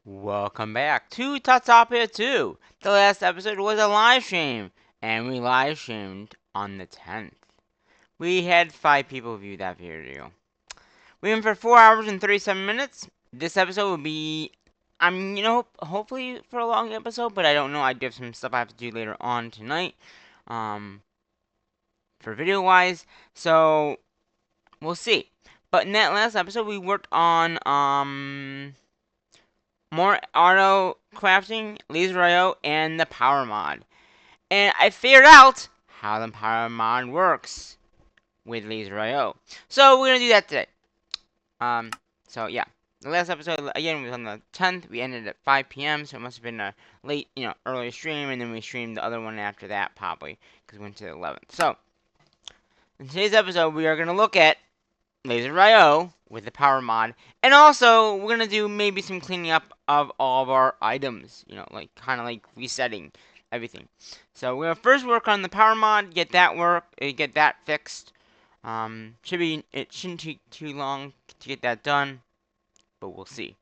Welcome back to Techopolis 2. The last episode was a live stream, and we live streamed on the 10th. We had 5 people view that video. We went for 4 hours and 37 minutes. This episode will be, hopefully for a long episode, but I don't know. I do have some stuff I have to do later on tonight, for video wise. So, we'll see. But in that last episode, we worked on, more auto crafting, laser.io, and the power mod. And I figured out how the power mod works with laser.io. So we're gonna do that today. So yeah. The last episode again was on the 10th. We ended at 5 p.m. So it must have been a late, early stream, and then we streamed the other one after that probably because we went to the 11th. So in today's episode, we are gonna look at laser.io with the power mod, and also we're gonna do maybe some cleaning up of all of our items, like kind of like resetting everything. So we're gonna first work on the power mod, get that fixed. It shouldn't take too long to get that done, but we'll see.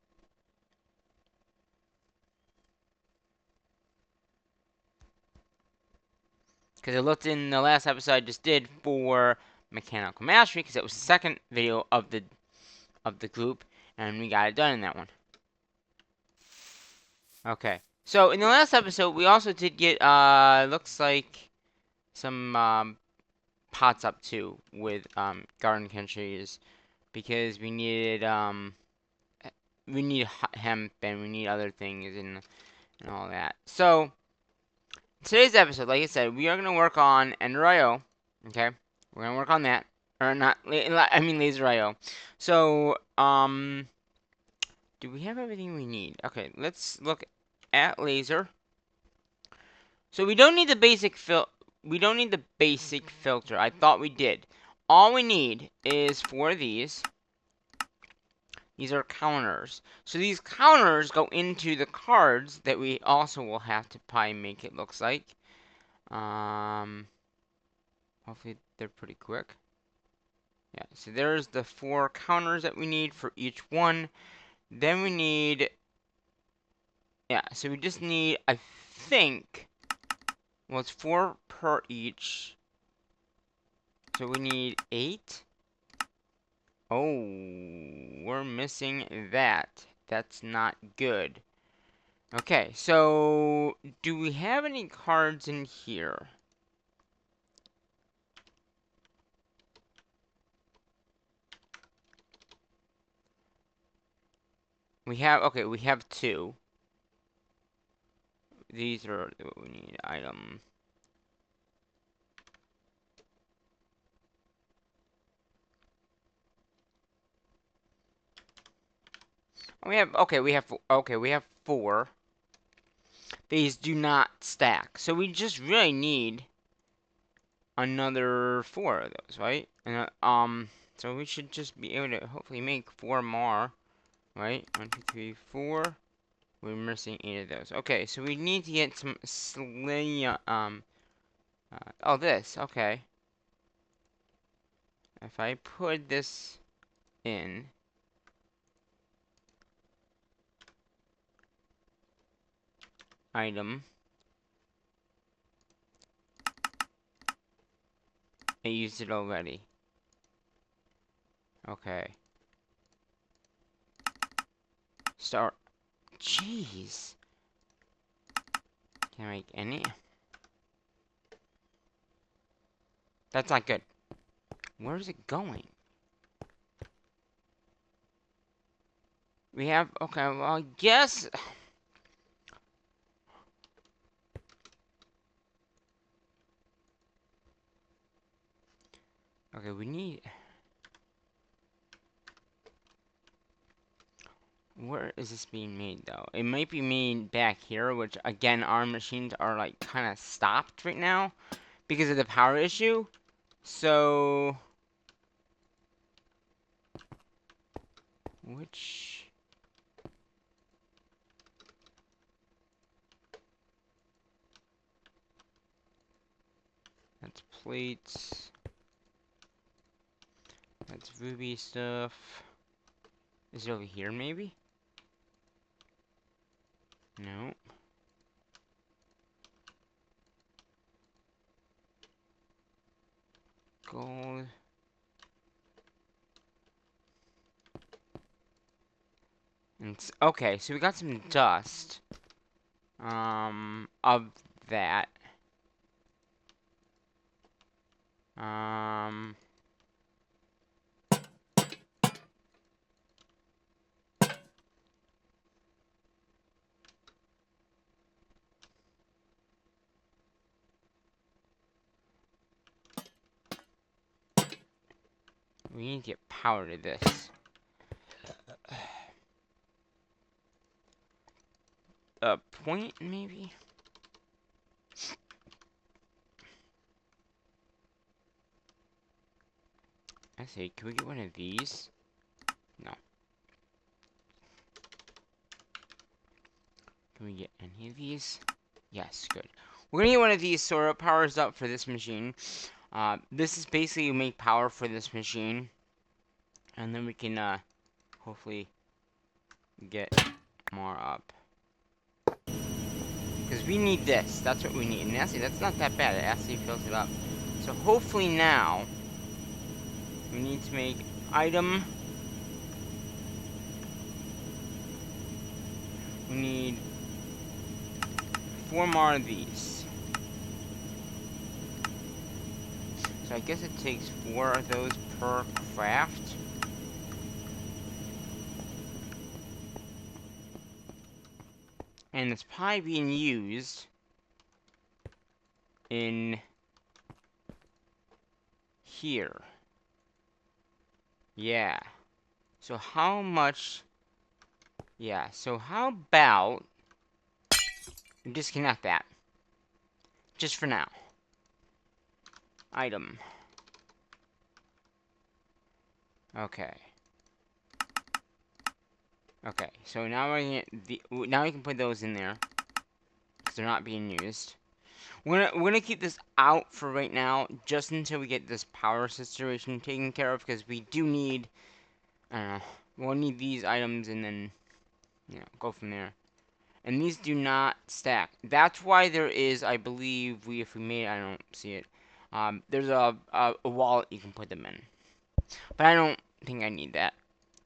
Because I looked in the last episode I just did for mechanical mastery, because it was the second video of the group, and we got it done in that one. Okay. So in the last episode, we also did get looks like some pots up too with garden countries because we need hemp and we need other things and all that. So today's episode, like I said, we are gonna work on Ender.io. Okay, we're gonna work on that, or not? I mean laser.io. So do we have everything we need? Okay, let's look at laser. So we don't need the basic filter. I thought we did. All we need is for these. These are counters. So these counters go into the cards that we also will have to probably make, it looks like. Hopefully they're pretty quick. Yeah, so there's the 4 counters that we need for each one. Then we need, yeah, so we just need, I think, well, it's 4 per each. So we need 8. Oh, we're missing that. That's not good. Okay, so do we have any cards in here? We have 2. These are what we need. Item. We have 4. These do not stack. So we just really need another 4 of those, right? And so we should just be able to hopefully make 4 more, right? 1, 2, 3, 4. We're missing 8 of those. Okay, so we need to get some oh, this, okay. If I put this in, item, I used it already. Okay. Start. Jeez. Can I make any? That's not good. Where is it going? We have, okay, well, I guess. Okay, we need. Where is this being made, though? It might be made back here, which, again, our machines are, like, kind of stopped right now because of the power issue. So. Which. That's plates. That's ruby stuff. Is it over here, maybe? No. Gold. Okay, so we got some dust. Of that. We need to get power to this. A point, maybe? I see. Can we get one of these? No. Can we get any of these? Yes, good. We're gonna get one of these so it powers up for this machine. This is basically make power for this machine. And then we can, hopefully get more up. Because we need this. That's what we need. And actually, that's not that bad. It actually fills it up. So hopefully now, we need to make item. We need 4 more of these. So I guess it takes 4 of those per craft. And it's probably being used in here. Yeah. So how much? Yeah, so how about disconnect that? Just for now. Item. Okay. Okay, so now now we can put those in there because they're not being used. We're gonna keep this out for right now, just until we get this power situation taken care of, because we do need, I don't know, we'll need these items and then, you know, go from there. And these do not stack. That's why there is, I believe, if we made it, I don't see it. There's a wallet you can put them in, but I don't think I need that.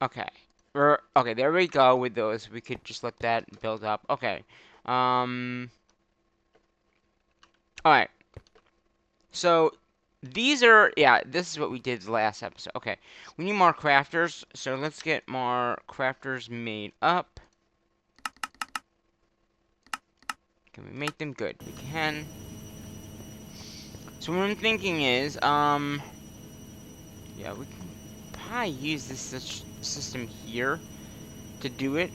Okay. Okay, there we go with those. We could just let that build up. Okay. Alright. So, these are, yeah, this is what we did last episode. Okay. We need more crafters, so let's get more crafters made up. Can we make them? Good. We can. So what I'm thinking is, yeah, we can probably use this system here to do it.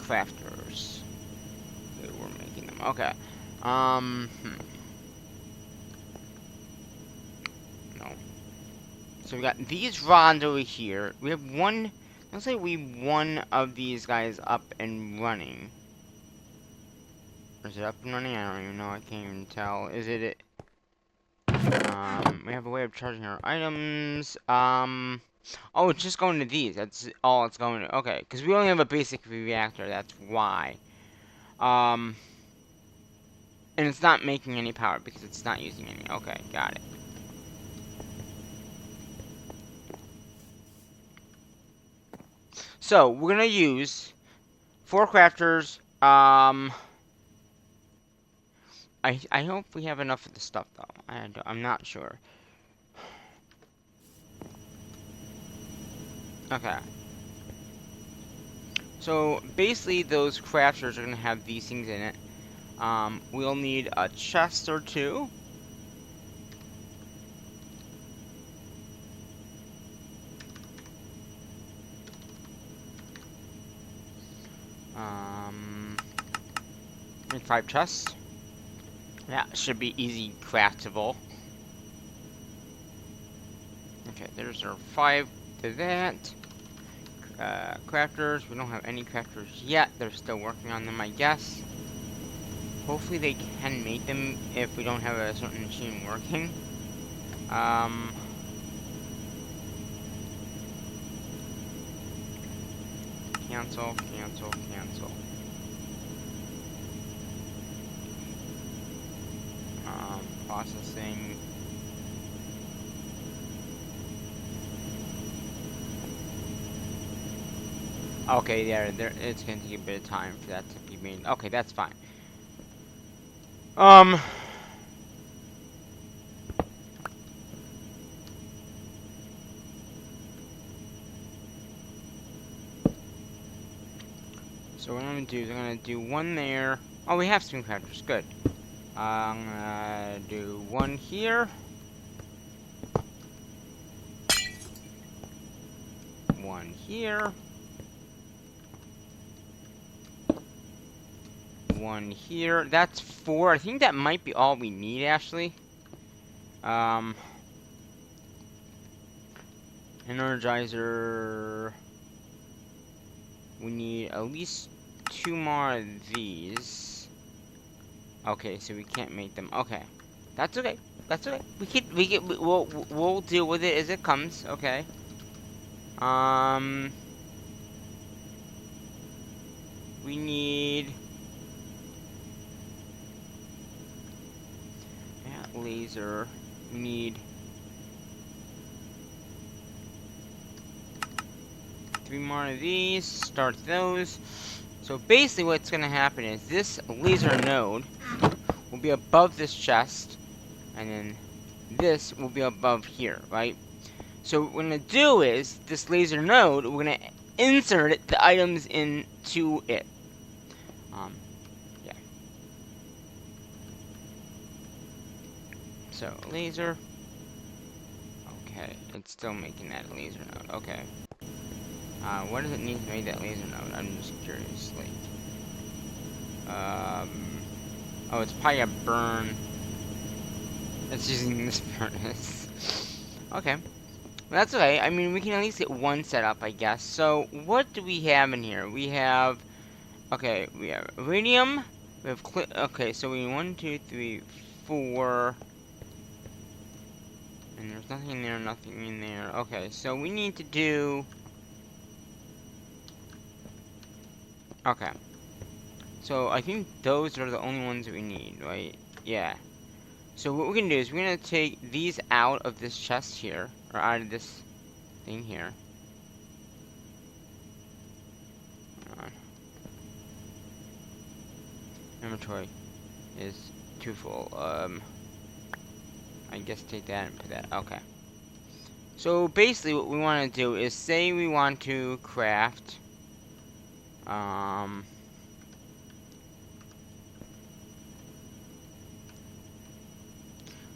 Crafters. Okay, we're making them. Okay. No. So we got these rods over here. We have one. Let's say one of these guys up and running. Or is it up and running? I don't even know. I can't even tell. Is it? We have a way of charging our items. Oh, it's just going to these. That's all it's going to. Okay, because we only have a basic reactor. That's why. And it's not making any power because it's not using any. Okay, got it. So, we're gonna use 4 crafters. I hope we have enough of the stuff, though. I'm not sure. Okay. So, basically, those crafters are gonna have these things in it. We'll need a chest or 2. Make 5 chests. That should be easy craftable. Okay, there's our 5 to that. Crafters, we don't have any crafters yet. They're still working on them, I guess. Hopefully they can make them if we don't have a certain machine working. cancel, cancel, cancel. Processing. Okay, there. It's gonna take a bit of time for that to be made. Okay, that's fine. So what I'm gonna do is I'm gonna do one there. Oh, we have swing factors. Good. I'm gonna do one here. One here. One here. That's 4. I think that might be all we need, actually. Energizer. We need at least 2 more of these. Okay, so we can't make them. Okay, that's okay. That's okay. We'll deal with it as it comes. Okay. We need that laser. We need 3 more of these. Start those. So basically, what's gonna happen is this laser node will be above this chest, and then this will be above here, right? So what we're gonna do is this laser node, we're gonna insert the items into it. Yeah. So laser. Okay, it's still making that laser node. Okay. What does it need to make that laser node? I'm just curious. Like, oh, it's probably a burn. It's using this furnace. Okay. Well, that's okay. I mean, we can at least get one set up, I guess. So, what do we have in here? We have... Okay, we have iridium. We have... Okay, so we 1, 2, 3, 4... And there's nothing in there, nothing in there. Okay, so we need to do... Okay. So, I think those are the only ones that we need, right? Yeah. So what we're going to do is we're going to take these out of this chest here. Or out of this thing here. Inventory is too full. I guess take that and put that. Okay. So basically what we want to do is say we want to craft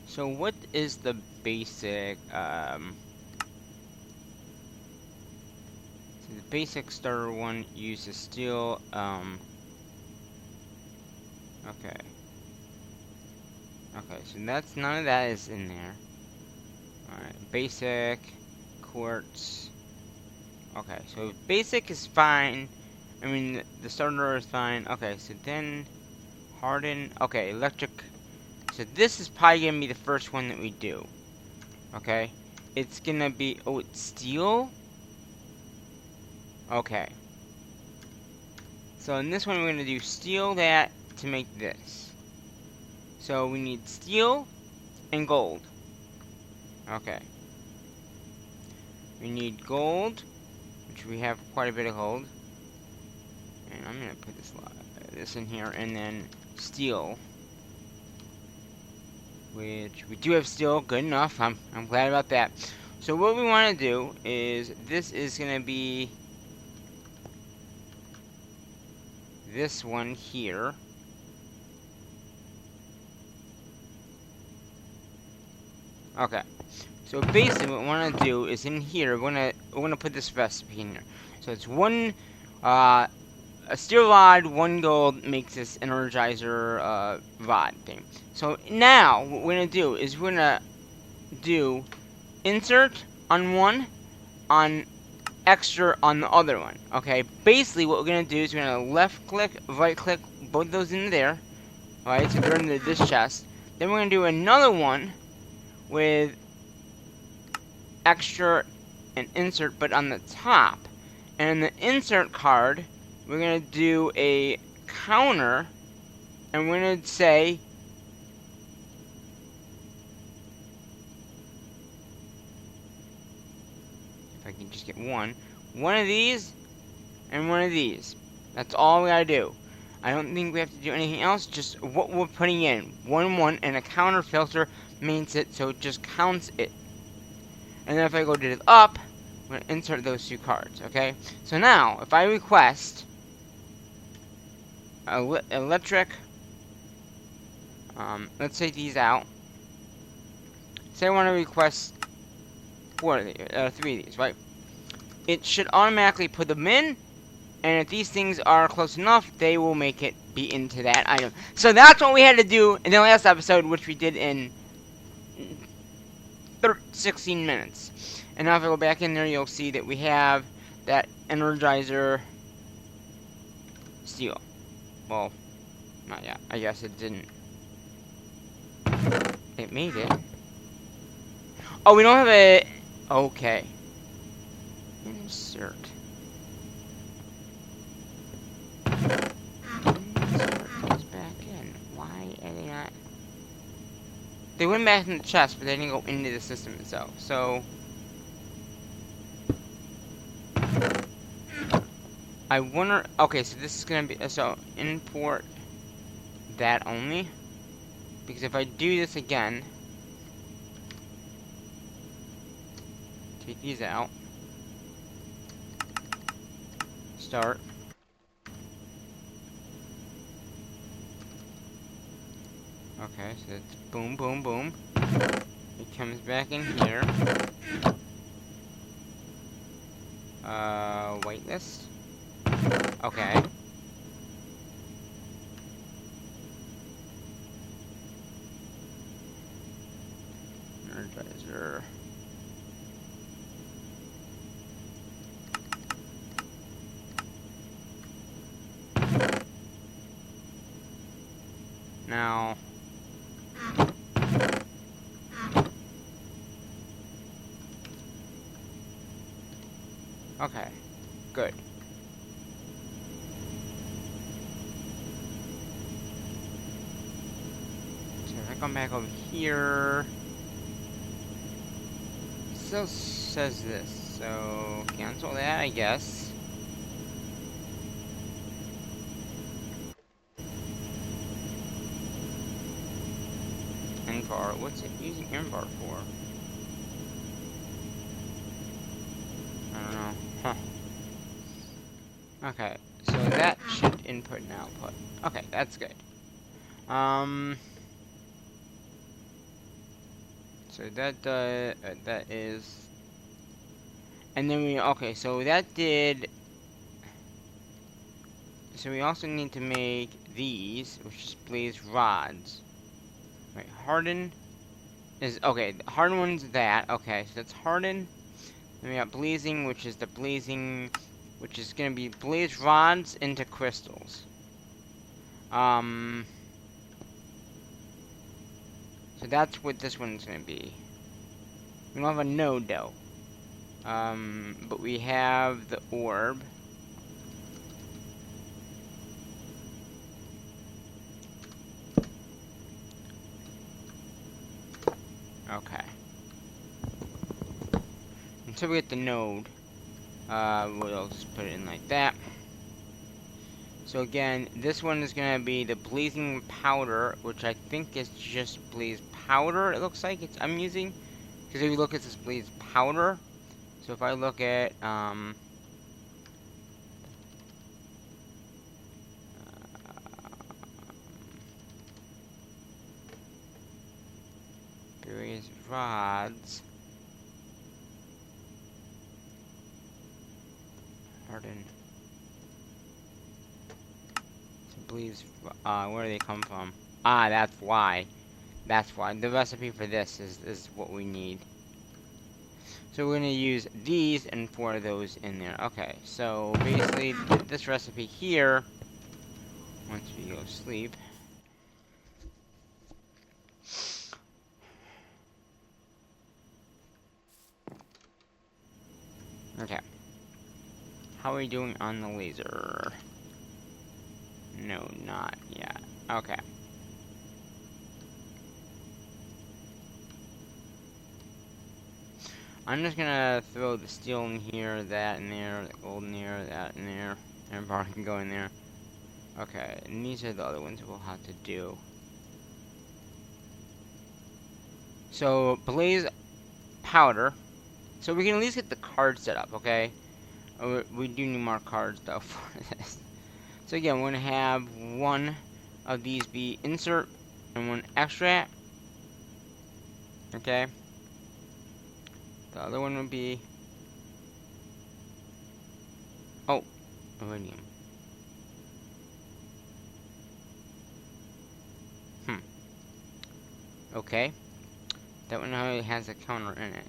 so what is the basic so the basic starter one uses steel okay. Okay, so that's none of that is in there. Alright, basic, quartz. Okay, so basic is fine. I mean, the starter is fine. Okay, so then harden. Okay, electric. So this is probably gonna be the first one that we do. Okay, it's gonna be. Oh, it's steel. Okay. So in this one, we're gonna do steel that to make this. So we need steel and gold. Okay. We need gold, which we have quite a bit of gold. And I'm gonna put this in here, and then steel, which we do have steel. Good enough. I'm glad about that. So what we want to do is this is gonna be this one here. Okay. So basically, what we want to do is in here, we're gonna put this recipe in here. So it's one, a steel rod, 1 gold makes this energizer rod thing. So now what we're gonna do is we're gonna do insert on one, on extra on the other one. Okay. Basically, what we're gonna do is we're gonna left click, right click, both those in there. Alright, so they're in this chest. Then we're gonna do another one with extra and insert, but on the top. And the insert card, we're going to do a counter, and we're going to say if I can just get one of these and one of these. That's all we gotta do. I don't think we have to do anything else, just what we're putting in. 1, and a counter filter means it, so it just counts it. And then if I go to the up, I'm gonna insert those 2 cards, okay? So now, if I request electric, let's take these out. Say I want to request 3 of these, right? It should automatically put them in, and if these things are close enough, they will make it be into that item. So that's what we had to do in the last episode, which we did in 16 minutes. And now if I go back in there, you'll see that we have that Energizer steel. Well, not yet. I guess it didn't. It made it. Oh, we don't have a... Okay. Insert. Insert goes back in. Why are they not... They went back in the chest, but they didn't go into the system itself. So... I wonder... Okay, so this is going to be... So, import that only. Because if I do this again... Take these out. Start. Okay, so it's boom, boom, boom. It comes back in here. Whitelist. Okay. Energizer. Now... Okay. Good. So if I come back over here... It still says this, so cancel that, I guess. Invar, what's it using Invar for? I don't know. Huh. Okay, so that should input and output. Okay, that's good. So that is... And then we... Okay, so that did... So we also need to make these, which is blaze rods. Right, harden is... Okay, the harden one's that. Okay, so that's harden. Then we got blazing, which is the blazing... Which is going to be blaze rods into crystals. So that's what this one's going to be. We don't have a node, though. But we have the orb. Okay. Until we get the node, we'll just put it in like that. So again, this one is going to be the blazing powder, which I think is just blaze powder, it looks like I'm using. Because if you look at this blaze powder, so if I look at, blaze rods, harden, so blaze, where do they come from? Ah, that's why. That's why. The recipe for this is what we need. So we're going to use these and 4 of those in there. Okay, so basically this recipe here, once we go sleep, okay. How are we doing on the laser? No, not yet. Okay. I'm just gonna throw the steel in here, that in there, the gold in there, that in there, and bar can go in there. Okay, and these are the other ones we'll have to do. So, blaze powder. So we can at least get the card set up, okay? We do need more cards though for this. So again, we're gonna have one of these be insert and one extract. Okay. The other one would be iridium. Okay. That one already has a counter in it.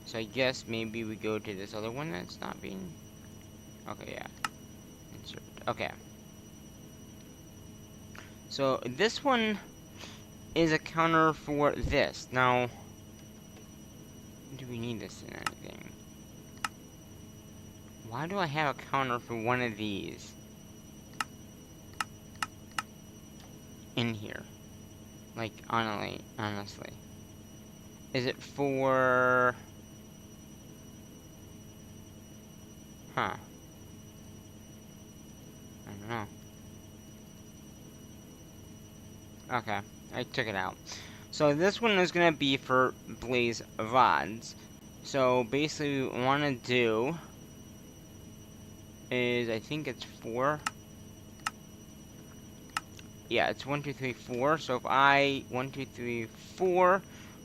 So I guess maybe we go to this other one that's not being... Okay, yeah. Insert. Okay. So this one is a counter for this. Now, do we need this in anything? Why do I have a counter for one of these in here? Like, honestly. Is it for... Huh. I don't know. Okay, I took it out. So this one is going to be for blaze rods. So basically what we want to do is, I think it's 4. Yeah, it's 1, 2, 3, 4. So if I 1, 2, 3, 4.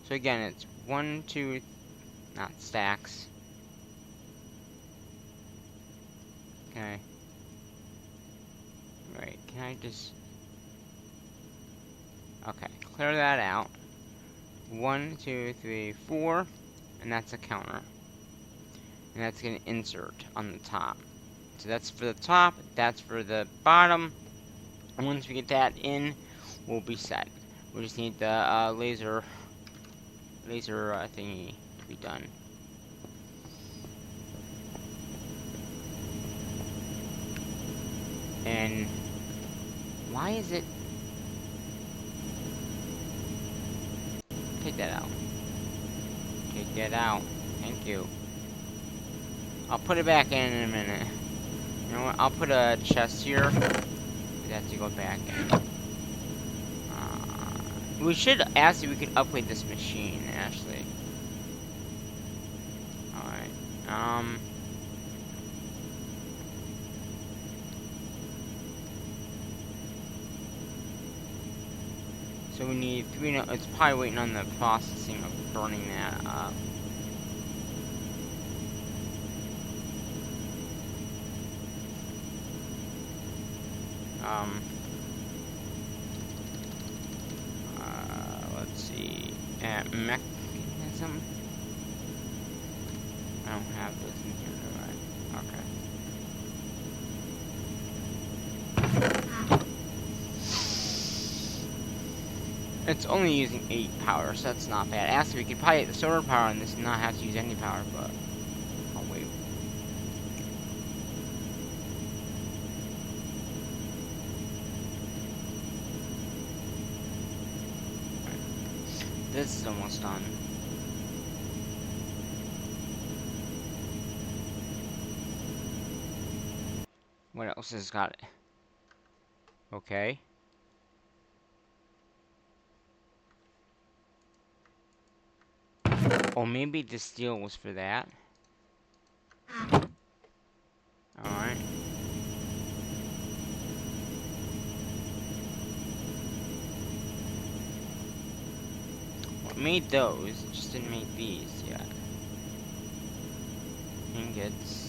So again, it's 1, 2, not stacks. Okay. Right, can I just... Okay, clear that out. 1, 2, 3, 4. And that's a counter. And that's going to insert on the top. So that's for the top, that's for the bottom. And once we get that in, we'll be set. We just need the laser thingy to be done. And why is it... Take that out. Take that out. Thank you. I'll put it back in a minute. You know what? I'll put a chest here. We have to go back in. We should ask if we could upgrade this machine, actually. Alright. So we need 3... No, it's probably waiting on the processing of burning that up. Let's see. Mechanism. I don't have this in here, do I? Okay. It's only using 8 power, so that's not bad. Actually, we could probably get the solar power on this and not have to use any power, but I'll wait. This is almost done. What else has got it? Okay. Oh, maybe the steel was for that. Alright. Well, it made those, it just didn't make these yet. Ingots.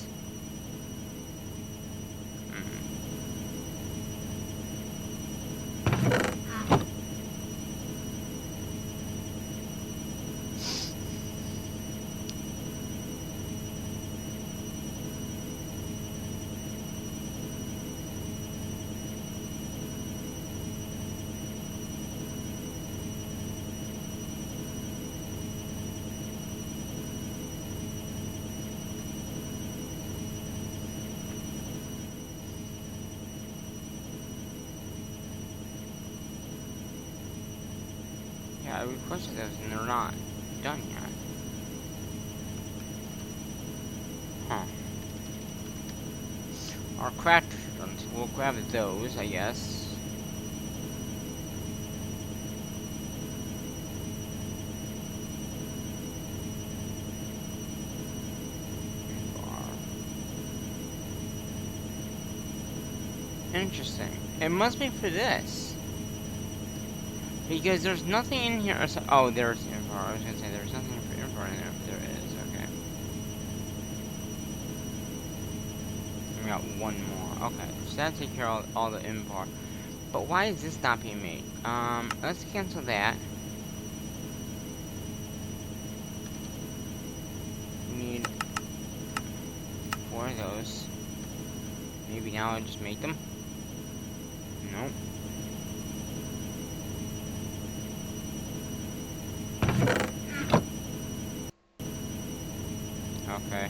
requested those and they're not done yet. Huh. Our crafters are done, so we'll grab those, I guess. Interesting. It must be for this. Because there's nothing in here. Oh, there's info. I was gonna say there's nothing for info in there. But there is. Okay. We got one more. Okay. So that takes care of all the info. But why is this not being made? Let's cancel that. We need 4 of those. Maybe now I just make them. Nope. Okay.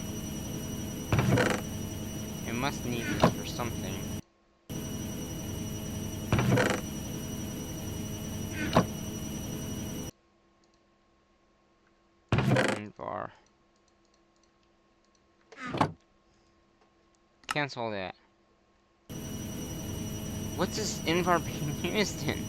It must need this for something. Bar. Cancel that. What's this invar being used in?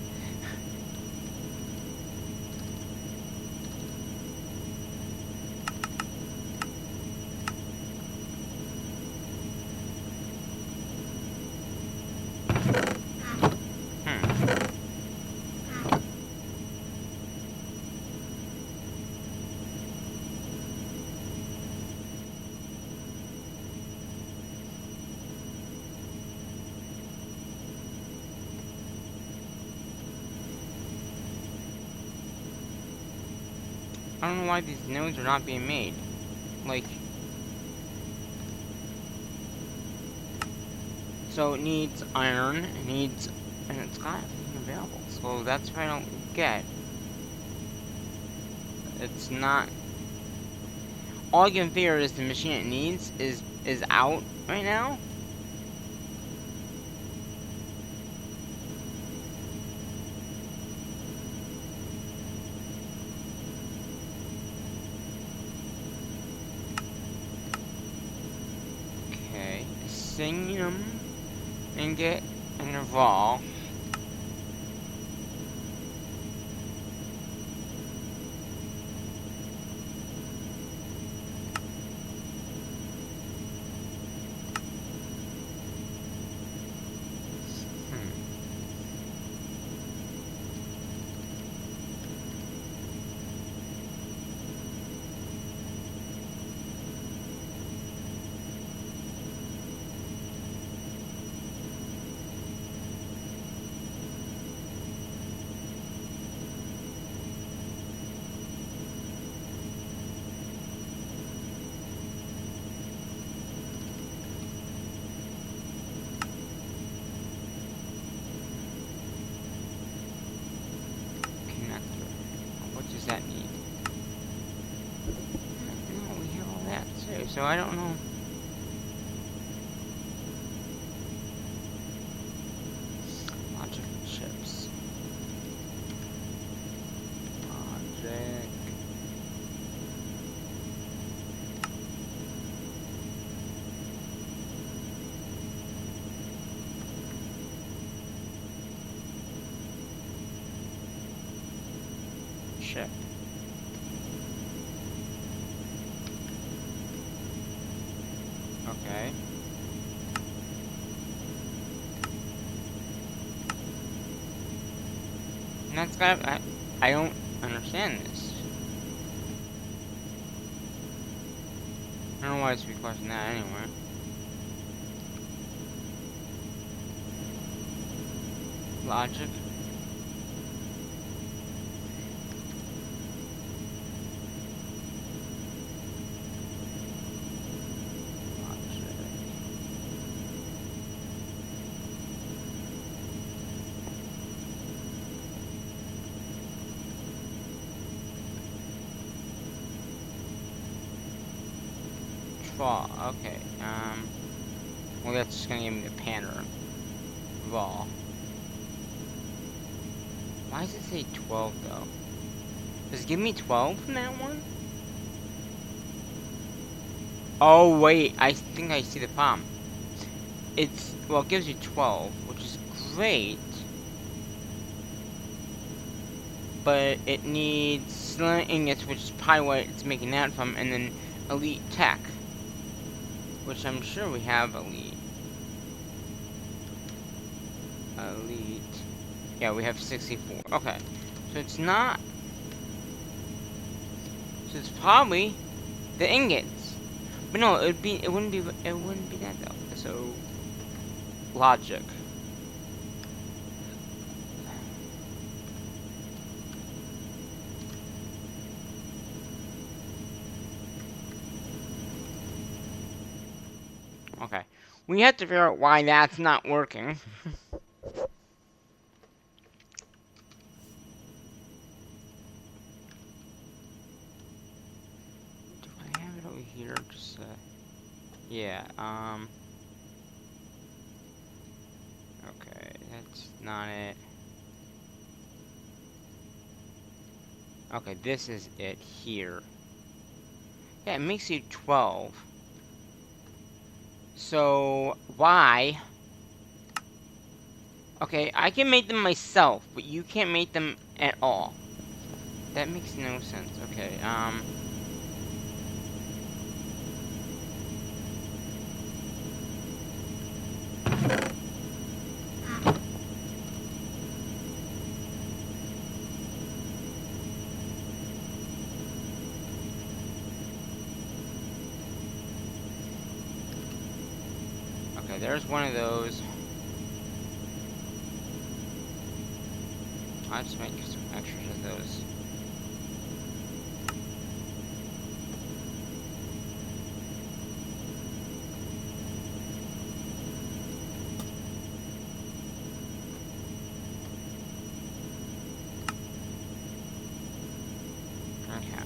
I don't know why these nodes are not being made. Like... So it needs iron, it needs... And it's got everything available. So that's what I don't get. It's not... All I can figure is the machine it needs is out right now. Okay, Singum, ingot, and a Vol. What does that need? No, we have all that too, so I don't know. Logic chips. Logic. Chip. Okay. And that's got... I don't understand this. I don't know why it's requesting that anyway. Logic. Okay, well that's just gonna give me the pattern. Vol. Why does it say 12 though? Does it give me 12 from that one? Oh, wait. I think I see the problem. Well, it gives you 12, which is great. But it needs cylinder ingots, which is probably what it's making that from, and then elite tech. Which I'm sure we have elite. Elite. Yeah, we have 64. Okay. So it's not. So it's probably the ingots. But no, it wouldn't be that though. So logic. Okay. We have to figure out why that's not working. Do I have it over here? Just yeah, okay, that's not it. Okay, this is it here. Yeah, it makes you 12. So, why? Okay, I can make them myself, but you can't make them at all. That makes no sense. Okay, okay, there's one of those. I'll just make some extras of those. Okay.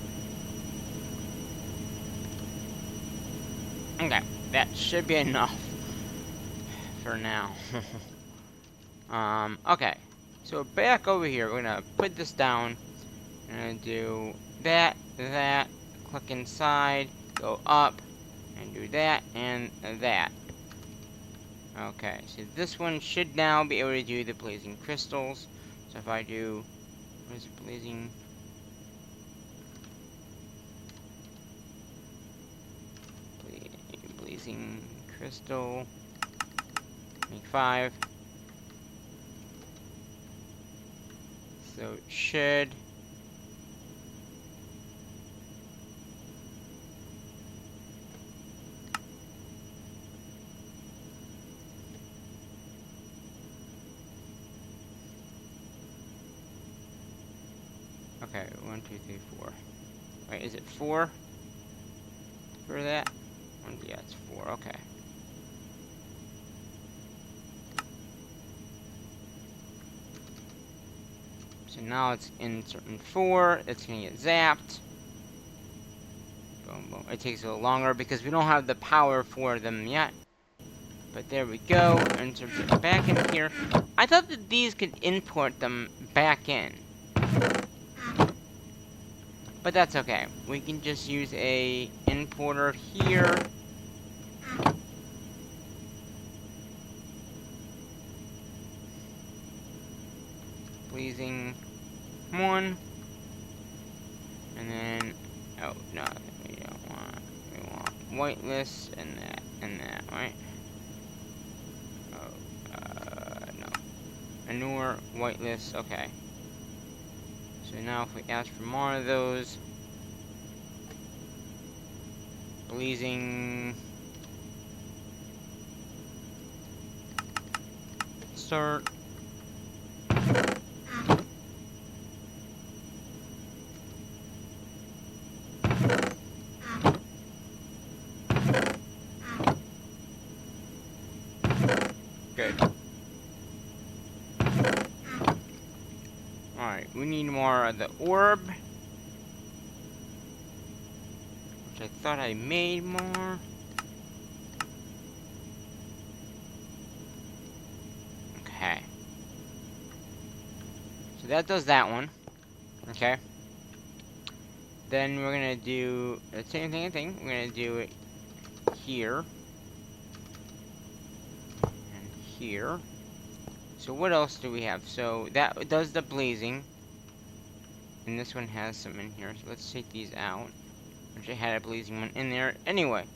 Okay, that should be enough for now. Okay. So back over here, we're gonna put this down. I'm gonna do that, click inside, go up, and do that, and that. Okay, so this one should now be able to do the blazing crystals. So if I do, what is it, blazing crystal, make 5. So it should. Okay, 1, 2, 3, 4. Wait, is it 4 for that? Yeah, it's 4. Okay. So now it's inserting 4. It's gonna get zapped. Boom, boom. It takes a little longer because we don't have the power for them yet. But there we go. Insert it back in here. I thought that these could import them back in. But that's okay. We can just use a importer here. Pleasing 1. And then, oh no, we don't want. We want whitelist and that, right? Oh, no. Manure, whitelist, okay. So now if we ask for more of those, blazing, start. Good. Alright, we need more of the orb. Which I thought I made more. Okay. So that does that one. Okay. Then we're gonna do the same thing. We're gonna do it here and here. So what else do we have? So that does the blazing, and this one has some in here. So let's take these out. Which I had a blazing one in there. Anyway,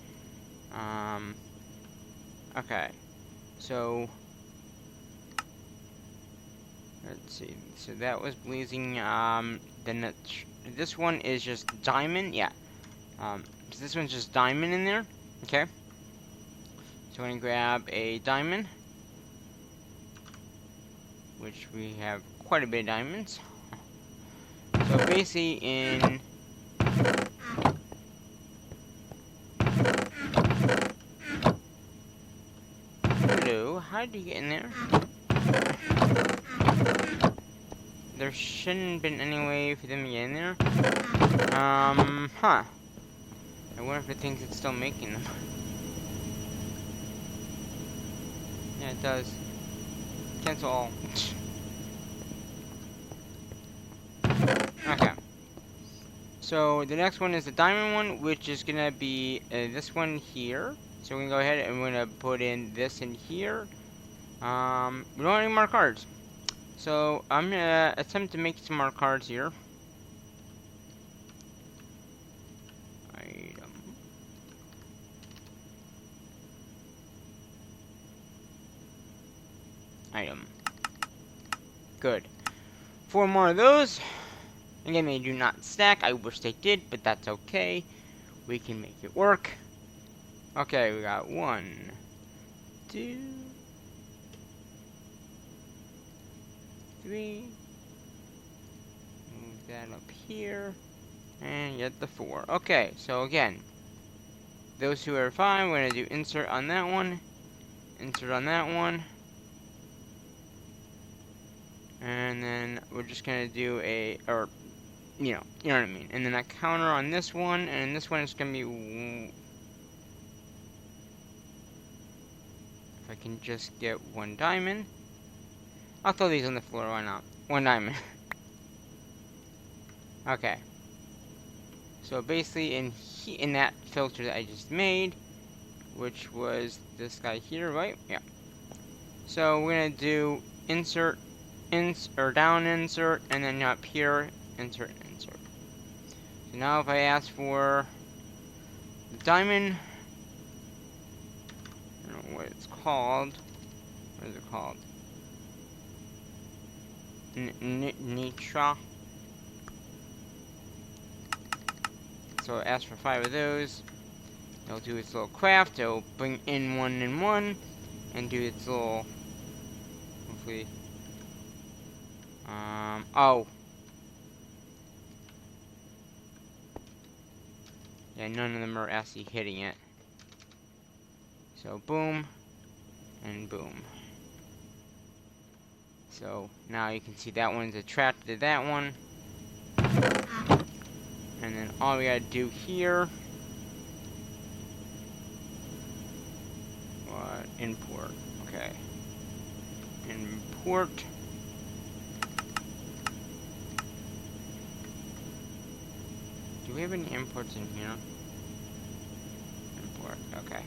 okay. So let's see. So that was blazing. Then this one is just diamond. Yeah. So this one's just diamond in there. Okay. So I'm gonna grab a diamond, which we have quite a bit of diamonds. So basically in hello, how did you get in there? There shouldn't have been any way for them to get in there. Huh. I wonder if it thinks it's still making them. Yeah, it does. Cancel all. Okay. So the next one is the diamond one, which is gonna be this one here. So we're gonna go ahead and we're gonna put in this in here. We don't have any more cards. So I'm gonna attempt to make some more cards here. Item. Item. Good. 4 more of those. Again, they do not stack. I wish they did, but that's okay. We can make it work. Okay, we got 1, 2, 3. Move that up here. And get the 4. Okay, so again, those two are fine. We're going to do insert on that one. Insert on that one. And then we're just going to do a, or, you know what I mean. And then a counter on this one. And this one is going to be, if I can just get 1 diamond. I'll throw these on the floor, why not? 1 diamond. Okay. So basically in that filter that I just made, which was this guy here, right? Yeah. So we're gonna do insert, or down insert, and then up here, insert, insert. So now if I ask for the diamond, I don't know what it's called. What is it called? Nitra. So ask for 5 of those. It'll do its little craft. It'll bring in 1 and 1, and do its little. Hopefully. Oh. Yeah, none of them are actually hitting it. So boom, and boom. So now you can see that one's attracted to that one. And then all we gotta do here, import, okay. Import. Do we have any imports in here? Import, okay.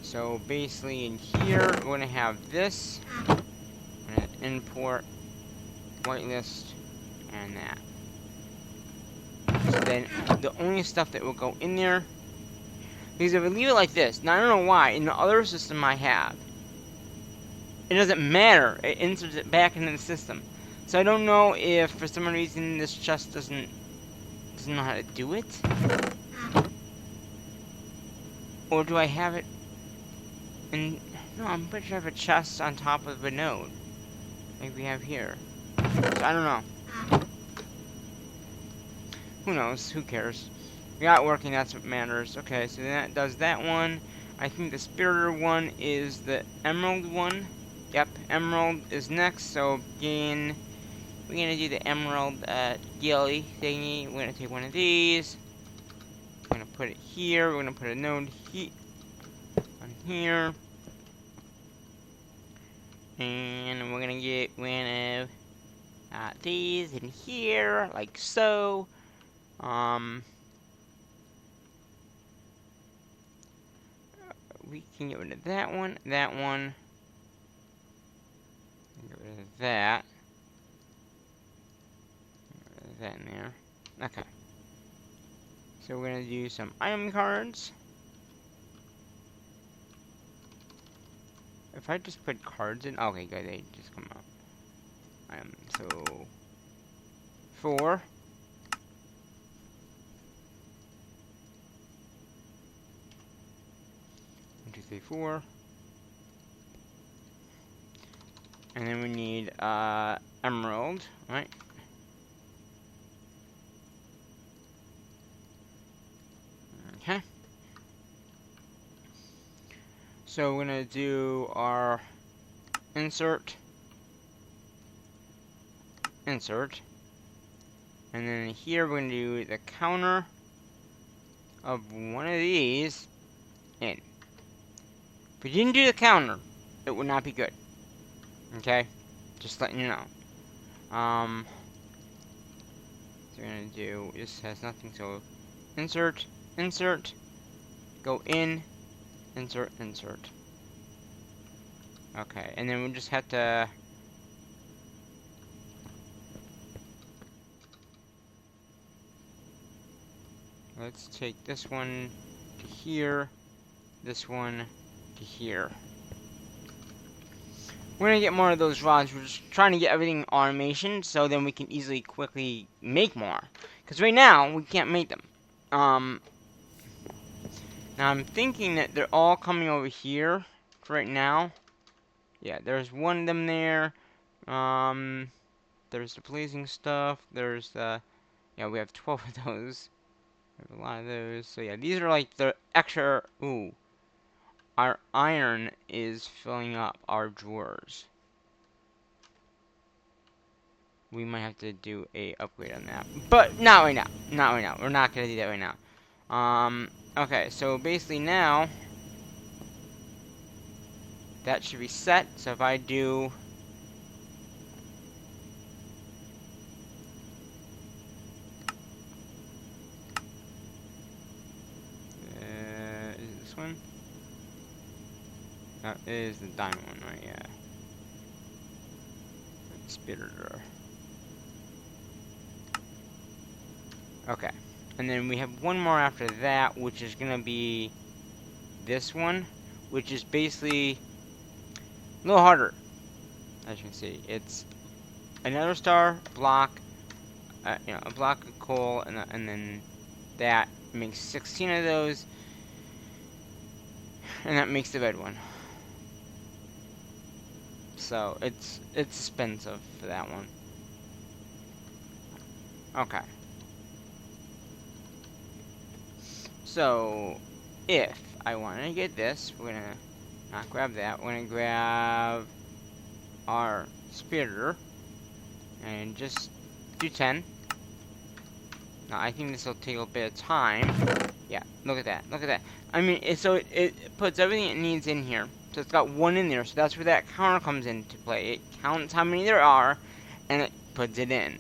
So basically in here, we're gonna have this. I'm gonna import whitelist and that. So then the only stuff that will go in there, because if I leave it like this, now I don't know why, in the other system I have, it doesn't matter, it inserts it back into the system. So I don't know if for some reason this chest doesn't know how to do it. Or do I have it in, no, I'm pretty sure I have a chest on top of a node. Like we have here. So I don't know. Who knows? Who cares? We got it working, that's what matters. Okay, so that does that one. I think the spirited one is the emerald one. Yep, emerald is next, so again, we're gonna do the emerald gilly thingy. We're gonna take one of these. We're gonna put it here. We're gonna put a node on here. And we're gonna get one of these in here, like so. We can get rid of that one, get rid of that. Get rid of that in there. Okay. So we're gonna do some item cards. If I just put cards in, okay, good, they just come up. So 4. 1, 2, 3, 4. And then we need emerald, right? Okay. So we're gonna do our insert, and then here we're gonna do the counter of one of these in. If we didn't do the counter, it would not be good. Okay, just letting you know. So we're gonna do, this has nothing, so insert, go in, insert. Okay, and then we just have to let's take this one to here, this one to here. We're gonna get more of those rods. We're just trying to get everything automation so then we can easily, quickly make more. Because right now, we can't make them. Now I'm thinking that they're all coming over here right now. Yeah, there's one of them there. There's the blazing stuff. There's the, yeah, we have 12 of those. We have a lot of those. So yeah, these are like the extra, ooh. Our iron is filling up our drawers. We might have to do a upgrade on that. But not right now. We're not gonna do that right now. Okay, so basically now that should be set. So if I do is it this one? That is the diamond one, right? Yeah. Spitter. Okay. And then we have one more after that, which is gonna be this one, which is basically a little harder. As you can see, it's another star block, you know, a block of coal, and then that makes 16 of those, and that makes the red one. So it's expensive for that one. Okay. So if I want to get this, we're gonna not grab that. We're gonna grab our spitter and just do 10. Now I think this will take a bit of time. Yeah, look at that. I mean, it puts everything it needs in here. So it's got 1 in there, so that's where that counter comes into play. It counts how many there are, and it puts it in.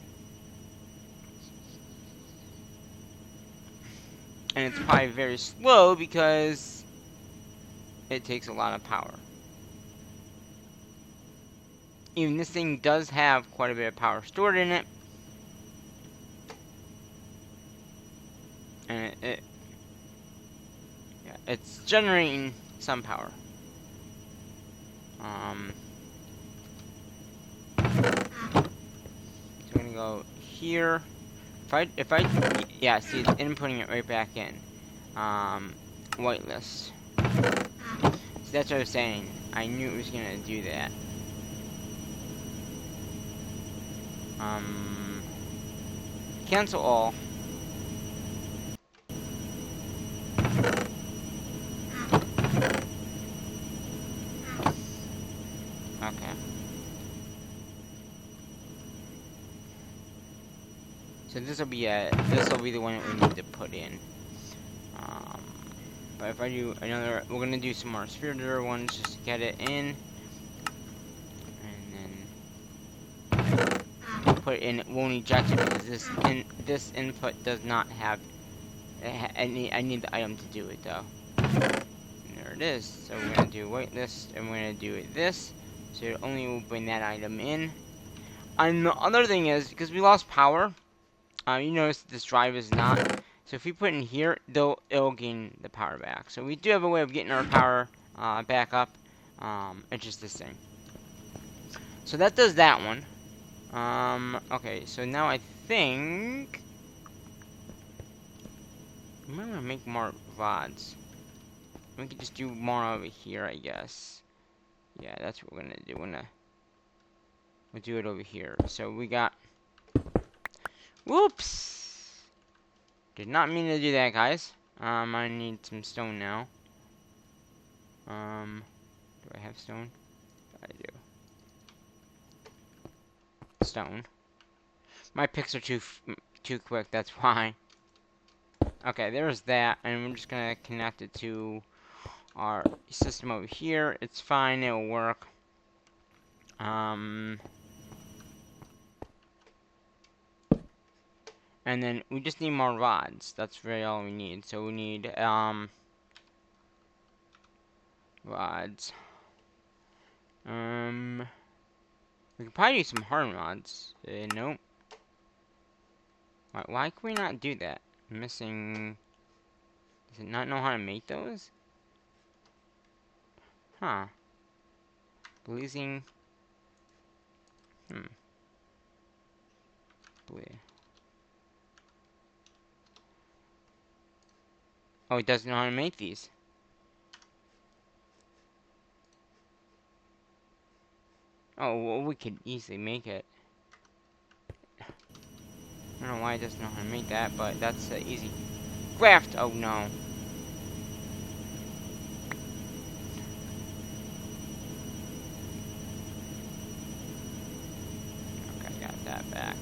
And it's probably very slow because it takes a lot of power. Even this thing does have quite a bit of power stored in it. And yeah, it's generating some power. So we're gonna go here. If I, yeah, see, it's inputting it right back in. Whitelist. So that's what I was saying. I knew it was gonna do that. Cancel all. Okay. So this will be the one that we need to put in. But if I do another, we're gonna do some more sphere ones just to get it in, and then put it in, it won't eject it because this input does not have. I need the item to do it though. And there it is. So we're gonna do waitlist, and we're gonna do it this. So it only will bring that item in. And the other thing is, because we lost power, you notice this drive is not. So if we put in here, it'll gain the power back. So we do have a way of getting our power back up. It's just this thing. So that does that one. Okay, so now I think we might want to make more rods. We could just do more over here, I guess. Yeah, that's what we're gonna do. We'll do it over here. So we got. Whoops! Did not mean to do that, guys. I need some stone now. Do I have stone? I do. Stone. My picks are too quick. That's why. Okay, there's that, and we're just gonna connect it to our system over here. It's fine. It'll work. And then we just need more rods. That's really all we need. So we need rods. We could probably use some hard rods. Nope. Why can we not do that? Missing. Does it not know how to make those? Huh. Blazing. Oh, it doesn't know how to make these. Oh, well, we could easily make it. I don't know why it doesn't know how to make that, but that's easy. Craft! Oh, no. Okay, got that back.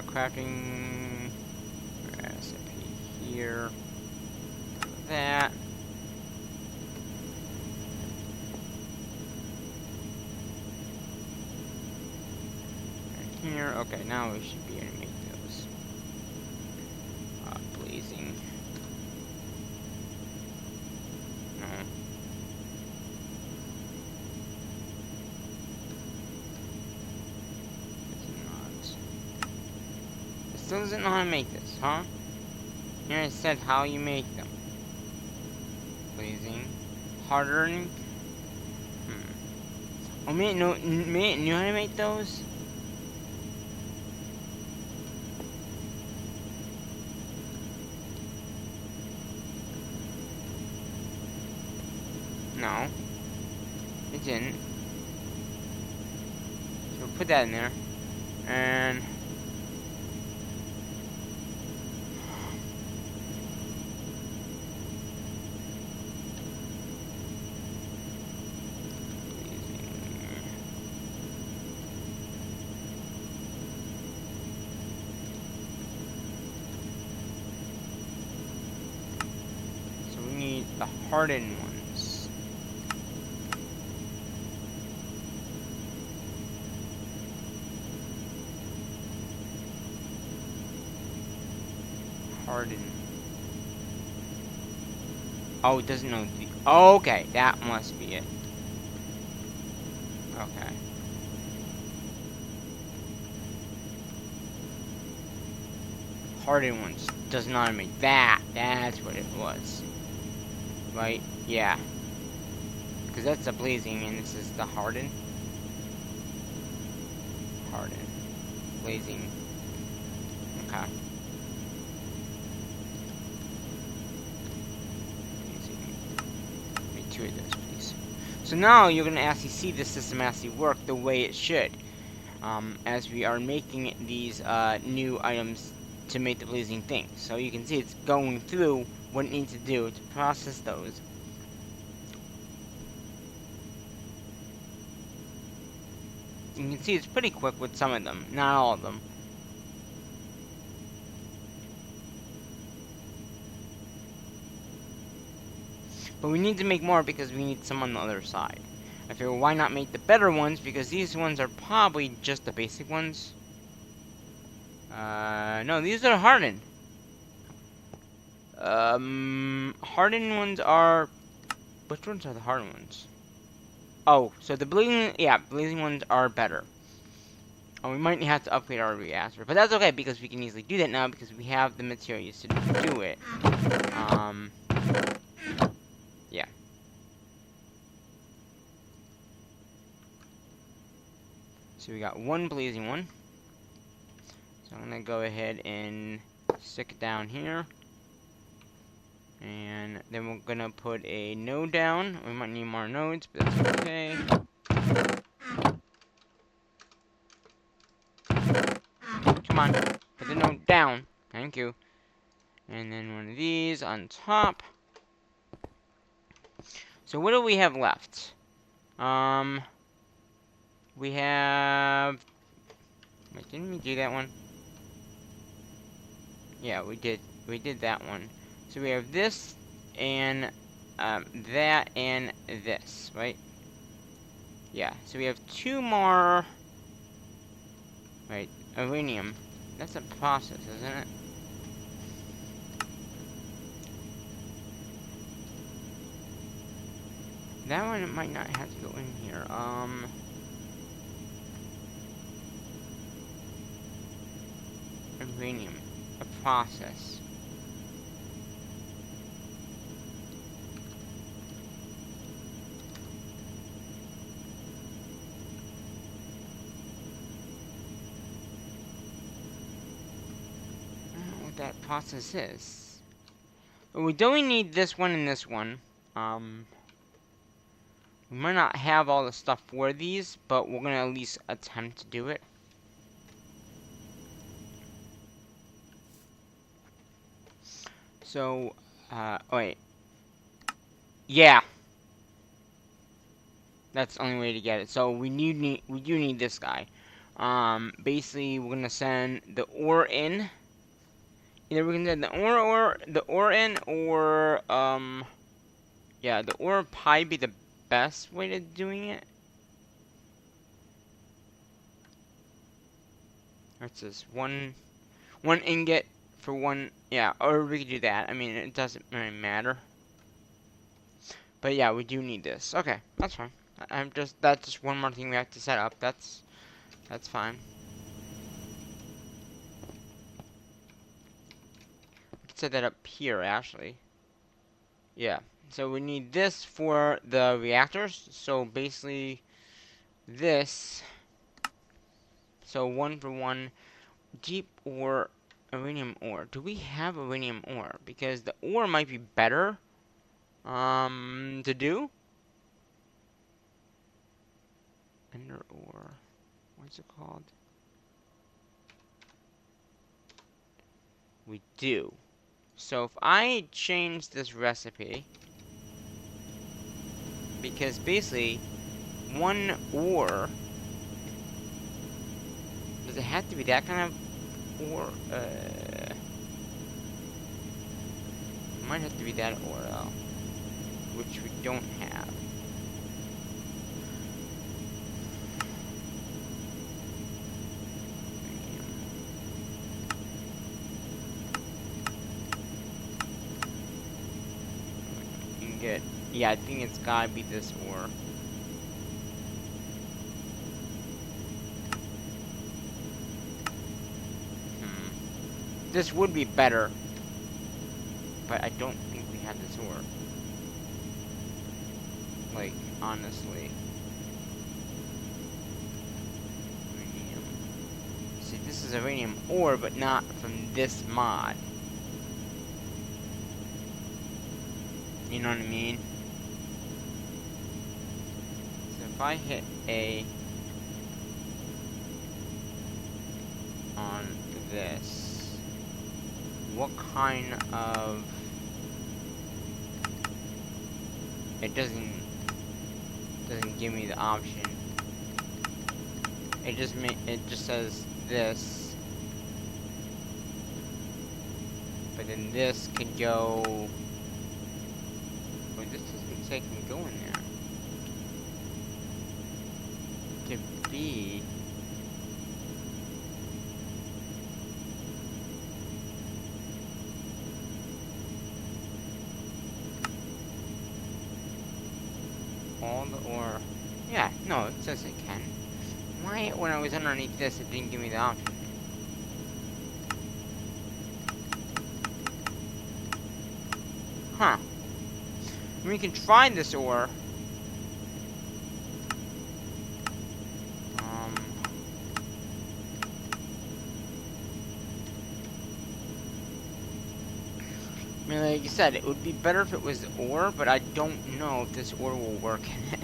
Crafting recipe here. That. Here. Okay, now we should be able to make those. Blazing. No. It still doesn't know how to make this, huh? Here it said how you make them. Blazing. Hardening. Oh, man, no, man, knew how to make those? No. It didn't. So we'll put that in there. And so we need the hardened ones. Hardened. Oh, it doesn't know the. Oh, okay, that must be it. Okay. Hardened ones does not make that. That's what it was. Right? Yeah. Because that's the blazing and this is the hardened. Hardened. Blazing. Okay. Make two of those, please. So now you're going to actually see the system actually work the way it should. As we are making these new items to make the blazing thing. So you can see it's going through what it needs to do to process those. You can see it's pretty quick with some of them, not all of them. But we need to make more because we need some on the other side. I figure why not make the better ones, because these ones are probably just the basic ones. No, these are hardened. Hardened ones are... Which ones are the hardened ones? Oh, so the blazing ones are better. Oh, we might have to upgrade our reactor, but that's okay because we can easily do that now because we have the materials to do it. Yeah. So we got one blazing one. So I'm gonna go ahead and stick it down here. And then we're gonna put a node down. We might need more nodes, but that's okay. Come on, put the node down. Thank you. And then one of these on top. So what do we have left? We have... Wait, didn't we do that one? Yeah, we did. We did that one. So we have this and that and this, right? Yeah. So we have two more. Right, uranium. That's a process, isn't it? That one might not have to go in here. Uranium. A process. I don't know what that process is. But we don't need this one and this one. We might not have all the stuff for these, but we're gonna at least attempt to do it. So, wait. Yeah. That's the only way to get it. So we do need this guy. Basically we're gonna send the ore in. Either we can send the ore in, or yeah, the ore would probably be the best way to doing it. That's just one ingot for one. Yeah, or we could do that. I mean, it doesn't really matter. But yeah, we do need this. Okay, that's fine. That's just one more thing we have to set up. That's fine. We can set that up here, actually. Yeah. So we need this for the reactors. So basically, this. So 1 for 1, deep ore, uranium ore. Do we have uranium ore? Because the ore might be better, to do. Ender ore. What's it called? We do. So if I change this recipe, because basically, one ore, does it have to be that kind of ore? It might have to be that ore though, which we don't have. Good. Yeah, I think it's gotta be this ore. This would be better, but I don't think we have this ore. Like, honestly. Uranium. See, this is uranium ore, but not from this mod. You know what I mean? So if I hit A on this, what kind of... It doesn't give me the option. It just says this. But then this could go... Wait, this doesn't say it can go in there. be? All the ore. Yeah, no, it says it can. Why, when I was underneath this, it didn't give me the option? Huh. We can try this ore. I mean, like you said, it would be better if it was ore, but I don't know if this ore will work in it.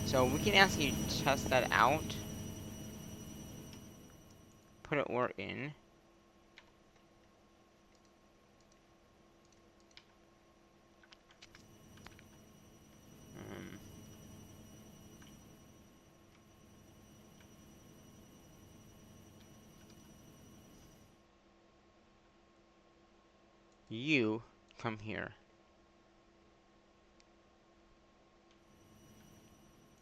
So we can actually test that out. Put an ore in. You come here.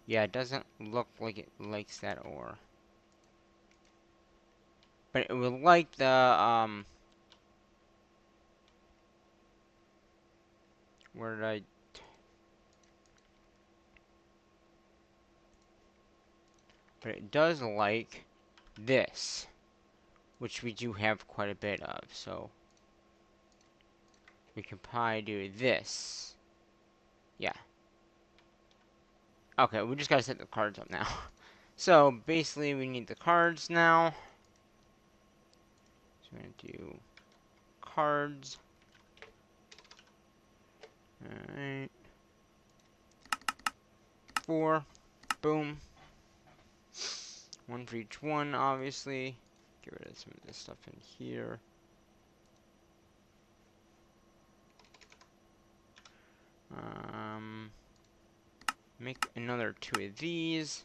Yeah, it doesn't look like it likes that ore. But it would like the, where did I... But it does like this, which we do have quite a bit of, so... We can probably do this. Yeah. Okay, we just gotta set the cards up now. So, basically, we need the cards now. So, we're gonna do cards. Alright. 4. Boom. 1 for each one, obviously. Get rid of some of this stuff in here. Make another 2 of these.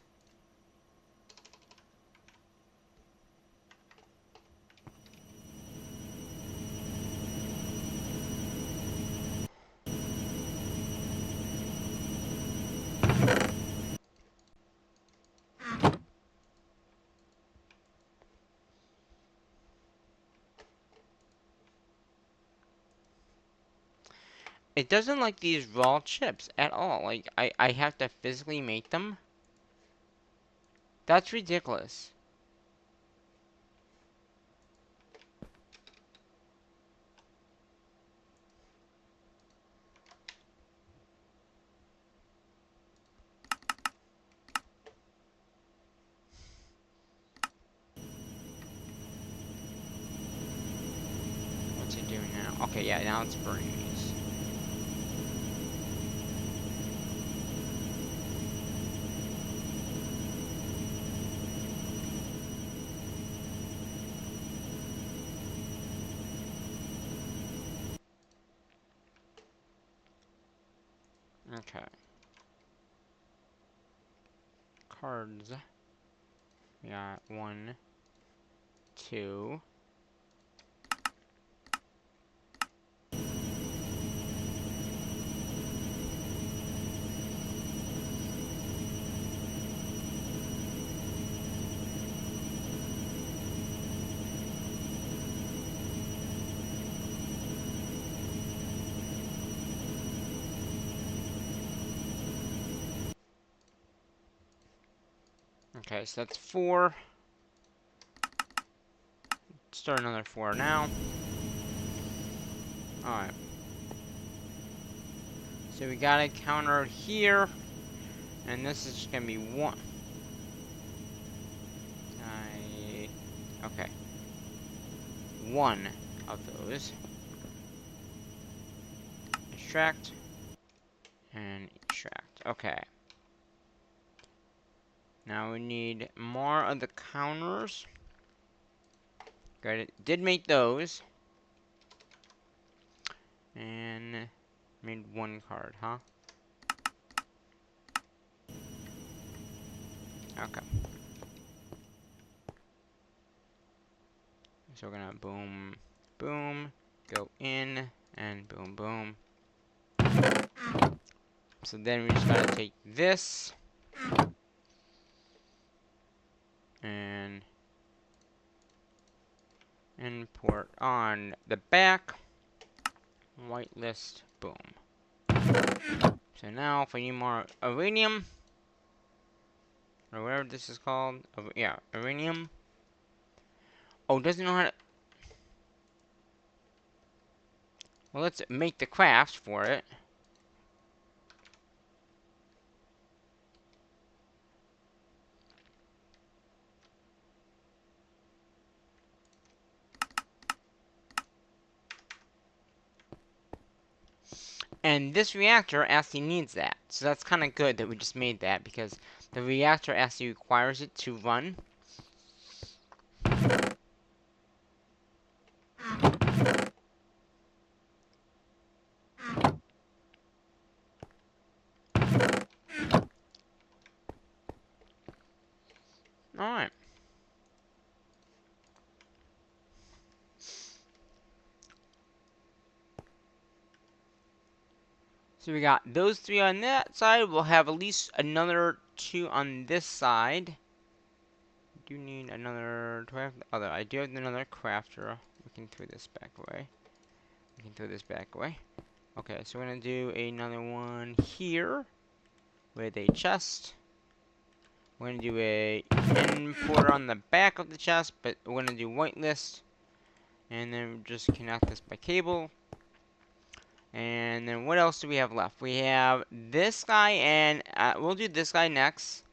It doesn't like these raw chips at all. Like, I have to physically make them. That's ridiculous. What's it doing now? Okay, yeah, now it's burning these. Okay. Cards. We got 1, 2. Okay, so that's 4. Start another 4 now. Alright. So we got a counter here. And this is just gonna be 1. Okay. 1 of those. Extract. And extract. Okay. Now we need more of the counters. Got it. Did make those. And made 1 card, huh? Okay. So we're gonna boom, boom, go in, and boom, boom. So then we just gotta take this. And import on the back. Whitelist. Boom. So now if I need more iridium, or whatever this is called, yeah, iridium. Oh, doesn't know how to. Well, let's make the craft for it. And this reactor actually needs that. So that's kind of good that we just made that, because the reactor actually requires it to run. Alright. So we got those 3 on that side. We'll have at least another 2 on this side. Do need another. Do I have the other? I do have another crafter. We can throw this back away. We can throw this back away. Okay, so we're gonna do another one here with a chest. We're gonna do a importer on the back of the chest, but we're gonna do whitelist, and then just connect this by cable. And then what else do we have left? We have this guy, and we'll do this guy next.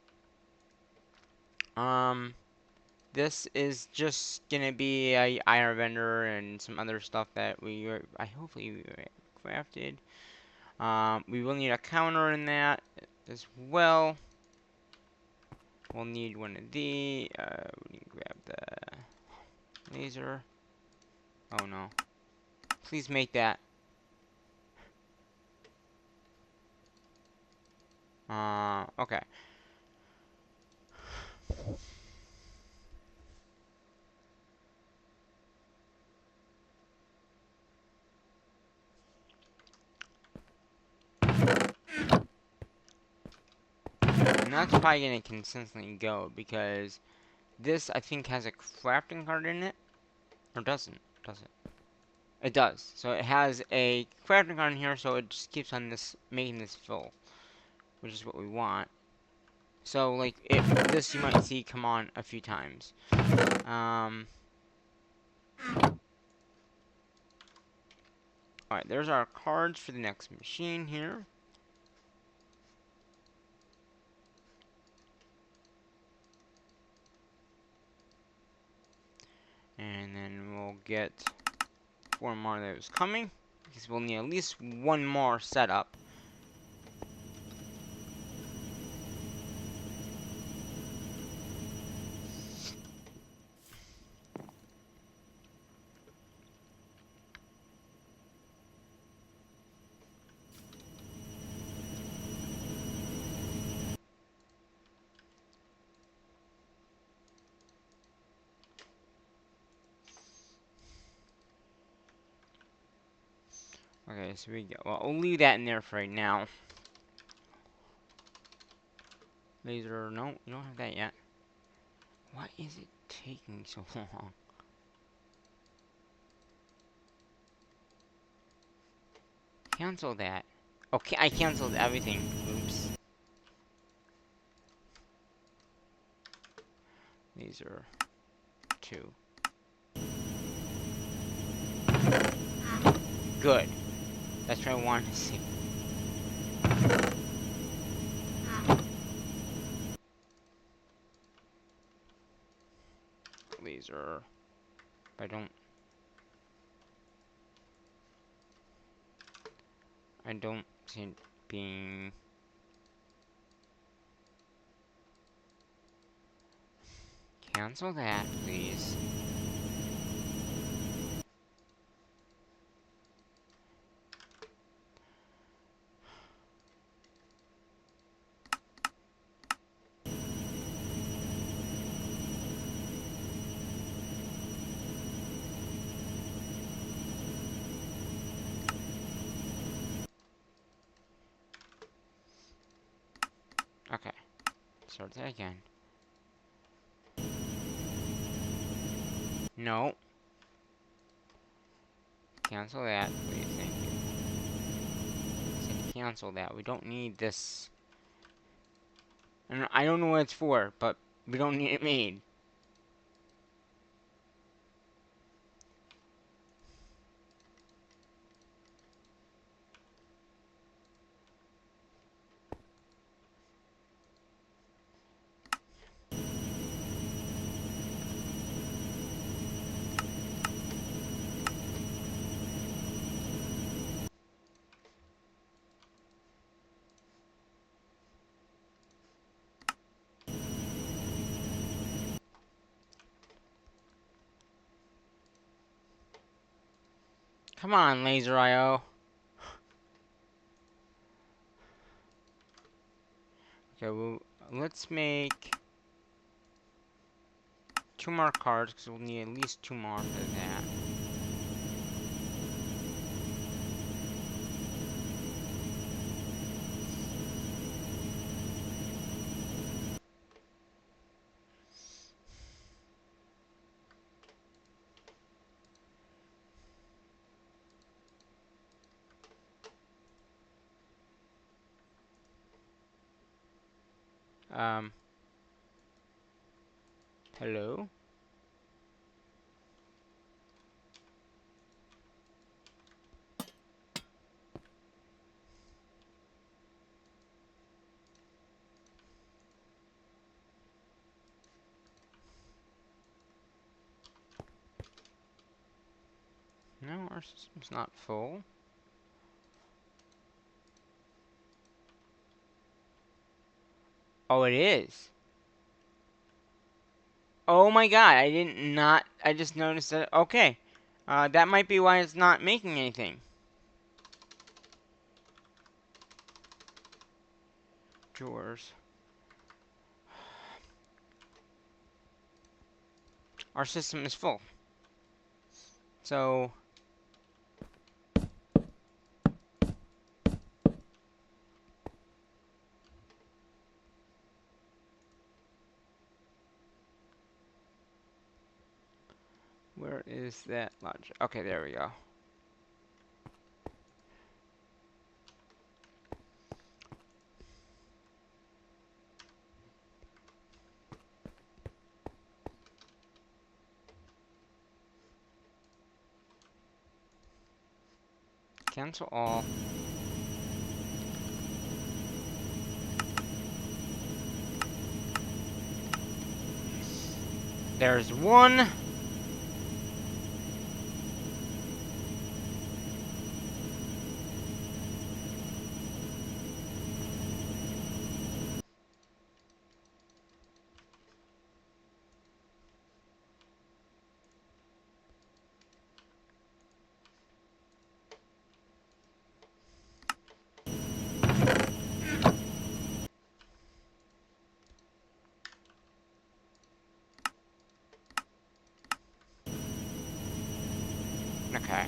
This is just gonna be a iron vendor and some other stuff that I hopefully we crafted. We will need a counter in that as well. We'll need one of the. We need to grab the laser. Oh no! Please make that. Okay. And that's probably gonna consistently go because this I think has a crafting card in it, or doesn't? Does it? It does. So it has a crafting card in here, so it just keeps on this making this full, which is what we want. So like this you might see come on a few times. Alright, there's our cards for the next machine here. And then we'll get 4 more of those coming, because we'll need at least 1 more setup. Okay, so we go. Well, I'll leave that in there for right now. Laser, no, you don't have that yet. Why is it taking so long? Cancel that. Okay, I canceled everything. Oops. Laser 2. Good. That's what I wanted to see. Laser. I don't see it being. Cancel that, please. Okay. Start that again. No. Cancel that, please. Thank you. I said cancel that. We don't need this. And I don't know what it's for, but we don't need it made. Come on, Laser IO. Okay, well, let's make 2 more cards, because we'll need at least 2 more for that. Hello? No, our system's not full. Oh, it is. Oh my god, I just noticed that. Okay. That might be why it's not making anything. Drawers. Our system is full. So, where is that logic? Okay, there we go. Cancel all. There's one. Okay.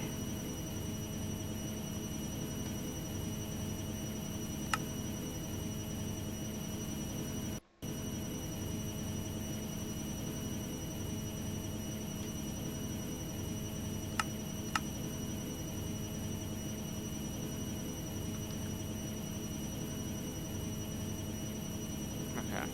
Okay.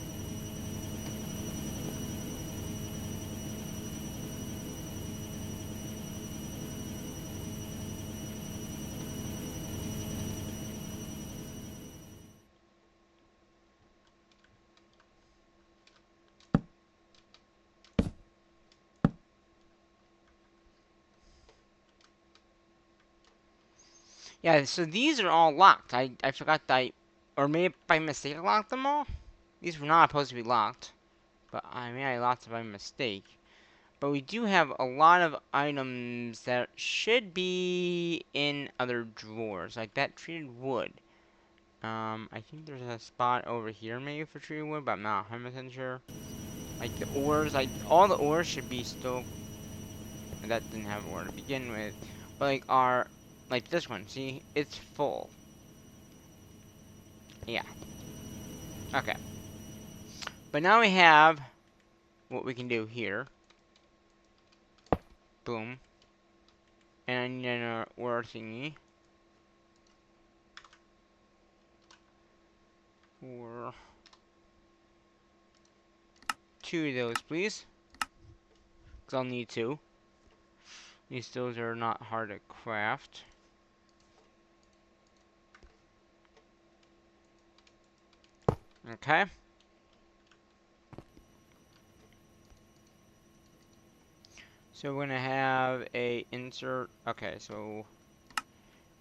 Yeah, so these are all locked. I forgot that or maybe by mistake I locked them all? These were not supposed to be locked. But I mean, I locked them by mistake. But we do have a lot of items that should be in other drawers, like that treated wood. I think there's a spot over here maybe for treated wood, but I'm not 100% sure. Like the ores, like all the ores should be still. That didn't have ore to begin with, but like this one. See, it's full. Yeah. Okay. But now we have what we can do here. Boom. And I need another ore thingy. Or 2 of those, please. Because I'll need 2. At least those are not hard to craft. Okay. So we're gonna have a insert. Okay, so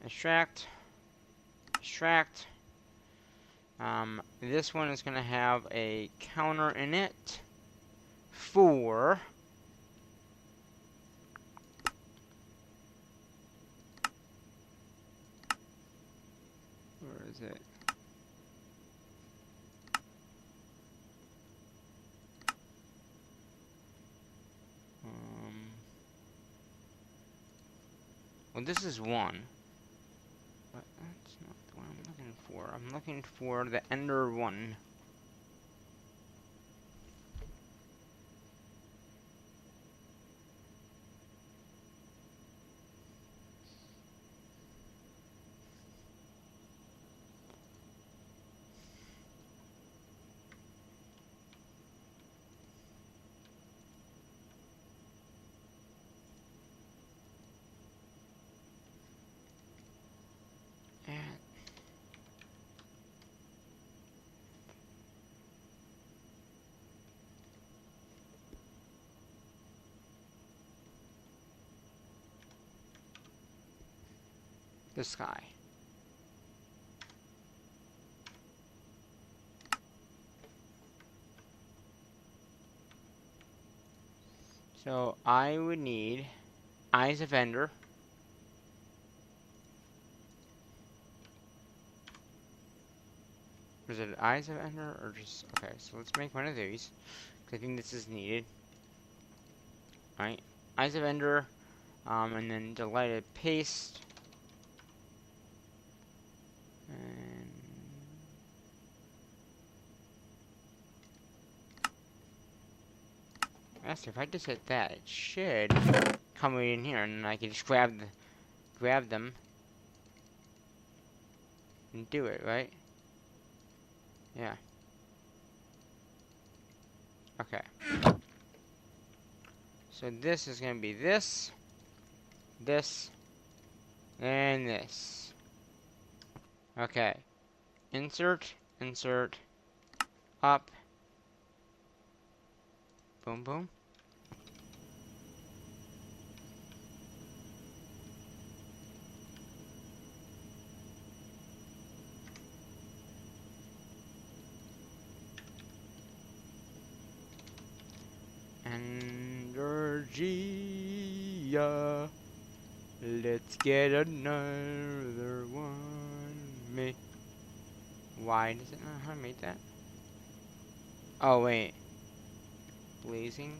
extract. This one is gonna have a counter in it for where is it? Well, this is 1. But that's not the one I'm looking for. I'm looking for the Ender one. And this guy. So I would need Eyes of Ender. Is it Eyes of Ender or just okay? So let's make one of these. I think this is needed. Alright, Eyes of Ender, and then Delighted Paste, and actually, if I just hit that, it should come right in here, and then I can just grab them and do it, right? Yeah. Okay. So this is gonna be this, and this. Okay. Insert, up, boom, boom. Energia. Let's get another one. Why does it not know how to make that? Oh, wait. Blazing?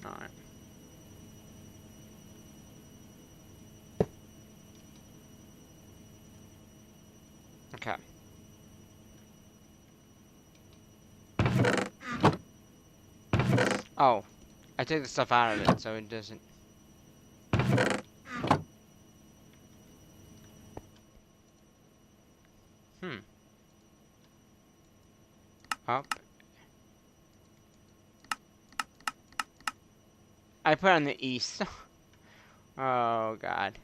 Alright. Okay. Oh. I took the stuff out of it, so it doesn't... Up. I put it on the east. Oh, God.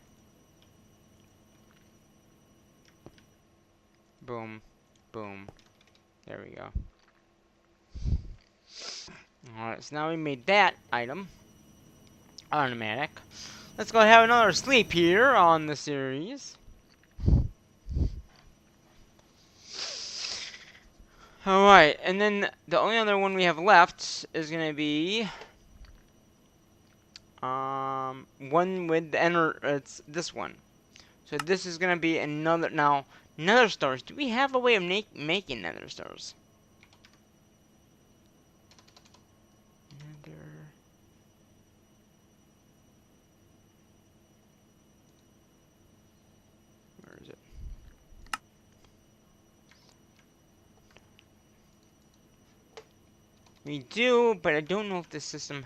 Boom. Boom. There we go. Alright, so now we made that item automatic. Let's go have another sleep here on the series. Alright, and then the only other one we have left is gonna be one with the it's this one. So this is gonna be another nether stars. Do we have a way of making nether stars? Where is it? We do, but I don't know if the system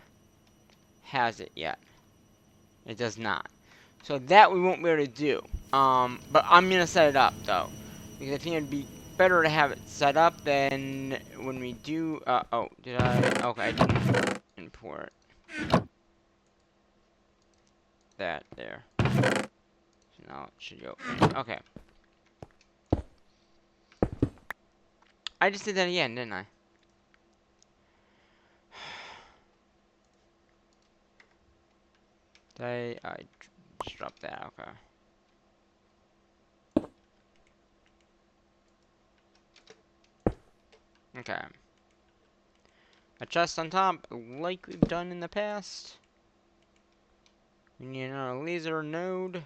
has it yet. It does not. So that we won't be able to do. But I'm gonna set it up though, because I think it'd be better to have it set up than when we do. Oh, did I? Okay, I didn't import that there. So now it should go. Okay. I just did that again, didn't I? Did I just dropped that. Okay. Okay. A chest on top, like we've done in the past. We need another laser node,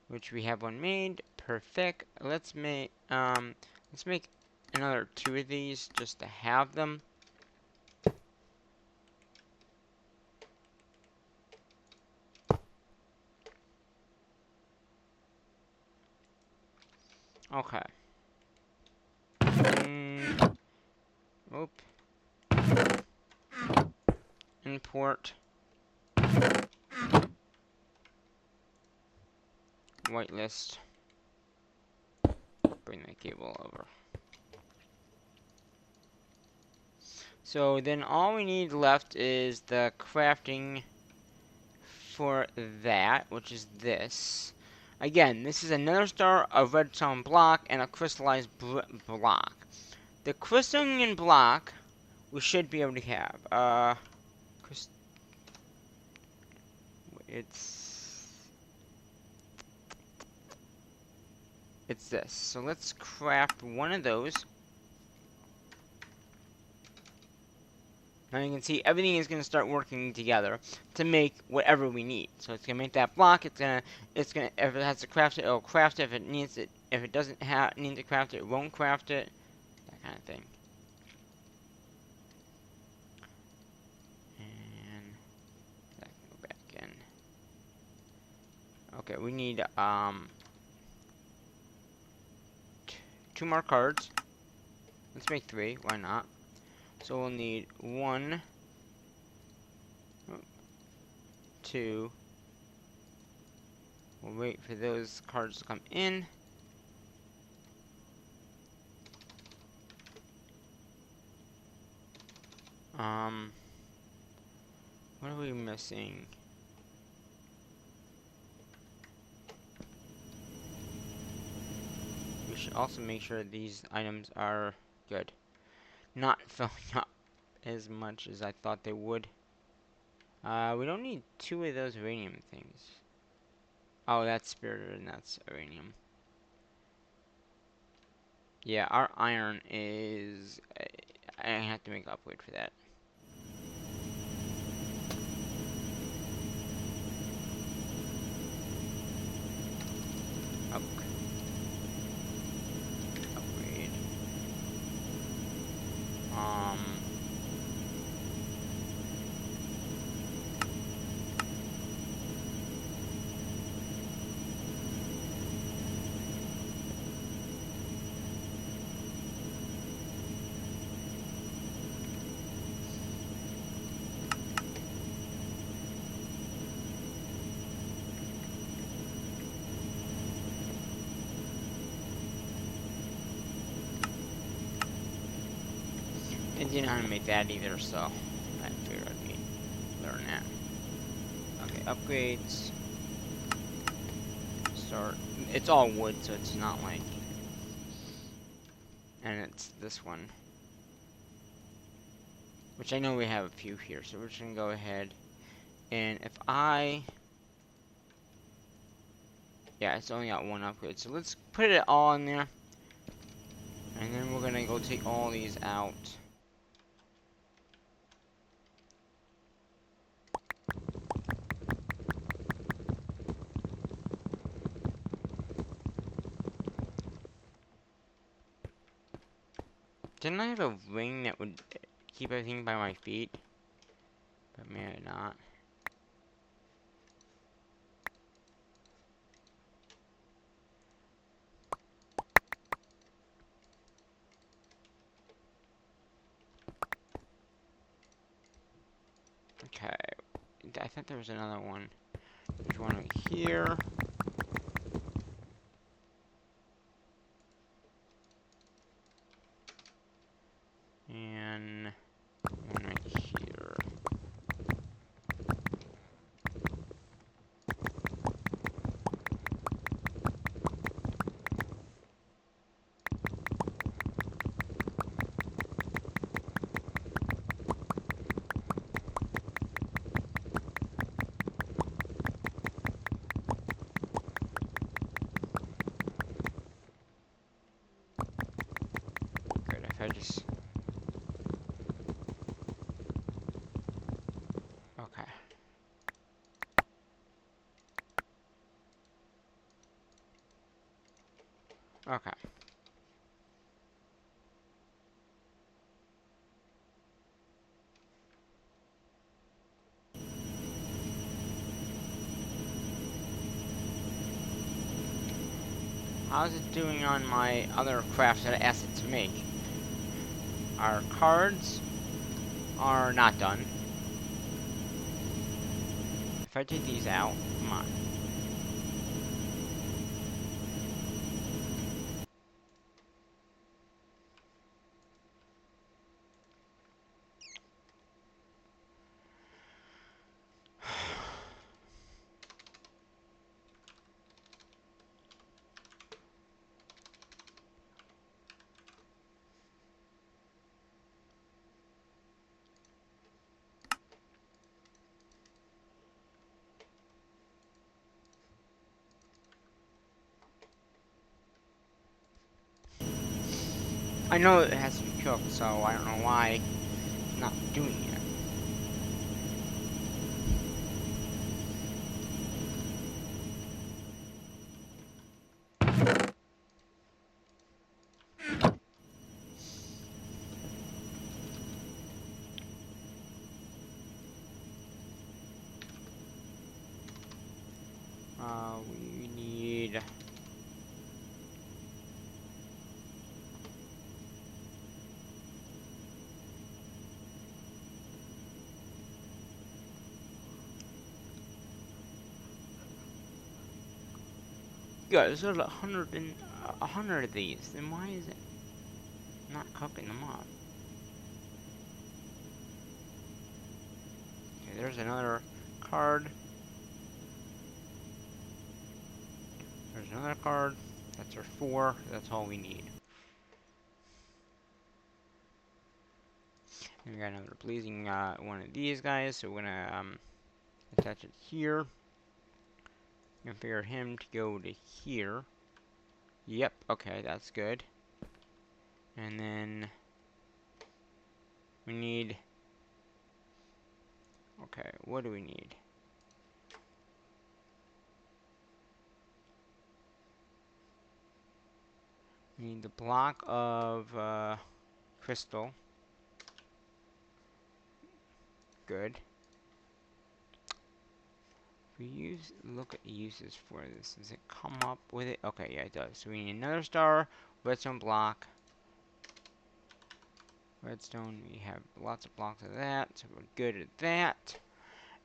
which we have one made. Perfect. Let's make another 2 of these just to have them. Okay. Oop. Import. Whitelist. Bring the cable over. So then all we need left is the crafting for that, which is this. Again, this is another star, a redstone block, and a crystallized block. The crystalline block we should be able to have. It's this. So let's craft one of those. Now you can see everything is going to start working together to make whatever we need. So it's going to make that block. If it has to craft it, it'll craft it. If it needs it, if it doesn't need to craft it, it won't craft it. That kind of thing. And that can go back in. Okay, we need 2 more cards. Let's make 3. Why not? So we'll need 1, 2. We'll wait for those cards to come in. What are we missing? We should also make sure these items are good. Not filling up as much as I thought they would. We don't need 2 of those uranium things. Oh, that's spirit and that's uranium. Yeah, our iron is... I have to make an upgrade for that. Upgrade. I didn't know how to make that either, so I figured I'd learn that. Okay, upgrades. Start. It's all wood, so it's not like. And it's this one. Which I know we have a few here, so we're just gonna go ahead. And if I. Yeah, it's only got 1 upgrade, so let's put it all in there. And then we're gonna go take all these out. Didn't I have a ring that would keep everything by my feet? But maybe not. Okay. I thought there was another one. There's one right here. And one right here. Good, if I just... Okay. Okay. How's it doing on my other crafts that I asked it to make? Our cards are not done. If I take these out, come on. I know it has to be cooked, so I don't know why it's not doing it. We need... Yeah, there's a hundred of these. Then why is it not cooking them up? Okay, there's another card. There's another card. That's our 4. That's all we need. And we got another pleasing one of these guys. So we're gonna attach it here. Configure him to go to here. Yep. Okay, that's good. And then we need... Okay, what do we need? We need the block of crystal. Good. If we look at uses for this, does it come up with it? Okay, yeah, it does. So we need another star, redstone block. Redstone, we have lots of blocks of that, so we're good at that.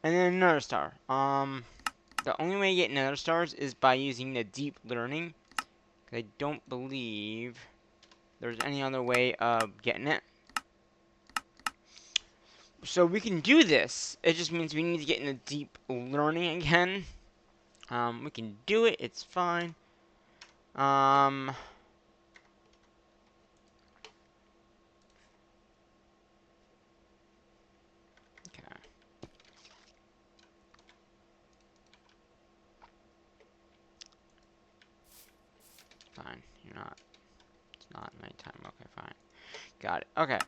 And then another star. The only way to get another stars is by using the deep learning. I don't believe there's any other way of getting it. So we can do this. It just means we need to get in the deep learning again. We can do it. It's fine. Okay. Fine. You're not. It's not nighttime. Okay, fine. Got it. Okay.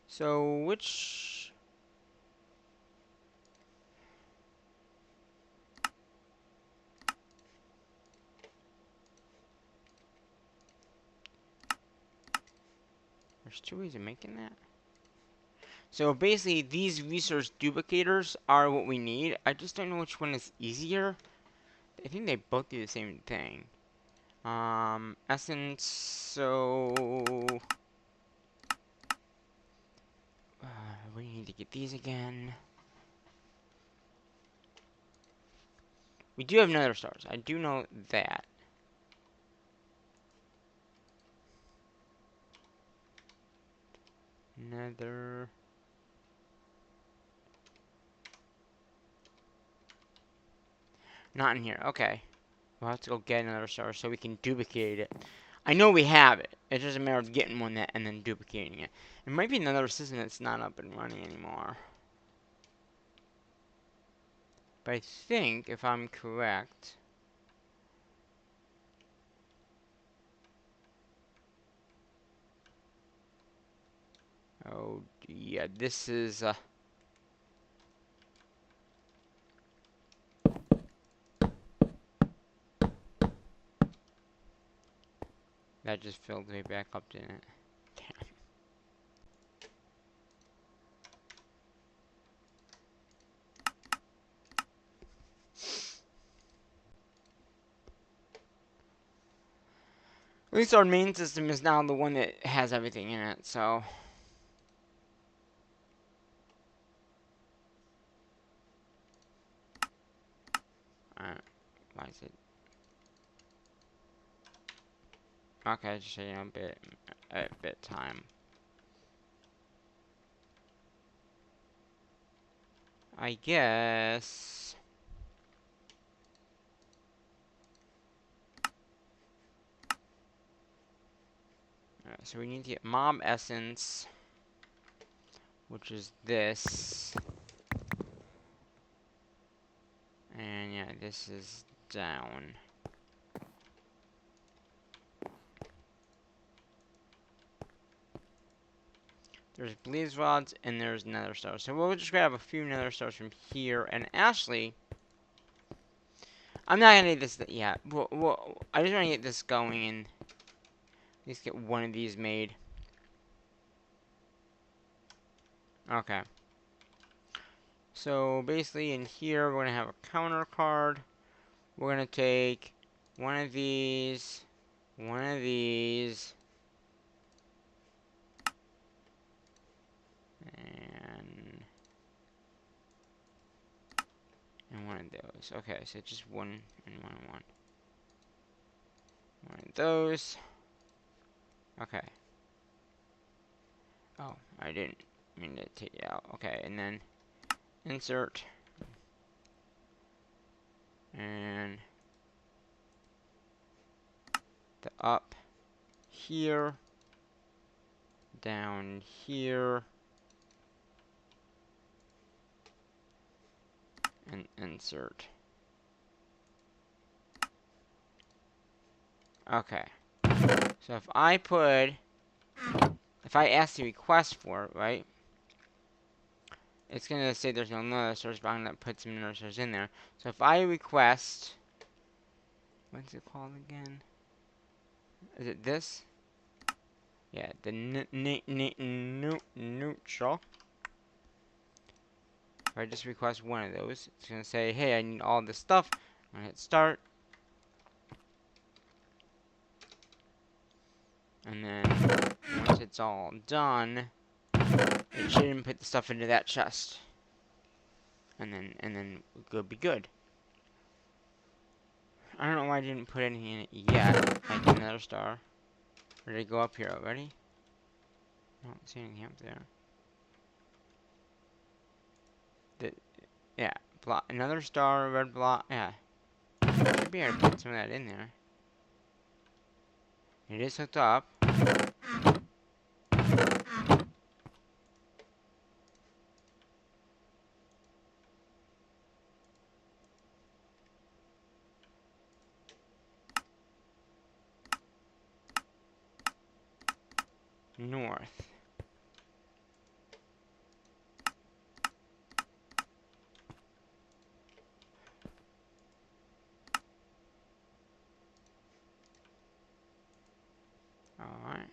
So which... There's 2 ways of making that. So basically, these resource duplicators are what we need. I just don't know which one is easier. I think they both do the same thing. Essence, so... We need to get these again. We do have nether stars. I do know that. Nether. Not in here. Okay. We'll have to go get another star so we can duplicate it. I know we have it. It's just a matter of getting one that and then duplicating it. It might be another system that's not up and running anymore. But I think, if I'm correct... Oh, yeah, this is... That just filled way back up, didn't it? Damn. At least our main system is now the one that has everything in it, so... Why is it... Okay, just so you know, a bit time. I guess... Alright, so we need to get mob essence, which is this. And yeah, this is down. There's blaze rods and there's nether stars. So we'll just grab a few nether stars from here. And actually, I'm not gonna need this yet. I just want to get this going and at least get one of these made. Okay. So basically in here we're gonna have a counter card. We're gonna take one of these, one of these, and one of those. Okay, so just one and one and one. One of those. Okay. Oh, I didn't mean to take it out. Okay, and then insert. And the up here. Down here. And insert. Okay. So if I ask the request for it, right? It's gonna say there's no nether source, but I'm gonna put some nether source in there. So if I request, what's it called again? Is it this? Yeah, the neutral. If I just request one of those, it's gonna say, hey, I need all this stuff. I'm gonna hit start. And then once it's all done, it should input the stuff into that chest. And then we'll be good. I don't know why I didn't put anything in it yet. Like another star. Or did it go up here already? I don't see anything up there. Yeah, block, another star, red block. Yeah. Should be able to put some of that in there. It is hooked up. North. Alright.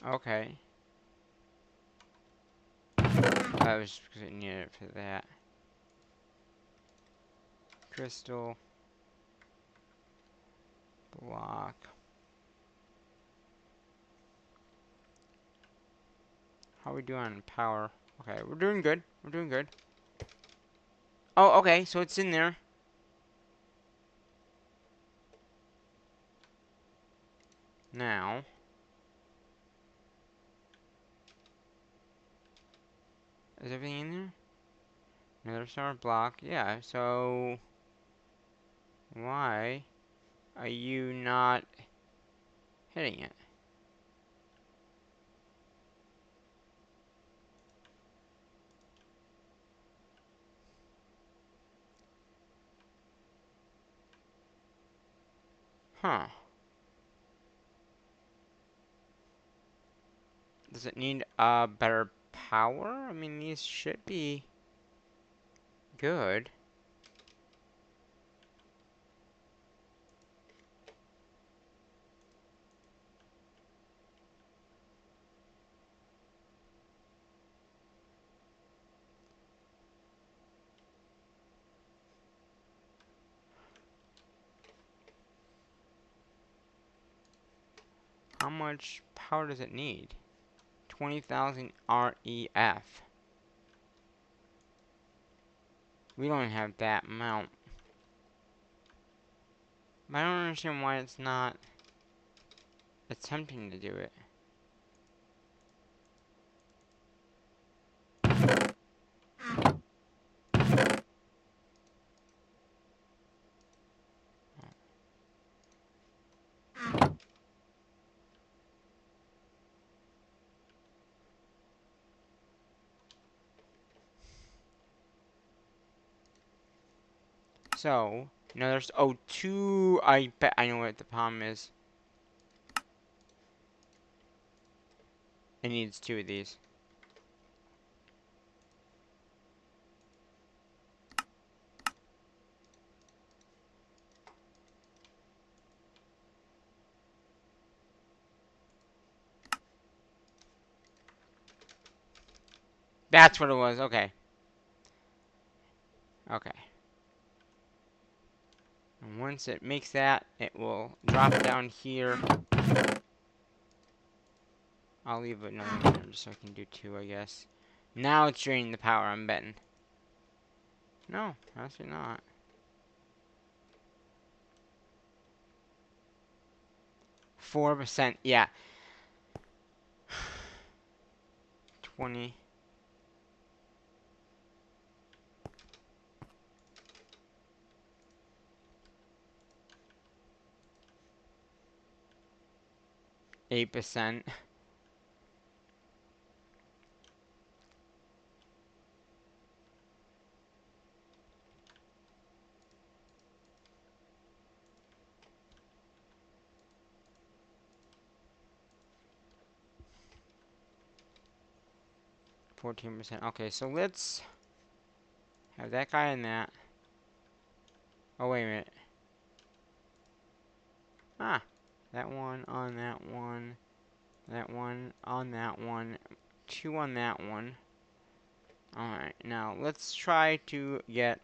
Okay. I was because it needed it for that. Crystal. Block. How are we doing on power? Okay, we're doing good. We're doing good. Oh, okay, so it's in there. Now. Is everything in there? Another star block. Yeah, so why are you not hitting it? Huh. Does it need better power? I mean, these should be good. How much power does it need? 20,000 REF. We don't have that amount. But I don't understand why it's not attempting to do it. So, no, there's, oh, two, I bet I know what the problem is. It needs two of these. That's what it was, okay. Okay. And once it makes that, it will drop down here. I'll leave another one there just so I can do two, I guess. Now it's draining the power, I'm betting. No, actually not. 4%, yeah. 20. %. 14%. Okay, so let's have that guy in that. Oh, wait a minute. Ah, that one on that one. That one on that one. Two on that one. Alright, now let's try to get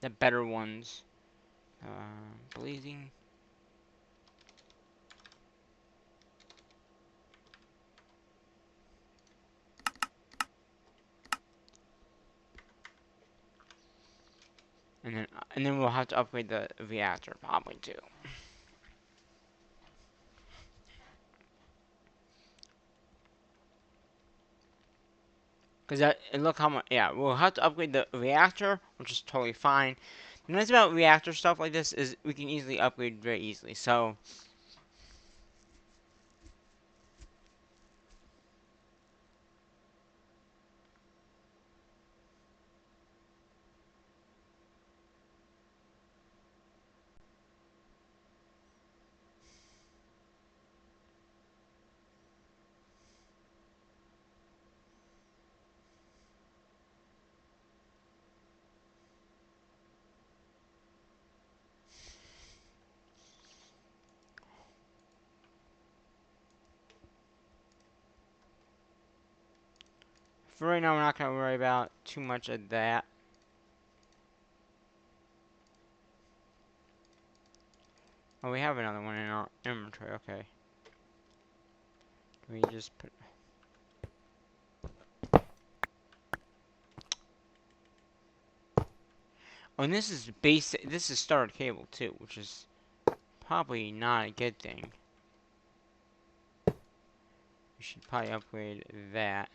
the better ones. Blazing. And then we'll have to upgrade the reactor probably too. Cause and look how much. Yeah, we'll have to upgrade the reactor, which is totally fine. The nice about reactor stuff like this is we can easily upgrade very easily. So For right now, we're not going to worry about too much of that. Oh, we have another one in our inventory. Okay. Can we just put... Oh, and this is basic. This is starter cable too, which is probably not a good thing. We should probably upgrade that.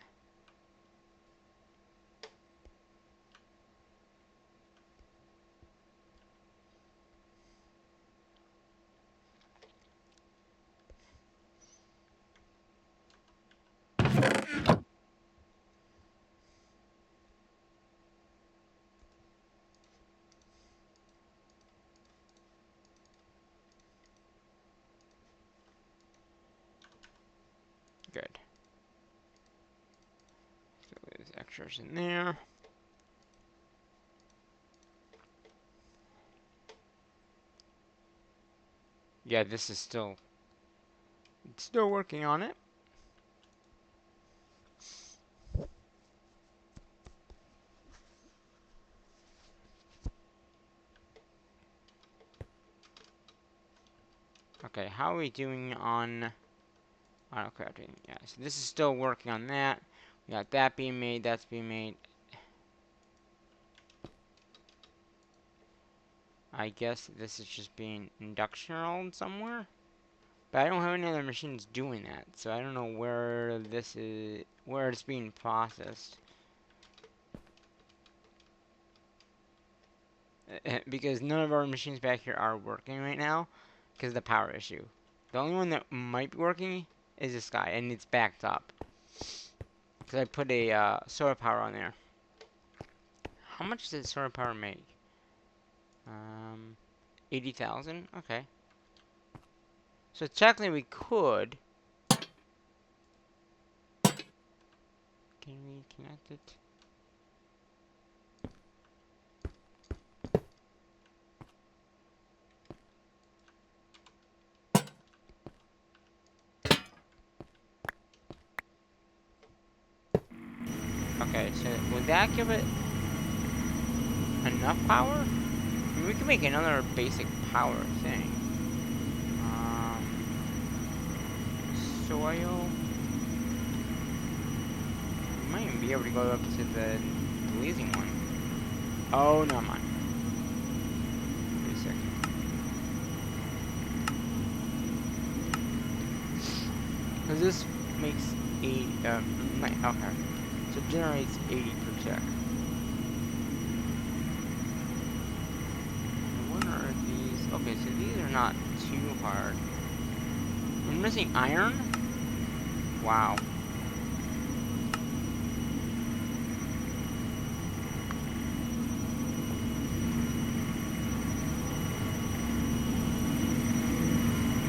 Good. So there's extras in there. Yeah, this is still working on it. Okay, how are we doing on auto crafting? Yeah, so this is still working on that. We got that being made, that's being made. I guess this is just being induction rolled somewhere. But I don't have any other machines doing that, so I don't know where this is, where it's being processed. Because none of our machines back here are working right now because of the power issue. The only one that might be working is this guy, and it's backed up. Because I put a solar power on there. How much does solar power make? 80,000? Okay. So technically we could. Can we connect it? Okay, so would that give it enough power? I mean, we can make another basic power thing. Soil. We might even be able to go up to the leasing one. Oh, no, mind. Wait a second. Because this makes 80, okay. So it generates 80 per check. What are these? Okay, so these are not too hard. We're missing iron? Wow.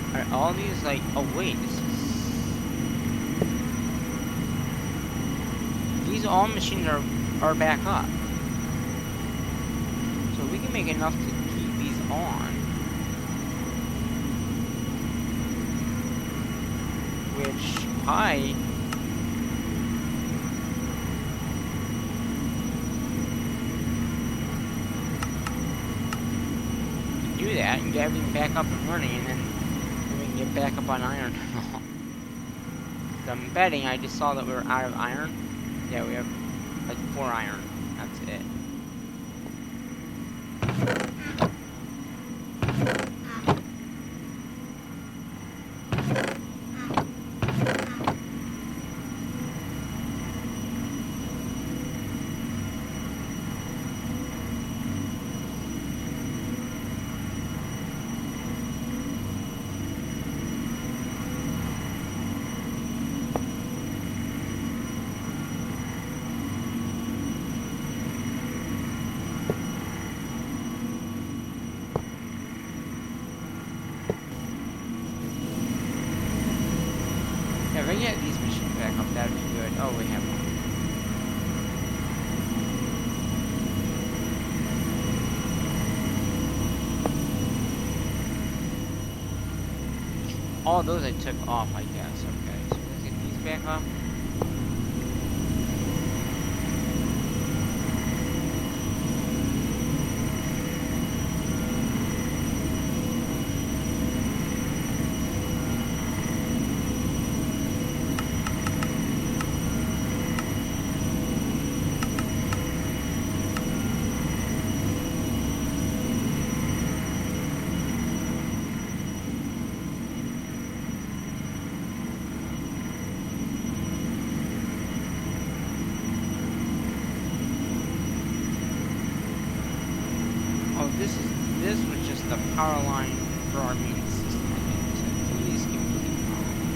Alright, all these, like, oh wait, this is... These all machines are back up. So we can make enough to keep these on. Which I do that and get everything back up and running, and then we can get back up on iron. So I'm betting I just saw that we were out of iron. Yeah, we have like 4 iron. That's it. If I get these machines back up, that'd be good. Oh, we have one. All those I took off, I guess. Okay, so let's get these back up. power line for our main system, I think. So please give me the power line.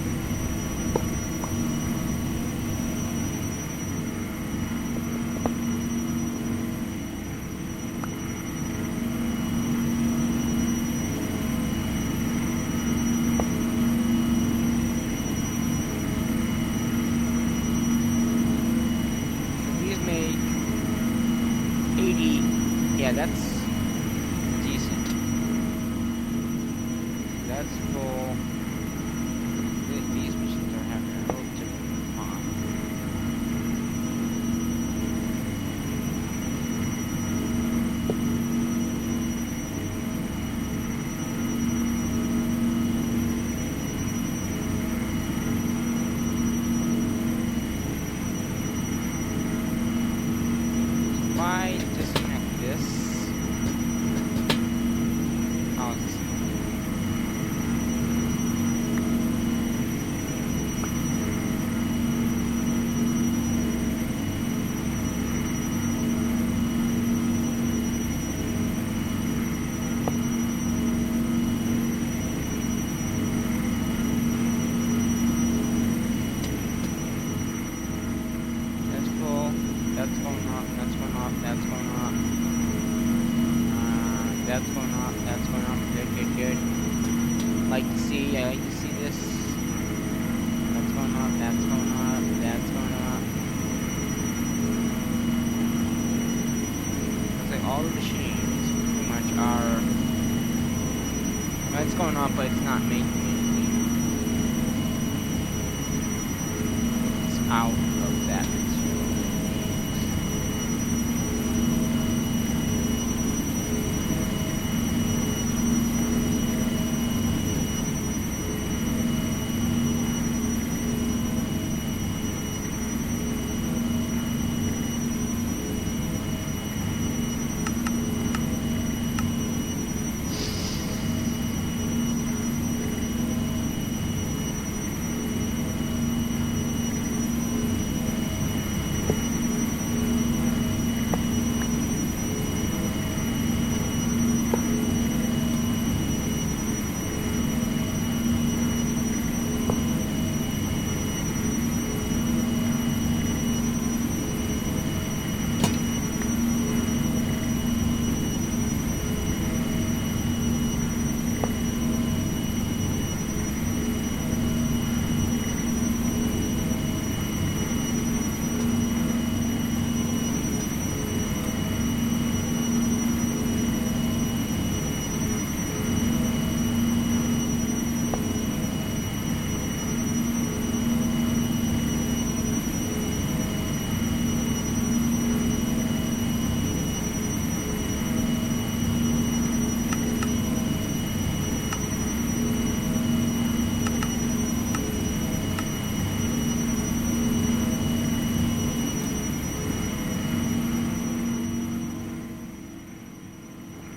So these make 80. Yeah, that's decent. That's full. These machines are having a little different fun. So if I disconnect this, how is this? That's full. That's going up. That's going up. That's going up. That's going up. That's going up. Good, good, good. I like to see this. That's going up. That's going up. That's going up. Looks like all the machines pretty much are. Well, it's going up, but it's not making anything. It's out of that material.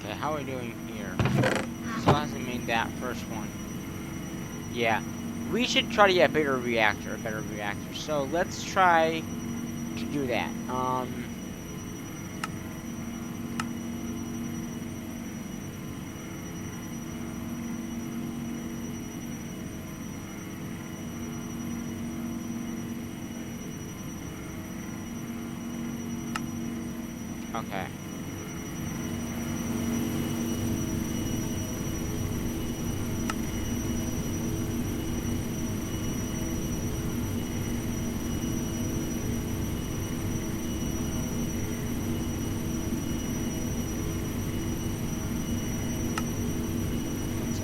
Okay, how are we doing here? Still hasn't made that first one. Yeah, we should try to get a better reactor. So let's try to do that. Okay.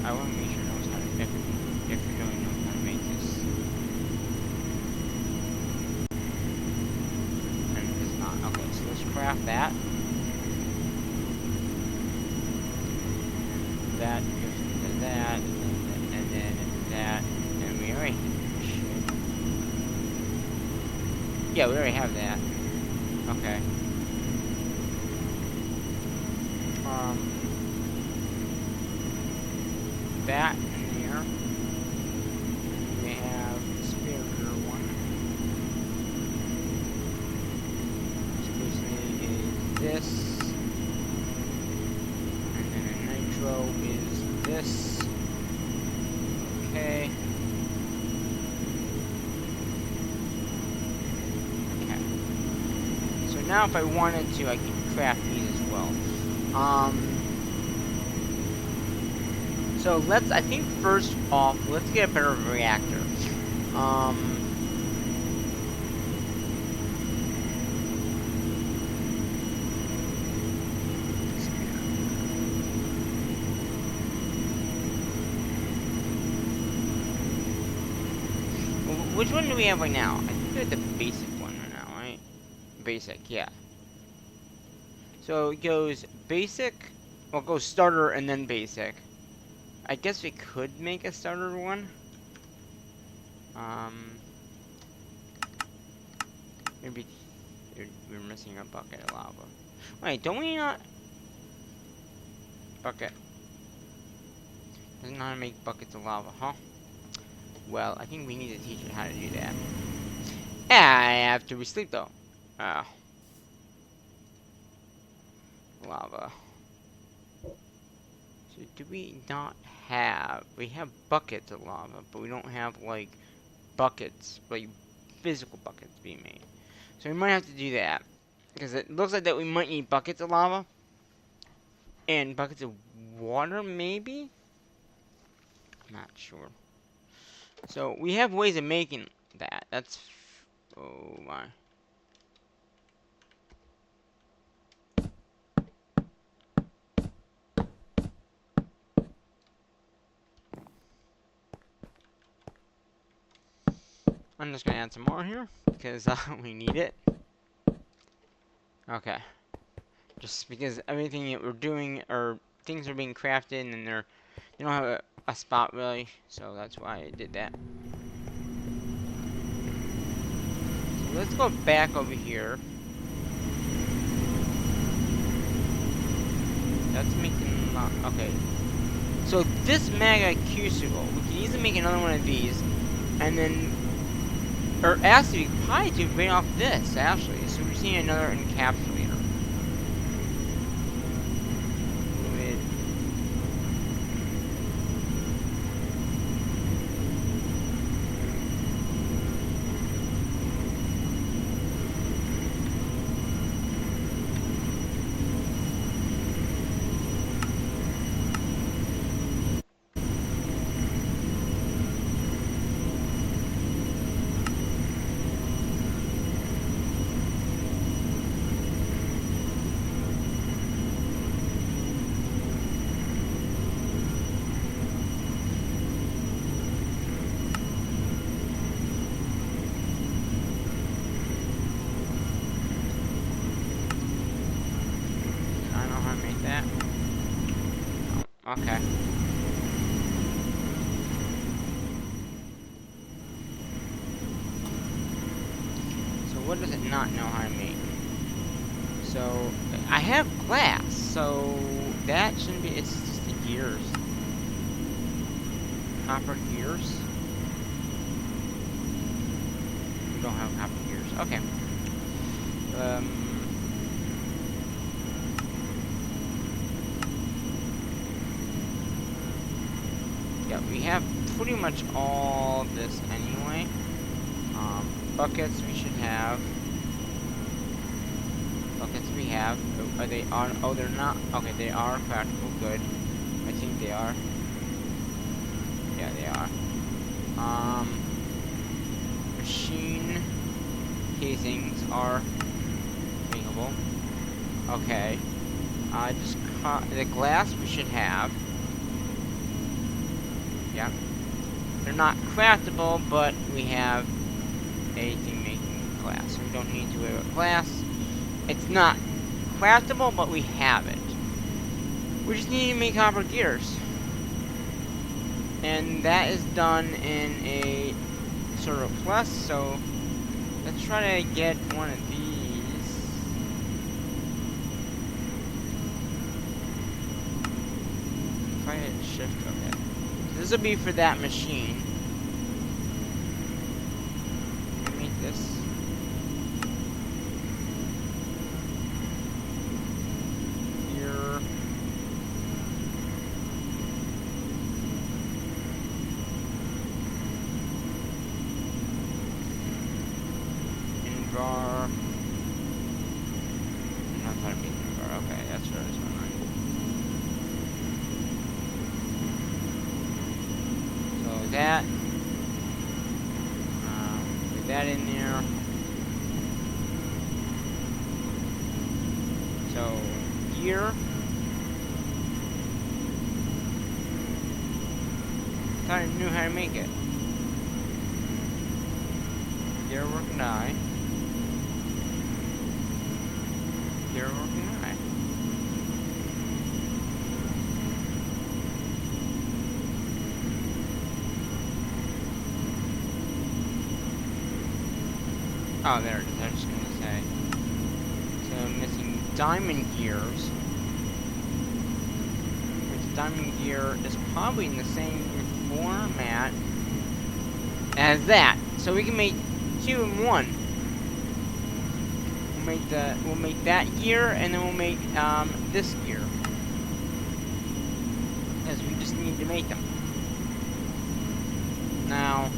I want to make sure it knows how to, if it really knows how to make this. And it does not. Okay, so let's craft that. That goes into that, and then that, and we already should. Yeah, we already have that. Okay. That in there. We have the spare one. Which basically is this. And then a nitro is now if I wanted to, I could craft these as well. So I think first off, let's get a better reactor. Which one do we have right now? I think we have the basic one right now, right? Basic, yeah. So it goes basic, well, it goes starter and then basic. I guess we could make a starter one. Maybe we're missing a bucket of lava. Wait, don't we not? Bucket. Doesn't know how to make buckets of lava, huh? Well, I think we need to teach it how to do that. After we sleep, though. Lava. So do we not have... We have buckets of lava, but we don't have, like, buckets, like, physical buckets being made. So we might have to do that. Because it looks like that we might need buckets of lava. And buckets of water, maybe? I'm not sure. So we have ways of making that. That's... Oh, my. I'm just gonna add some more here, because we need it. Okay. Just because everything that we're doing, or things are being crafted, and they don't have a spot really, so that's why I did that. So let's go back over here. That's making okay. So this mega crucible, we can easily make another one of these, and then, or actually, we probably do right off this actually. So we're seeing another encapsulator. Okay. So what does it not know how to make? So I have glass, so that shouldn't be. It's just the gears, copper gears. We don't have copper gears. Okay. Yeah, we have pretty much all this anyway. Buckets we should have. Buckets we have. Are they on? Oh, they're not. Okay, they are practical. Good. I think they are. Yeah, they are. Machine casings are makeable. Okay. Just the glass we should have. Yeah. They're not craftable, but we have anything making glass. So we don't need to worry about glass. It's not craftable, but we have it. We just need to make copper gears. And that is done in a sort of plus, so let's try to get one of these. Try to shift, okay. So this will be for that machine. Make this. Here. Invar. that. Put that in there. So, gear. I thought I knew how to make it. Gear working eye. Gear working eye. Oh, there it is. I was just gonna say. So I'm missing diamond gears. Which diamond gear is probably in the same format as that. So we can make 2 in 1. We'll make that gear, and then we'll make this gear. Because we just need to make them. Now,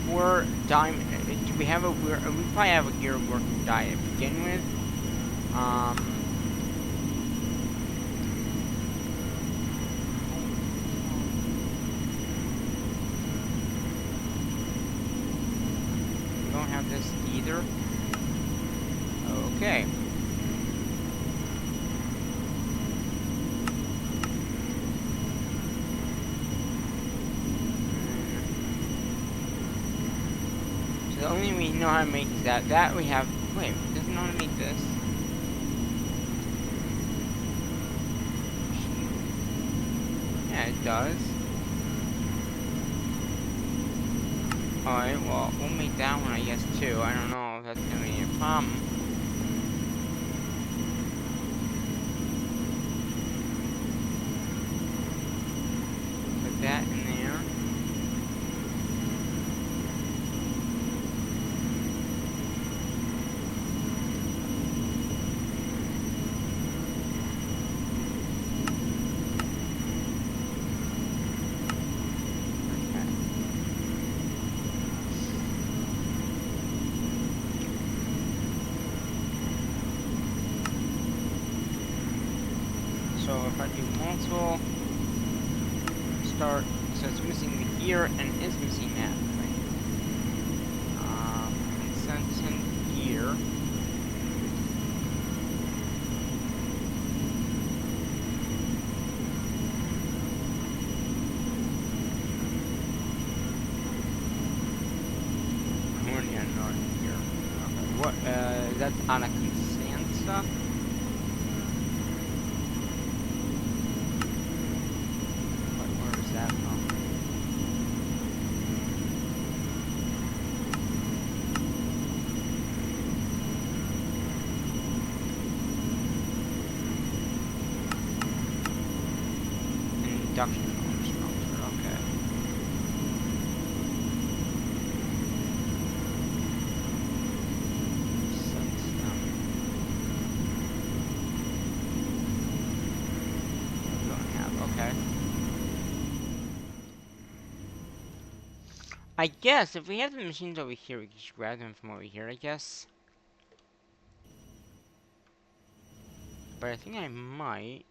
for diamond, do we have we probably have a gear working die to begin with. We don't have this either. Okay. The only thing we know how to make is that. That we have. Wait, it doesn't know how to make this. Yeah, it does. Alright, well, we'll make that one, I guess, too. I don't know if that's gonna be a problem. Put that in there. So if I do multiple, start, so it's missing the gear and is missing that thing. Consent gear. I'm already on another gear. Okay, what, is that on a consent stuff? Induction smelter, okay. We don't have, okay. I guess if we have the machines over here, we can just grab them from over here, I guess. But I think I might.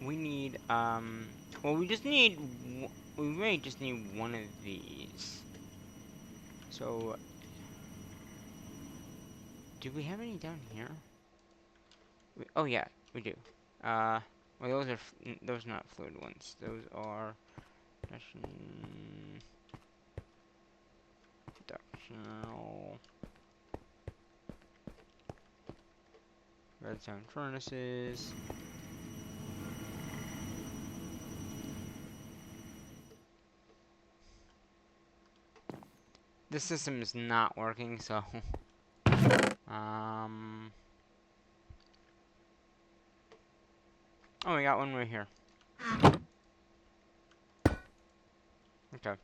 We need, well, we just need, we really just need one of these. So, do we have any down here? Oh yeah, we do. Well, those are not fluid ones. Those are inductional redstone furnaces. This system is not working, so oh, we got one right here. Okay.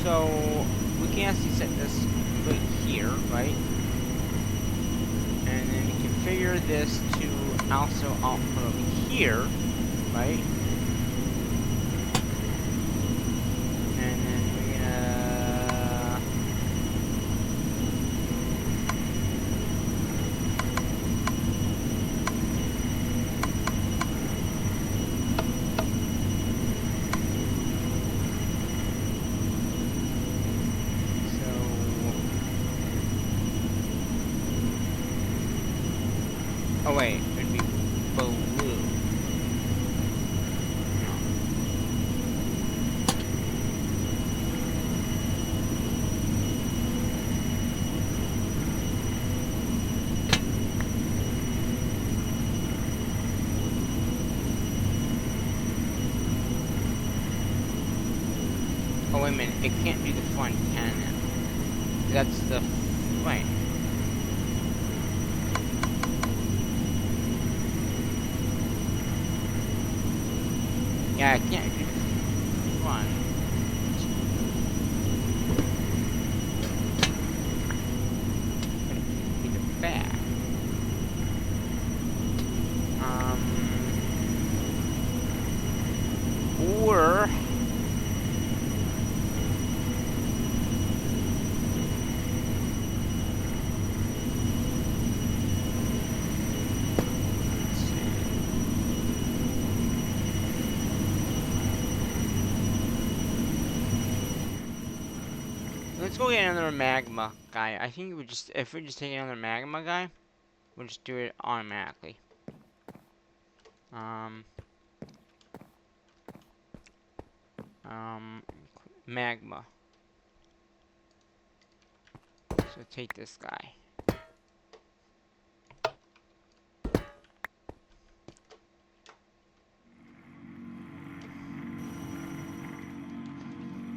So we can actually set this right here, right? And then configure this to also output over here, right? And then we're gonna oh wait, it'd be blue. Oh wait a minute, it can't do the front cannon. That's the wait. Yeah, I can't do the front. But it can be the back. Or let's go get another magma guy. I think we just if we just take another magma guy, we'll just do it automatically. Magma. So take this guy.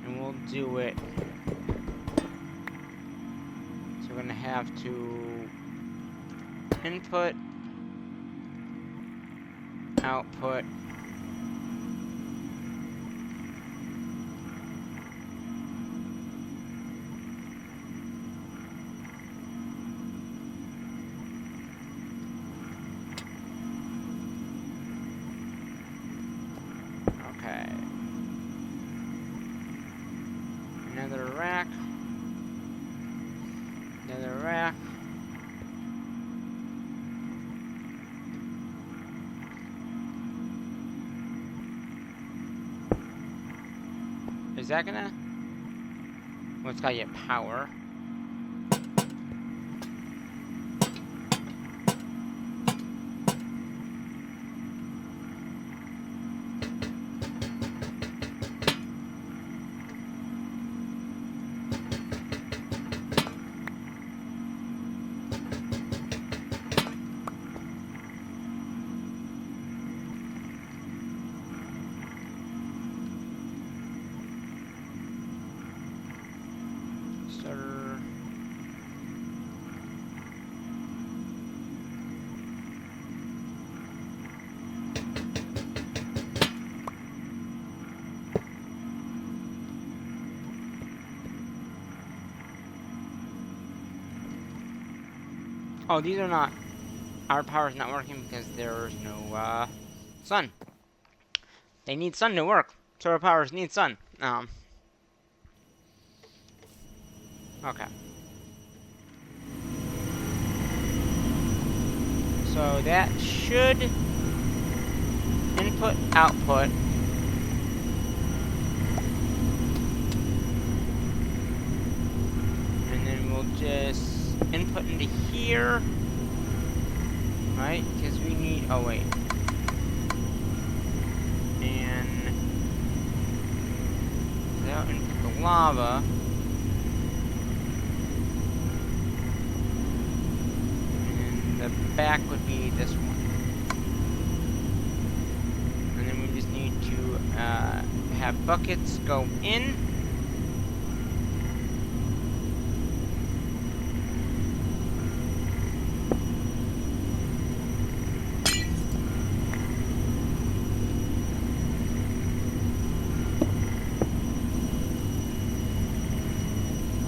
And we'll do it. So we're gonna have to input, output, okay. Another rack. Another rack. Is that gonna? Well, it's gotta get power. Starter. Oh, these are not. Our power's not working because there's no sun. They need sun to work. Solar powers need sun. Okay. So that should input, output. And then we'll just input into here. Right? Because we need, oh wait. And that input the lava. The back would be this one. And then we just need to have buckets go in.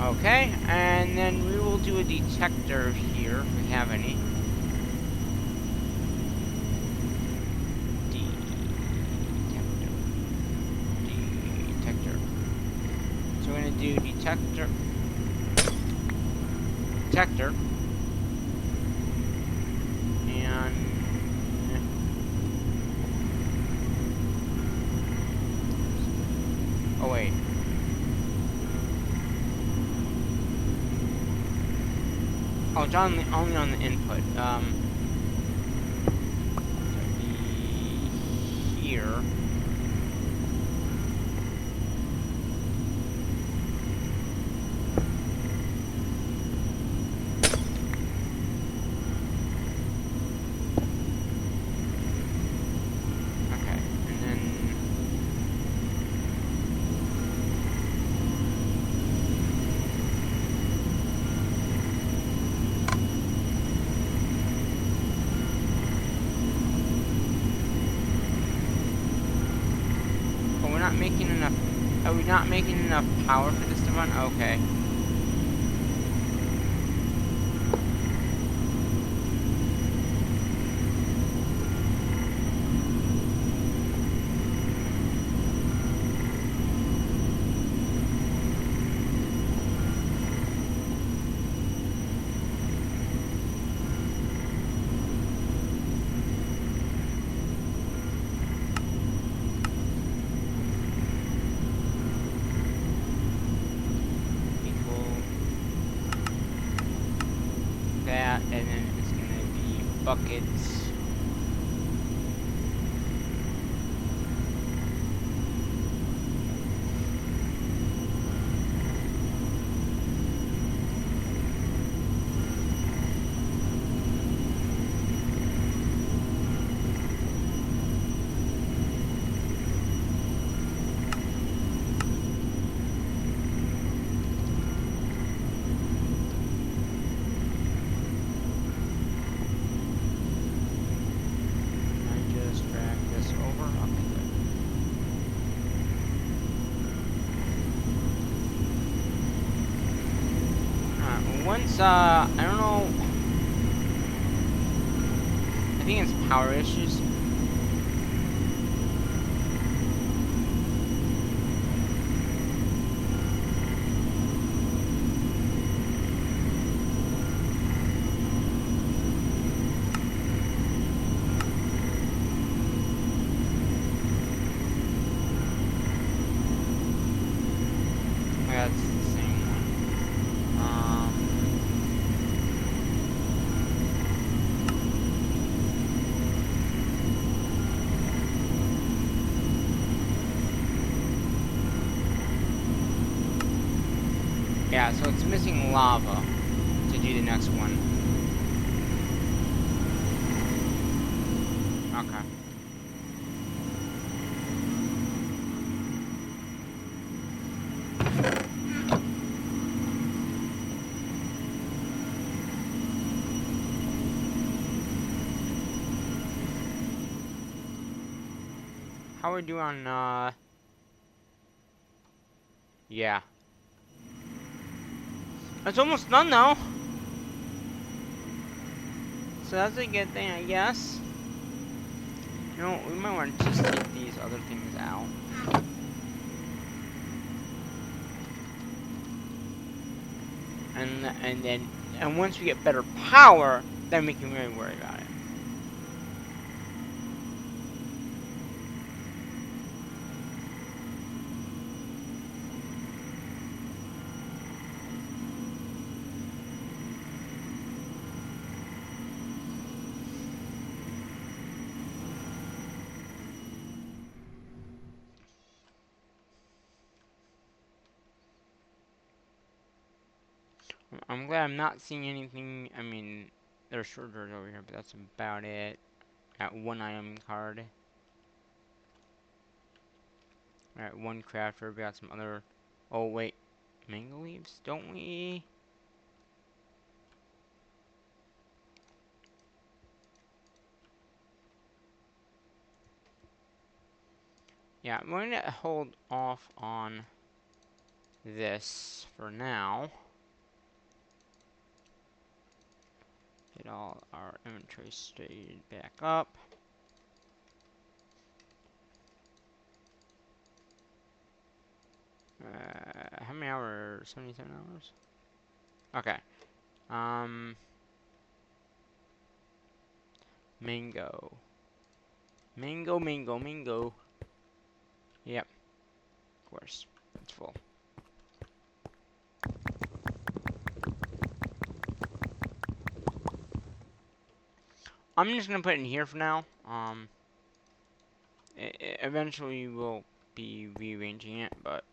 Okay, and then we will do a detector here if we have any. Detector. Detector. So we're gonna do detector. Detector. And oh wait. Oh, it's only on the input. Here. Okay, and then oh, we're not making enough. Are we not making enough power for this to run? Okay. Equal that, and then it's gonna be buckets. I just drag this over. Okay, good. Alright, once, I don't know, I think it's power issues. Yeah, it's the same one. Yeah, so it's missing lava to do the next one. Okay. How are we doing on, yeah. It's almost done though. So that's a good thing, I guess. You know, we might want to just take these other things out. And once we get better power, then we can really worry about it. I'm glad I'm not seeing anything. I mean, there's shorters over here, but that's about it. At one item card. Alright, one crafter. We got some other. Oh, wait. Mango leaves? Don't we? Yeah, I'm going to hold off on this for now. Get all our inventory straight back up. How many hours? 77 hours? Okay. Mango. Mango. Yep, of course. It's full. I'm just gonna put it in here for now. Eventually we'll be rearranging it, but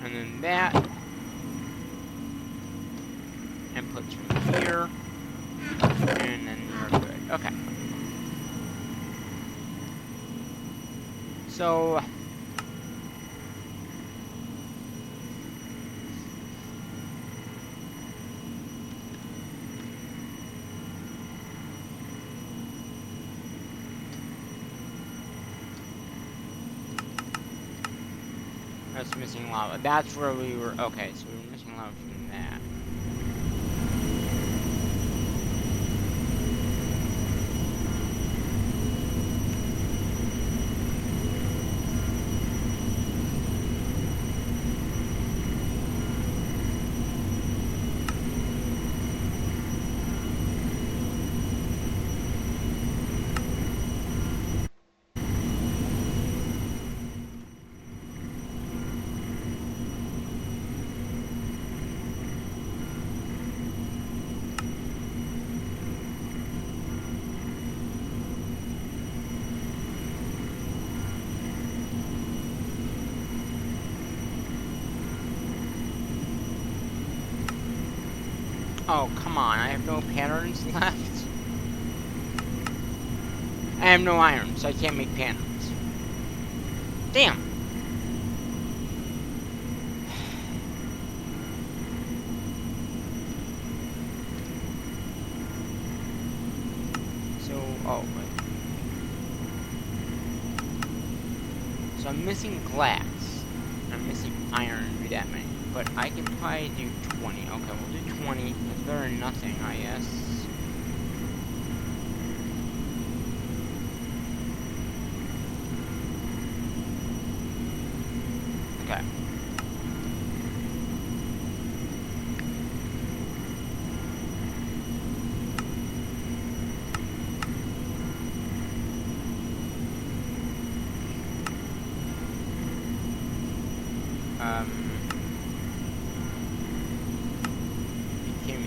and then that inputs from here, and then we're good. Okay. So that's missing lava. That's where we were. Okay, so we were missing lava from that. Oh, come on, I have no patterns left. I have no iron, so I can't make patterns. Damn. So, oh, wait. So I'm missing glass. I'm missing iron to do that many. But I can probably do 20. Okay, we'll do 20. That's better than nothing, I guess. Okay.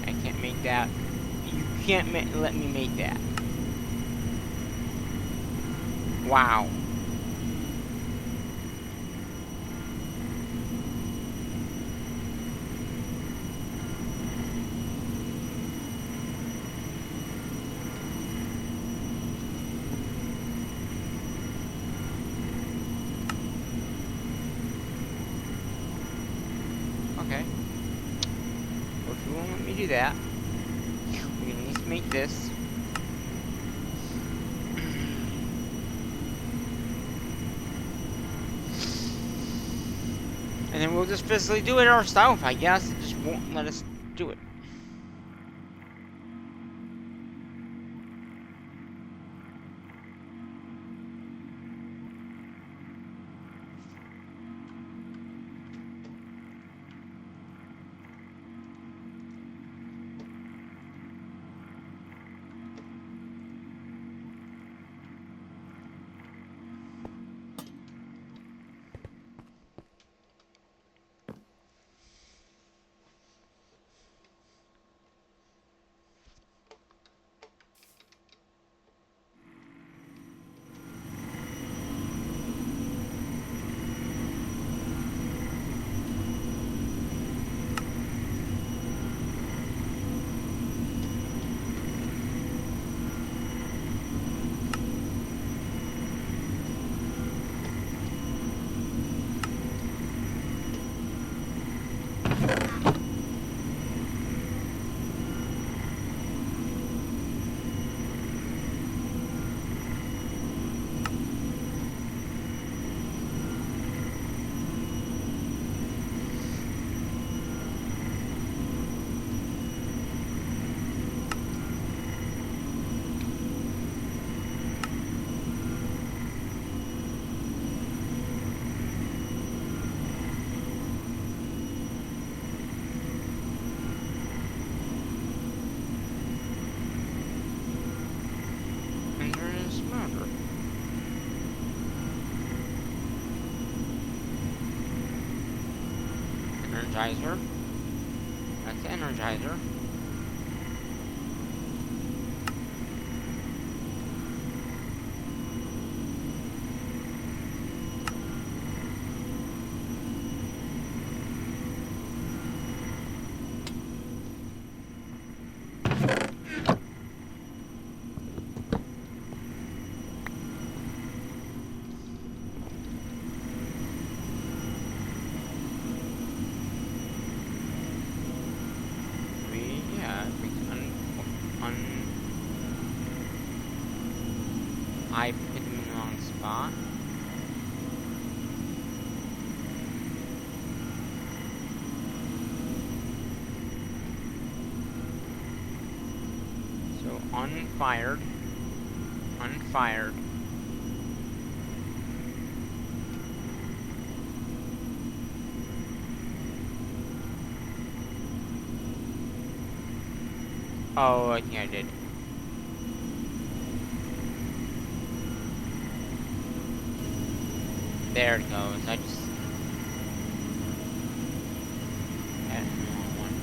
I can't make that. You can't let me make that. Wow. Okay. Well, if you won't let me do that, we can at least make this. And then we'll just physically do it ourselves, I guess. It just won't let us do it. rounder. Energizer. That's the Energizer. I put them in the wrong spot. So unfired. Unfired. Oh, I think I did. There it goes. I just had the wrong one.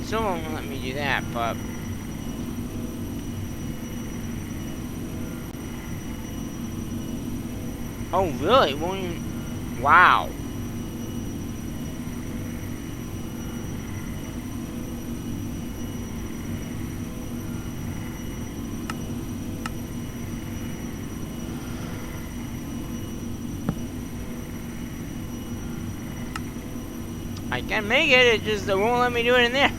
Still won't let me do that, but oh really? It won't even. Wow. I can make it, it just won't let me do it in there.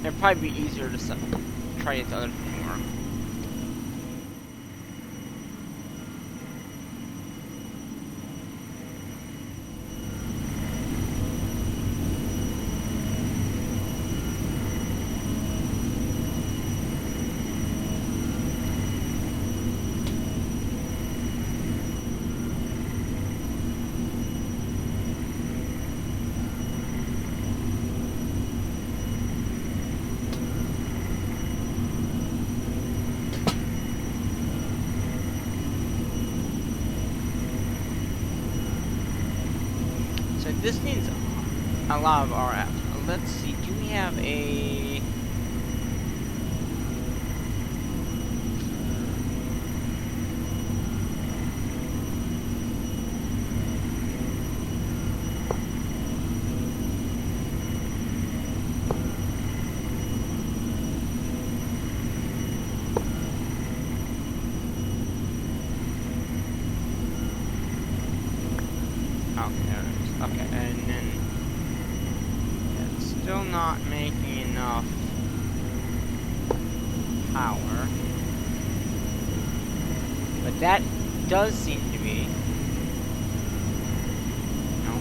It'd probably be easier to try it the other more. So this needs a lot of RF. Let's see, do we have a... Okay, there it is. Okay, and then it's still not making enough power. But that does seem to be. No.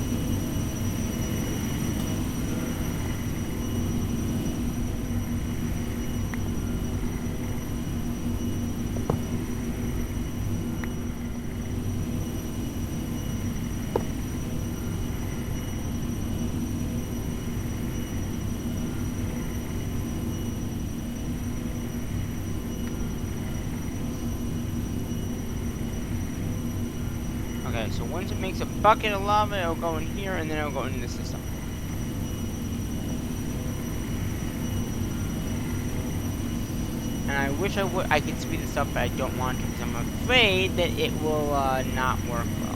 Okay, so once it makes a bucket of lava, it'll go in here, and then it'll go into the system. And I wish I could speed this up, but I don't want to, because I'm afraid that it will not work well.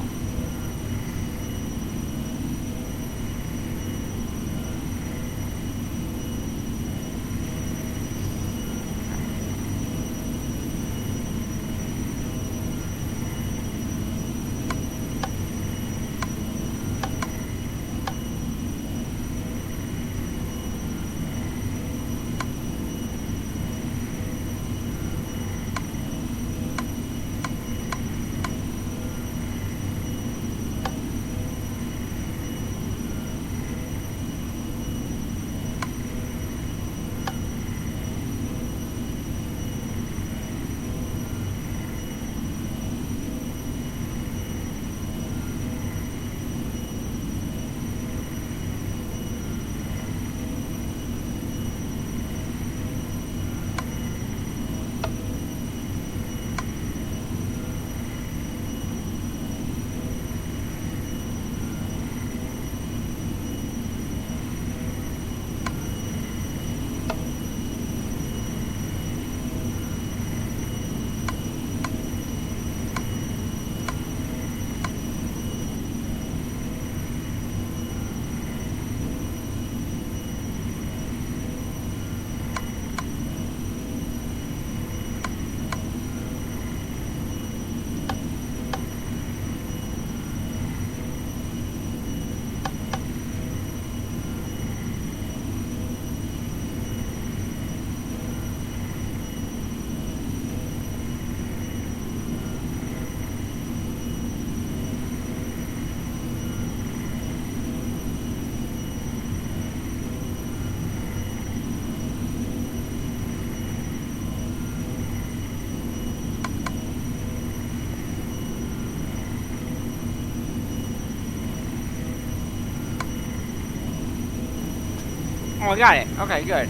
Oh, I got it. Okay, good.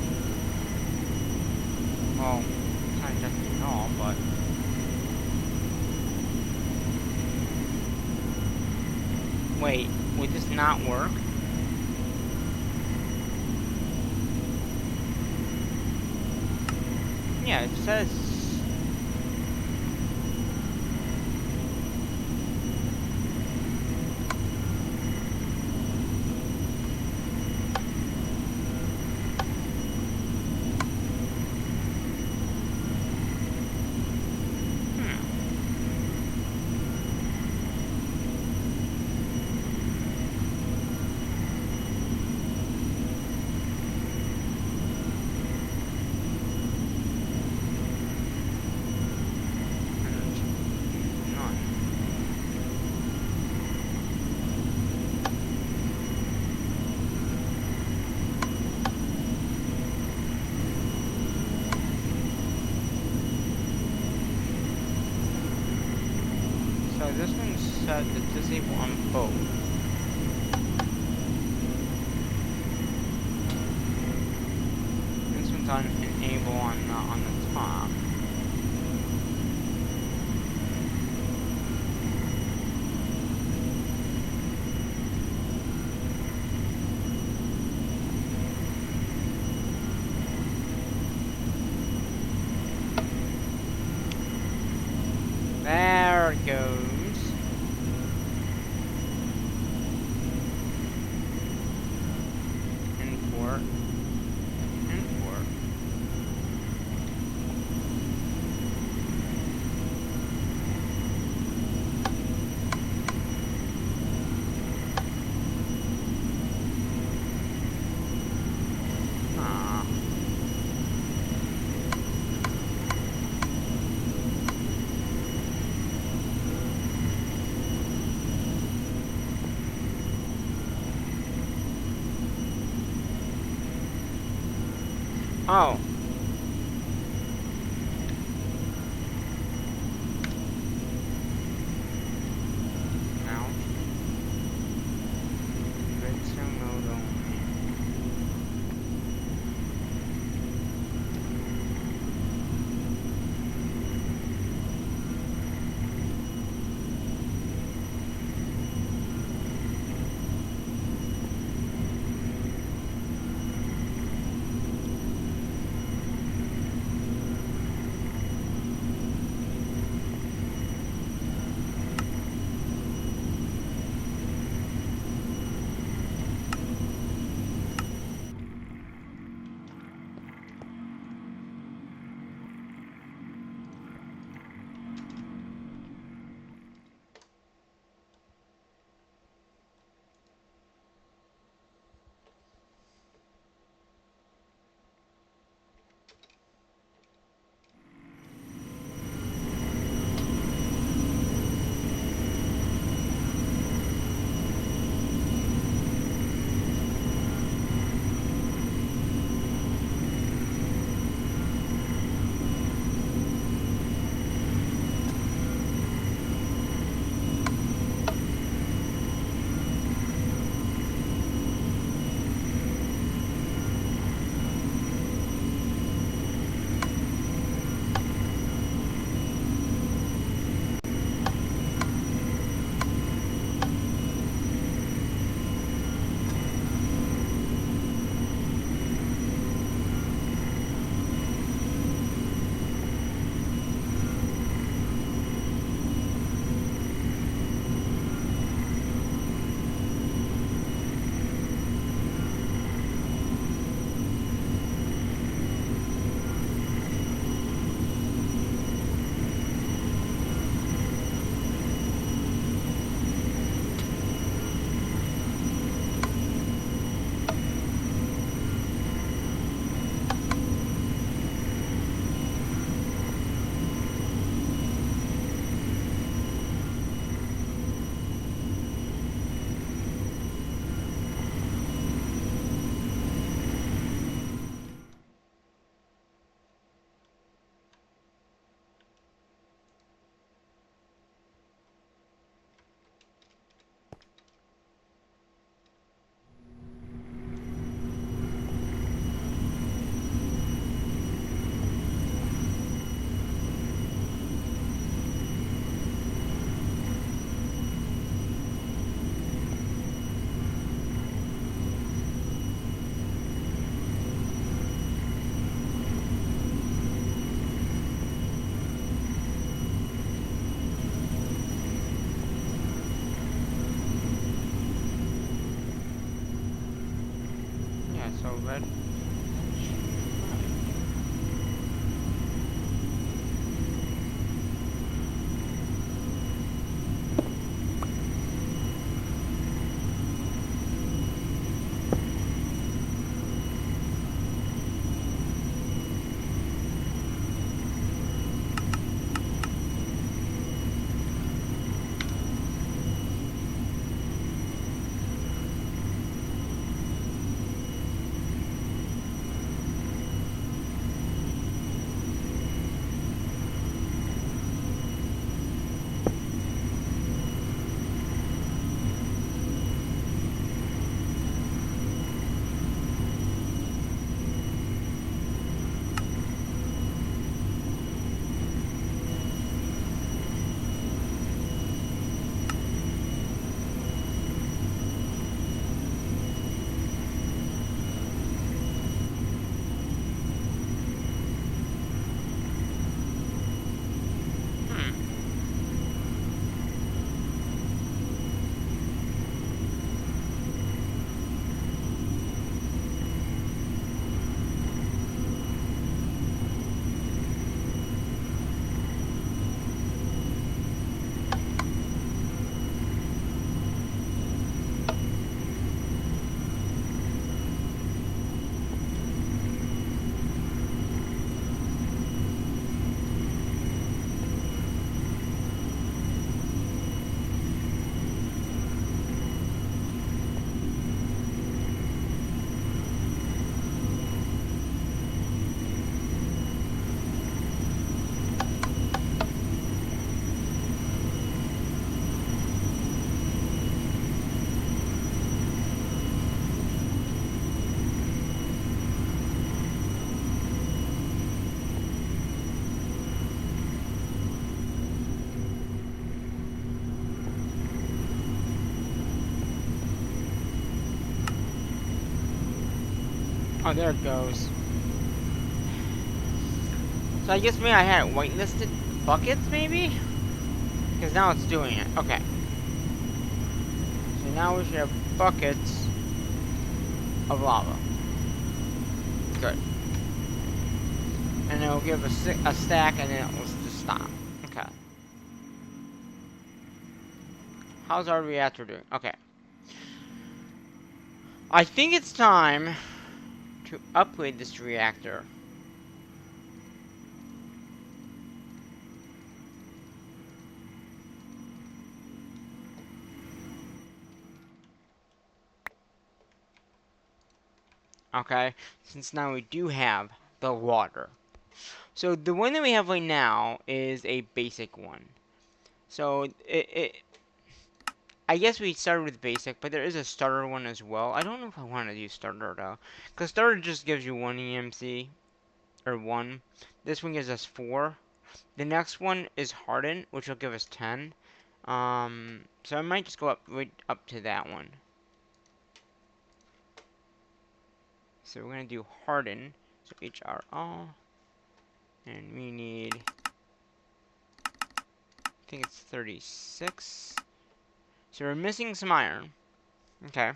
Well, it's not testing at all, but... Wait, would this not work? Yeah, it says... None. So this one's set to disable on both. This one's on enable on the top. There it goes. Import. Import. Ah. Oh. Now. Redstone mode only. but oh, there it goes. So I guess maybe I had it whitelisted buckets, maybe? Because now it's doing it. Okay. So now we should have buckets of lava. Good. And it'll give a stack and then it'll just stop. Okay. How's our reactor doing? Okay. I think it's time to upgrade this reactor. Okay, since now we do have the water. So the one that we have right now is a basic one. So I guess we started with basic, but there is a starter one as well. I don't know if I want to use starter though, because starter just gives you 1 EMC, or 1. This one gives us 4. The next one is harden, which will give us 10. So I might just go right up to that one. So we're gonna do harden. So HRL, and we need, I think it's 36. So we're missing some iron. Okay.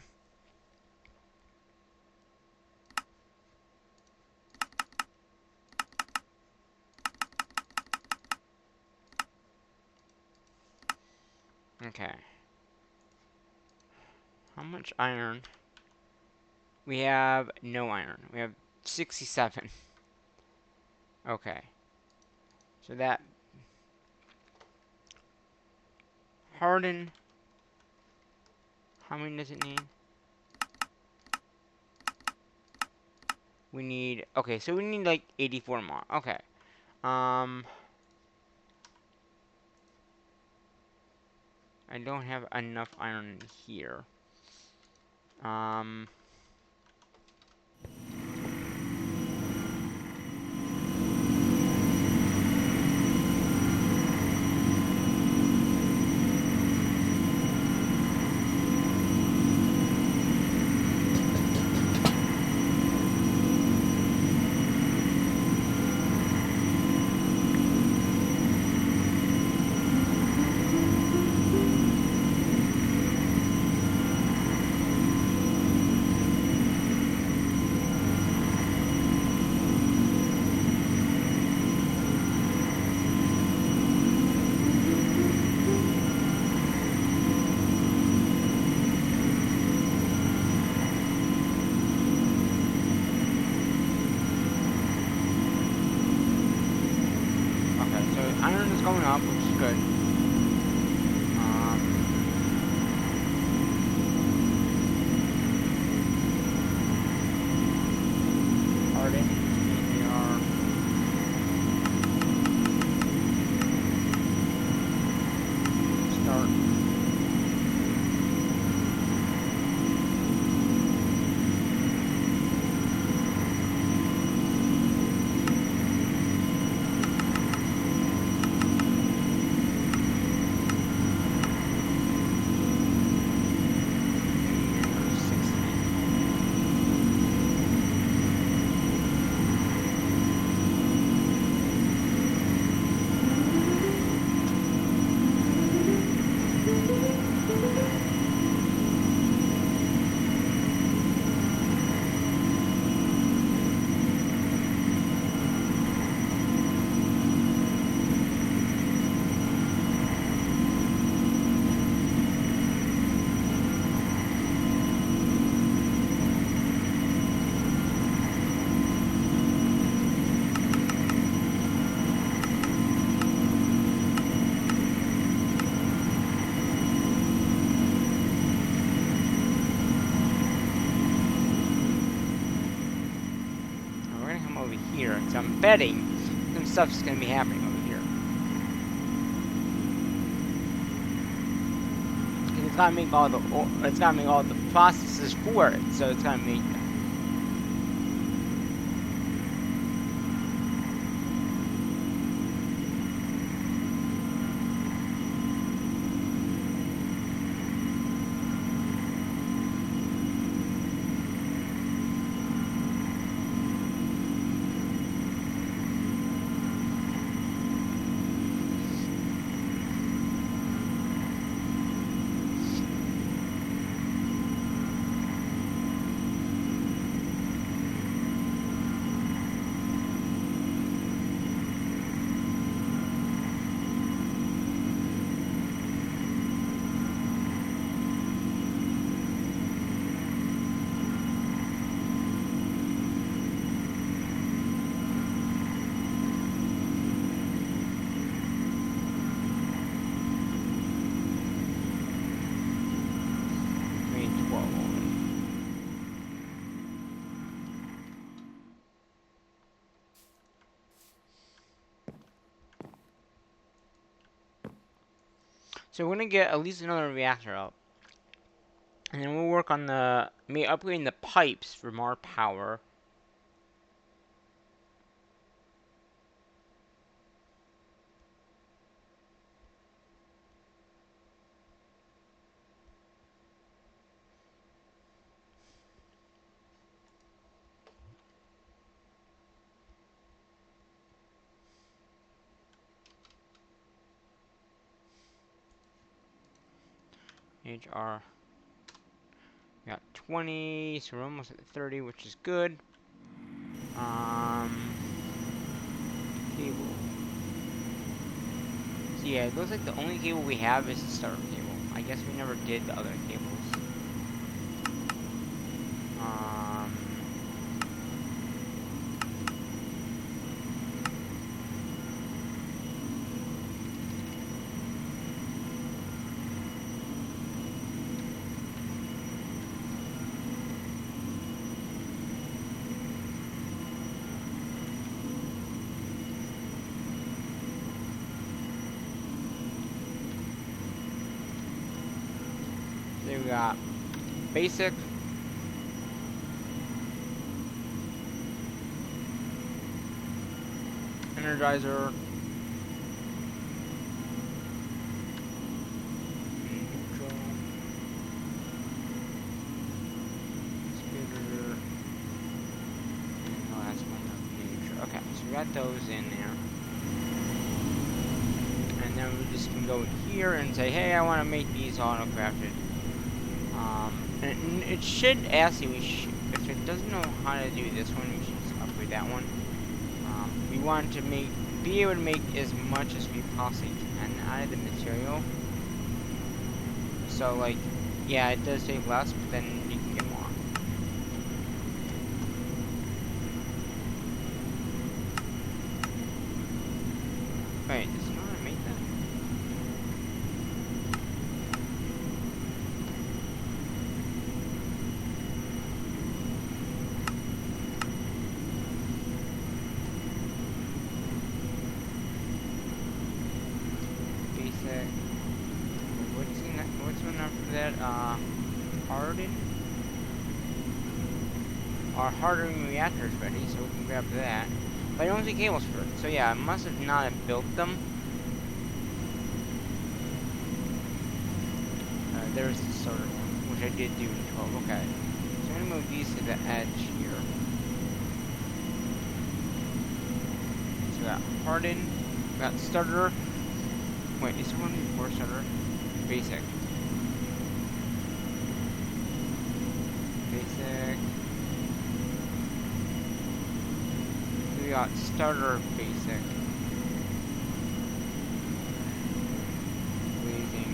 Okay. How much iron? We have no iron. We have 67. Okay. So that harden. How many does it need? We need, okay, so we need like 84 more. Okay. I don't have enough iron here. So I'm betting some stuff's gonna be happening over here. Because it's gotta make all the processes for it. So it's gotta make them. So we're gonna get at least another reactor up. And then we'll work on upgrading the pipes for more power. HR. We got 20, so we're almost at 30, which is good. Cable. So yeah, it looks like the only cable we have is the starter cable. I guess we never did the other cables. Then we got basic. Energizer. Neutral. Spitter. Oh, that's one of neutral. Okay, so we got those in there. And then we just can go here and say, hey, I want to make these auto-crafted. And it should ask you, if it doesn't know how to do this one, we should just upgrade that one. We want to be able to make as much as we possibly can out of the material. So, like, yeah, it does take less, but then you can get more. Wait, does he know how to make that? Basic. What's one after that? Harden? Our hardening reactor is ready, so we can grab that. But I don't see cables for it. So yeah, I must have not have built them. There's the solar one, which I did do in 12. Okay. So I'm gonna move these to the edge here. So we got harden, we got starter. Wait, is there one before starter? Basic. Basic. So we got starter basic. Blazing.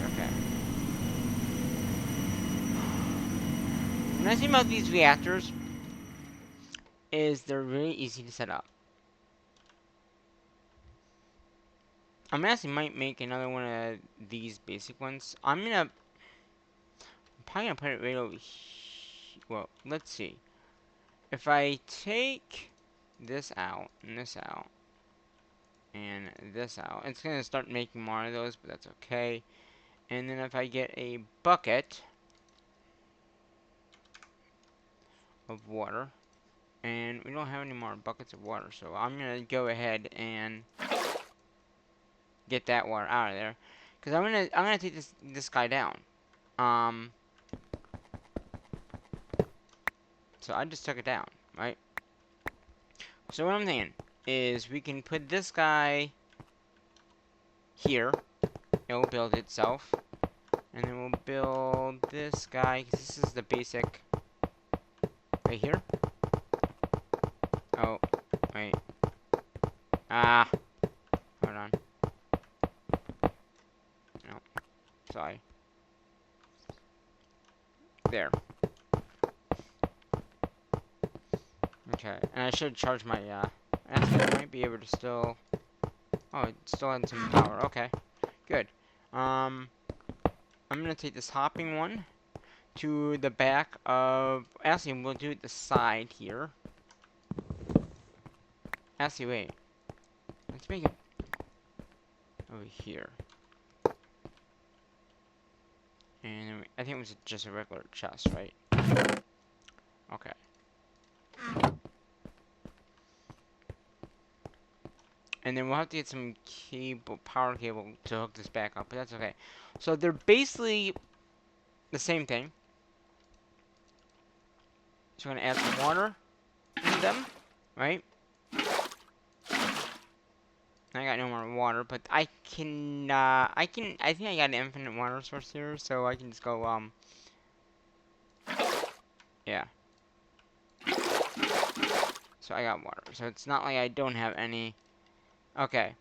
Okay. The nice thing about these reactors is they're really easy to set up. I'm actually might make another one of these basic ones. I'm probably gonna put it right over well, let's see. If I take this out, and this out, and this out, it's going to start making more of those, but that's okay. And then if I get a bucket of water, and we don't have any more buckets of water, so I'm going to go ahead and get that water out of there. Because I'm gonna take this guy down. So I just took it down, right? So what I'm thinking is we can put this guy here. It will build itself. And then we'll build this guy, because this is the basic right here. Oh, wait. Ah, hold on. No, sorry. There. Okay, and I should charge my, actually I might be able to still, oh, it still had some power, okay, good. I'm gonna take this hopping one to the back of, actually we'll do the side here. Actually, wait, let's make it over here. And then I think it was just a regular chest, right? Okay. And then we'll have to get some cable, power cable to hook this back up, but that's okay. So they're basically the same thing. So we're gonna add some water in them, right? I got no more water, but I think I got an infinite water source here, so I can just go, yeah. So I got water, so it's not like I don't have any. Okay.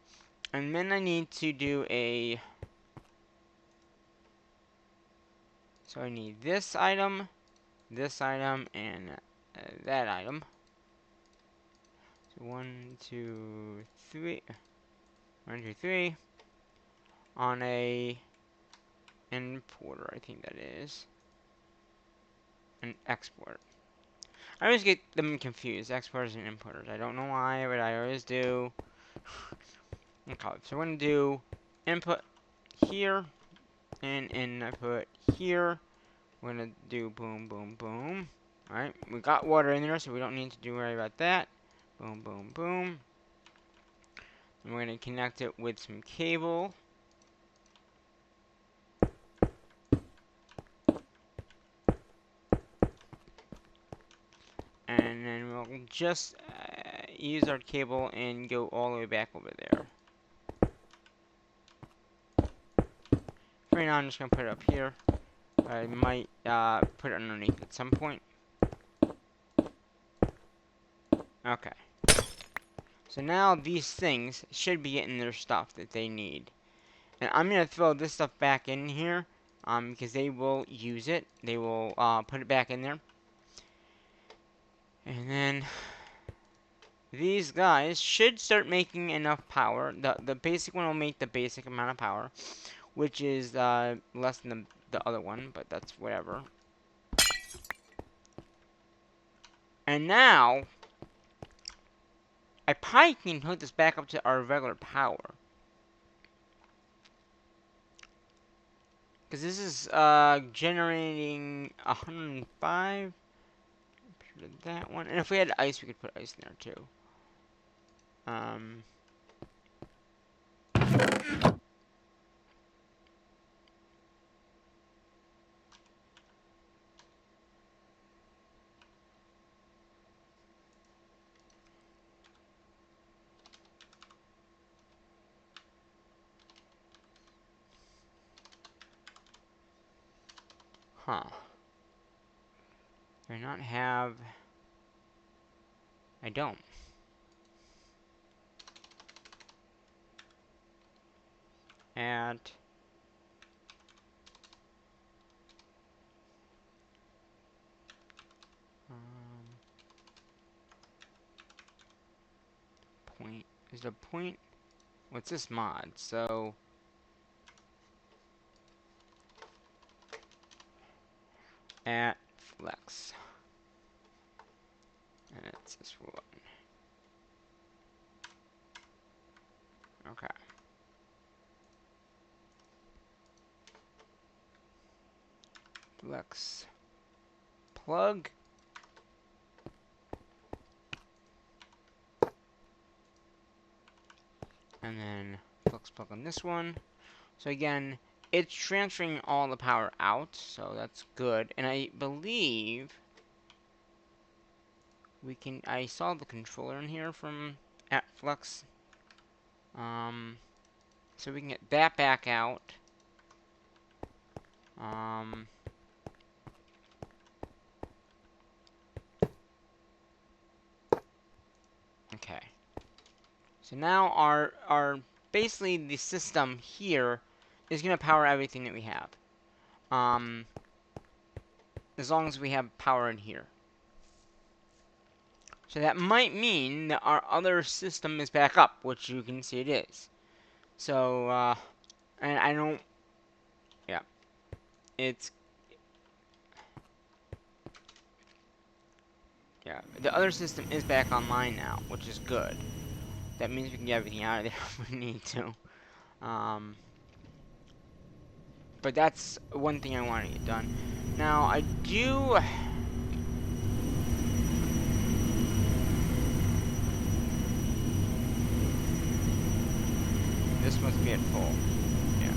And then I need to do a, so I need this item, and that item. So 1, 2, 3. 1, 2, 3. On a importer, I think that is. An export. I always get them confused, exporters and importers. I don't know why, but I always do. Okay, so we're gonna do input here and input here. We're gonna do boom, boom, boom. Alright, we got water in there, so we don't need to worry about that. Boom, boom, boom. And we're gonna connect it with some cable. And then we'll just use our cable and go all the way back over there. Right now I'm just gonna put it up here. I might put it underneath at some point. Okay. So now these things should be getting their stuff that they need. And I'm going to throw this stuff back in here. Because they will use it. They will put it back in there. And then these guys should start making enough power. The basic one will make the basic amount of power. Which is less than the other one. But that's whatever. And now I probably can hook this back up to our regular power. Because this is generating 105. That one. And if we had ice, we could put ice in there too. Huh. Do I not have... I don't. Add... point. Is there a point? What's this mod? So... at flex. What's this one? Okay. Flex plug. And then flex plug on this one. So again, it's transferring all the power out, so that's good. And I believe we can. I saw the controller in here from at Flex. So we can get that back out. Okay. So now our basically the system here is gonna power everything that we have. As long as we have power in here. So that might mean that our other system is back up, which you can see it is. So, and I don't, yeah, the other system is back online now, which is good. That means we can get everything out of there if we need to. But that's one thing I want to get done. Now, I do... This must be at full. Yeah.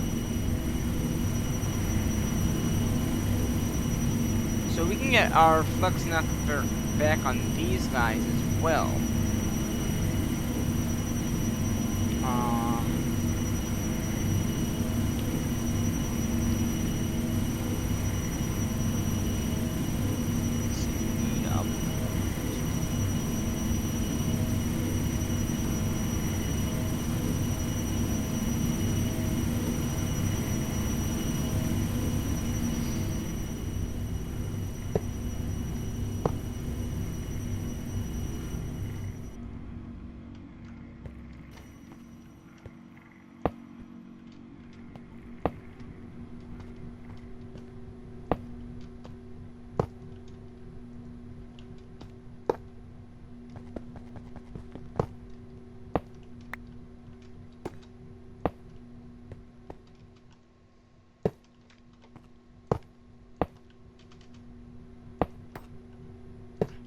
So we can get our flux knuckler back on these guys as well. Speed up.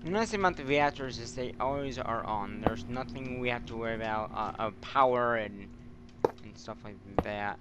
The nice thing about the reactors is they always are on. There's nothing we have to worry about of power and stuff like that.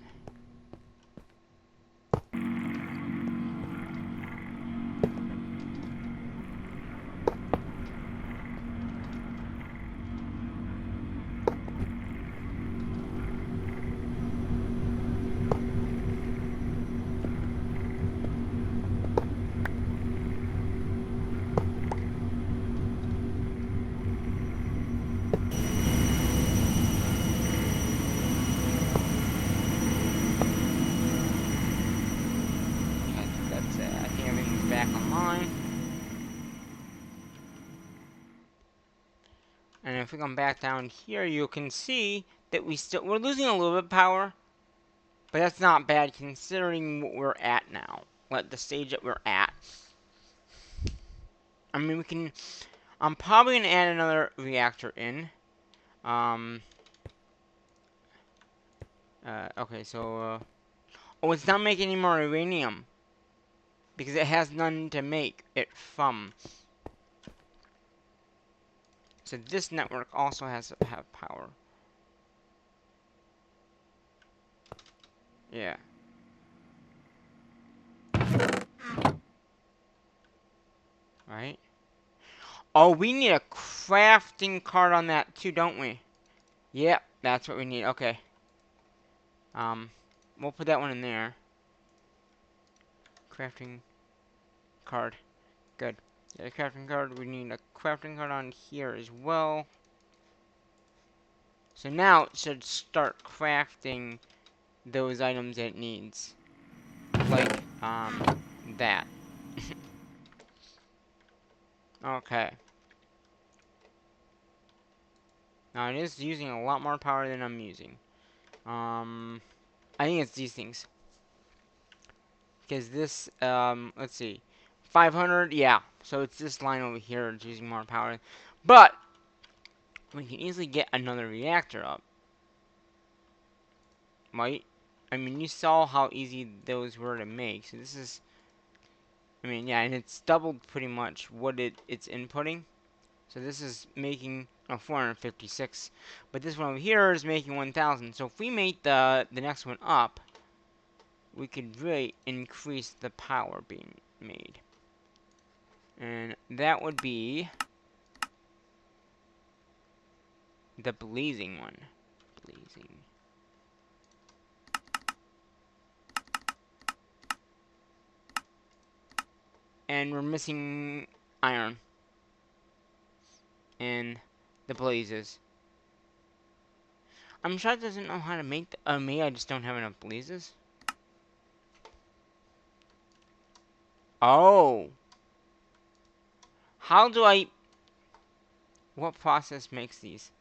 Back online. And if we come back down here, you can see that we're losing a little bit of power, but that's not bad considering what we're at now. Like the stage that we're at. I mean, I'm probably gonna add another reactor in. Okay, so oh, it's not making any more uranium because it has none to make it from. So this network also has to have power. Yeah. Right? Oh, we need a crafting card on that too, don't we? Yep, that's what we need. Okay. We'll put that one in there. Crafting card. Good. Yeah, crafting card. We need a crafting card on here as well. So now it should start crafting those items it needs. Like, that. Okay. Now it is using a lot more power than I'm using. I think it's these things. Because this, let's see. 500, yeah. So it's this line over here that's using more power. But we can easily get another reactor up. Right? I mean, you saw how easy those were to make. So this is... I mean, yeah, and it's doubled pretty much what it's inputting. So this is making 456, but this one over here is making 1,000. So if we make the next one up, we could really increase the power being made, and that would be the blazing one. Blazing. And we're missing iron in the blazes. I'm sure it doesn't know how to make me. I just don't have enough blazes. Oh. How do I... What process makes these?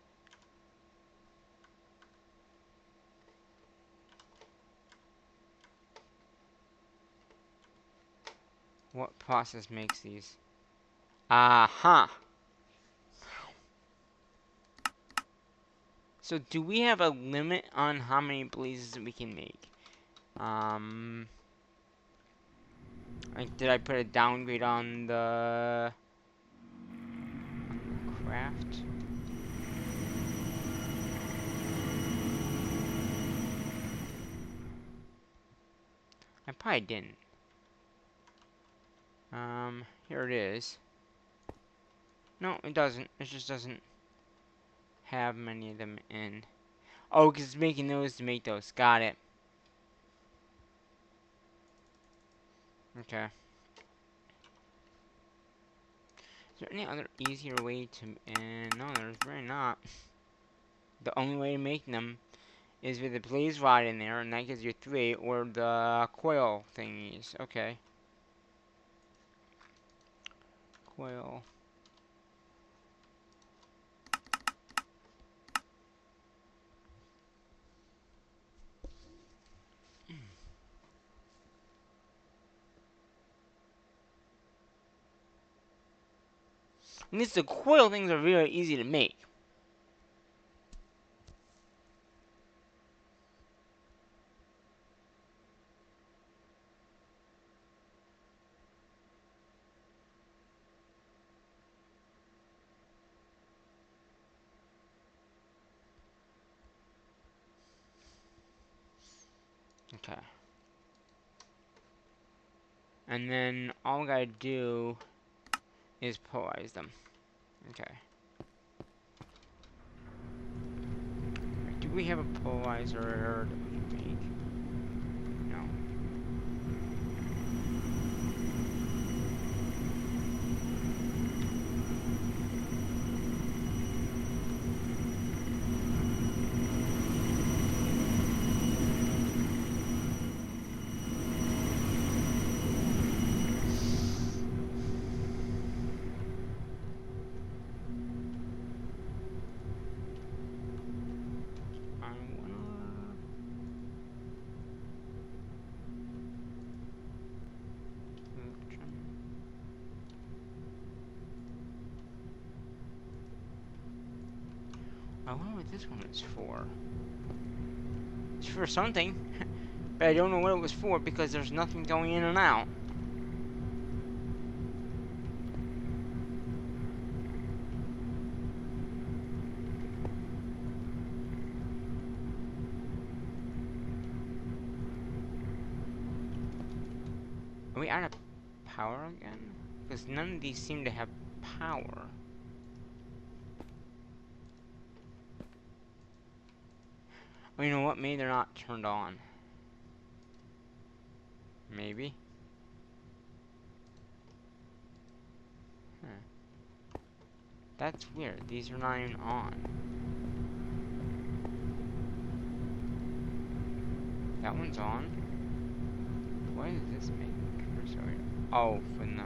What process makes these? Aha. So do we have a limit on how many blazes we can make? Like, did I put a downgrade on the craft? I probably didn't. Here it is. No, it doesn't. It just doesn't have many of them in. Oh, because it's making those to make those. Got it. Okay. Is there any other easier way to... no, there's really not. The only way to make them is with a blaze rod in there, and that gives you 3, or the coil thingies. Okay. Coil. At least the coil things are really easy to make. Okay. And then all we gotta do is polarize them. Okay. Do we have a polarizer that we can make? No. I wonder what this one is for. It's for something, but I don't know what it was for because there's nothing going in and out. Are we out of power again? Because none of these seem to have power. Oh, you know what? Maybe they're not turned on. Maybe. Huh. That's weird. These are not even on. That one's on. What does this make? Sorry. Oh, from the...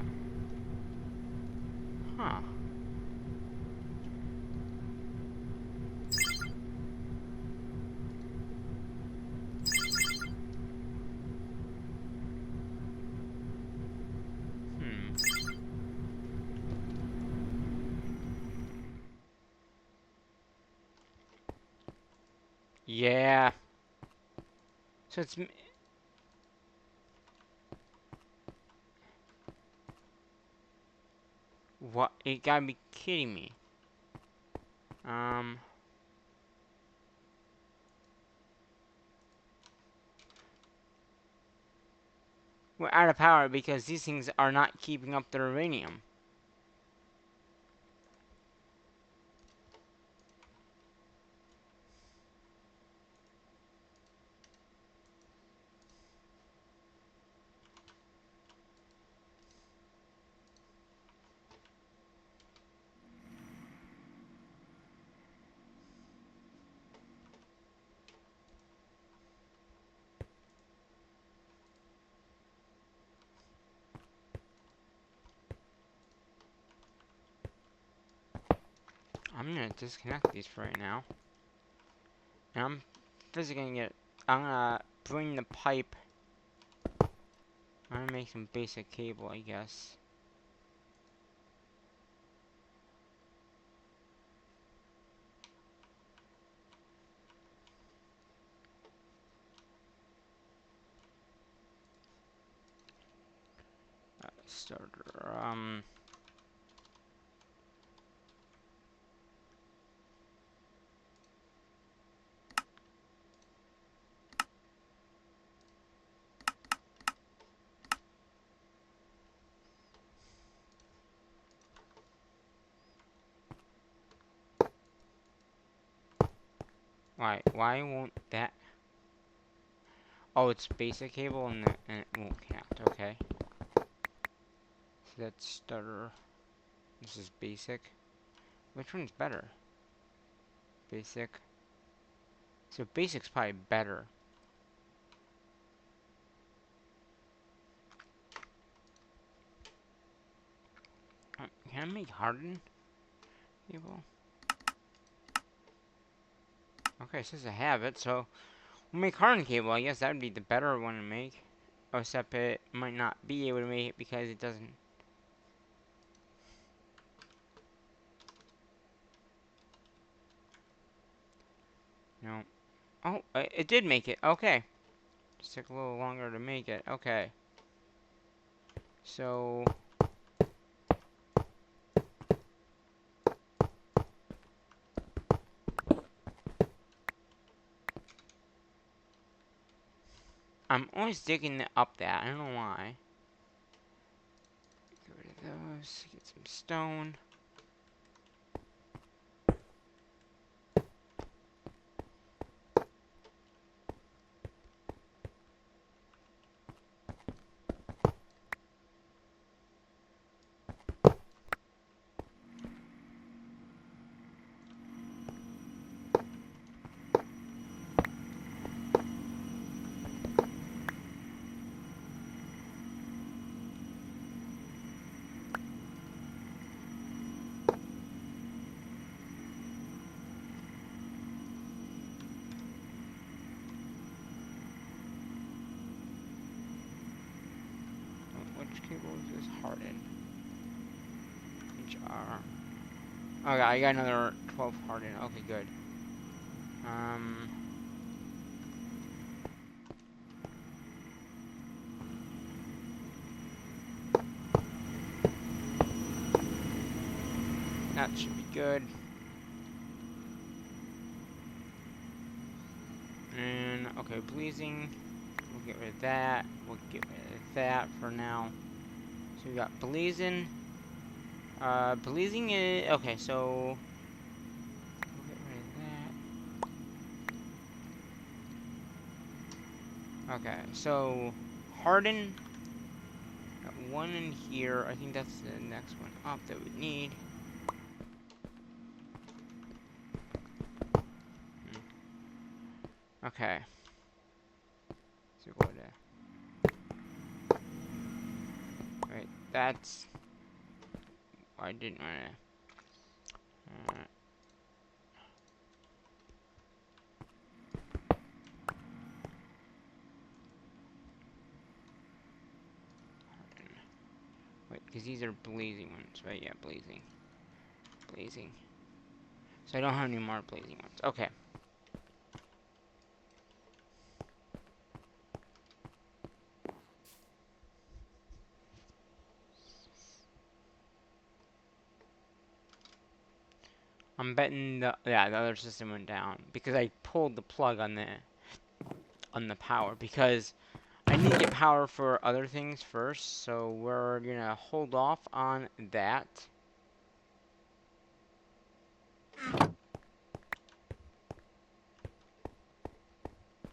Huh. Yeah. So it's... What? You gotta be kidding me. We're out of power because these things are not keeping up the uranium. I'm gonna disconnect these for right now. And I'm physically gonna get... I'm gonna bring the pipe. I'm gonna make some basic cable, I guess. Starter, why won't that... Oh, it's basic cable and it won't connect, okay. So that's starter. This is basic. Which one's better? Basic. So basic's probably better. Can I make hardened cable? Okay, it says I have it, so we'll make hardened cable. I guess that would be the better one to make. Oh, except it might not be able to make it because it doesn't... No. Oh, it did make it. Okay. Just took a little longer to make it. Okay. So... I'm always digging up that. I don't know why. Get rid of those. Get some stone. Which cable is this? Hardened. HR. Okay, I got another 12 hardened. Okay, good. That should be good. And, okay, pleasing. We'll get rid of that. We'll get rid of that for now. So we got blazing. Blazing is... Okay, so... We'll get rid of that. Okay, so... Harden. Got one in here. I think that's the next one up that we need. Okay. So go to... Wait, that's... I didn't want to... Wait, because these are blazing ones, right? Yeah, blazing. Blazing. So I don't have any more blazing ones. Okay. I'm betting the other system went down because I pulled the plug on the power because I need to get power for other things first, so we're gonna hold off on that.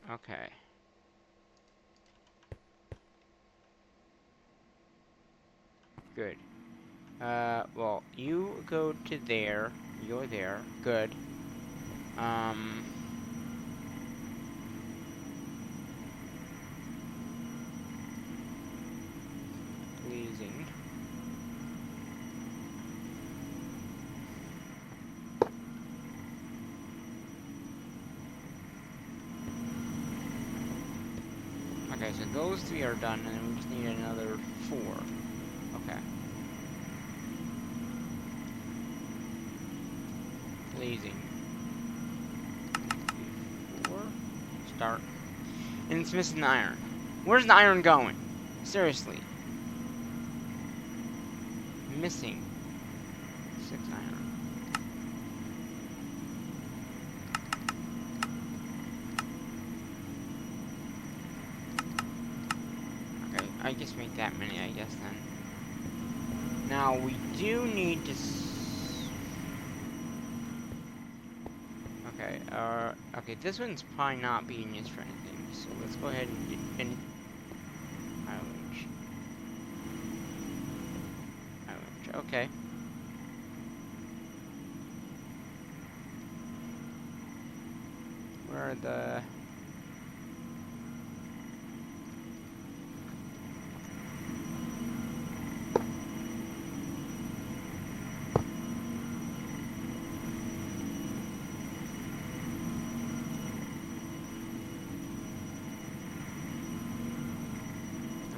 Okay. Good. Well, you go to there. You're there. Good. Um, pleasing. Okay, so those 3 are done, and then we just need another 4. Okay. Pleasing. 4. Start. And it's missing the iron. Where's the iron going? Seriously. Missing 6 iron. Okay, I guess make that many, I guess, then. Now, we do need to... Okay, okay, this one's probably not being used for anything, so let's go ahead and okay. Where are the...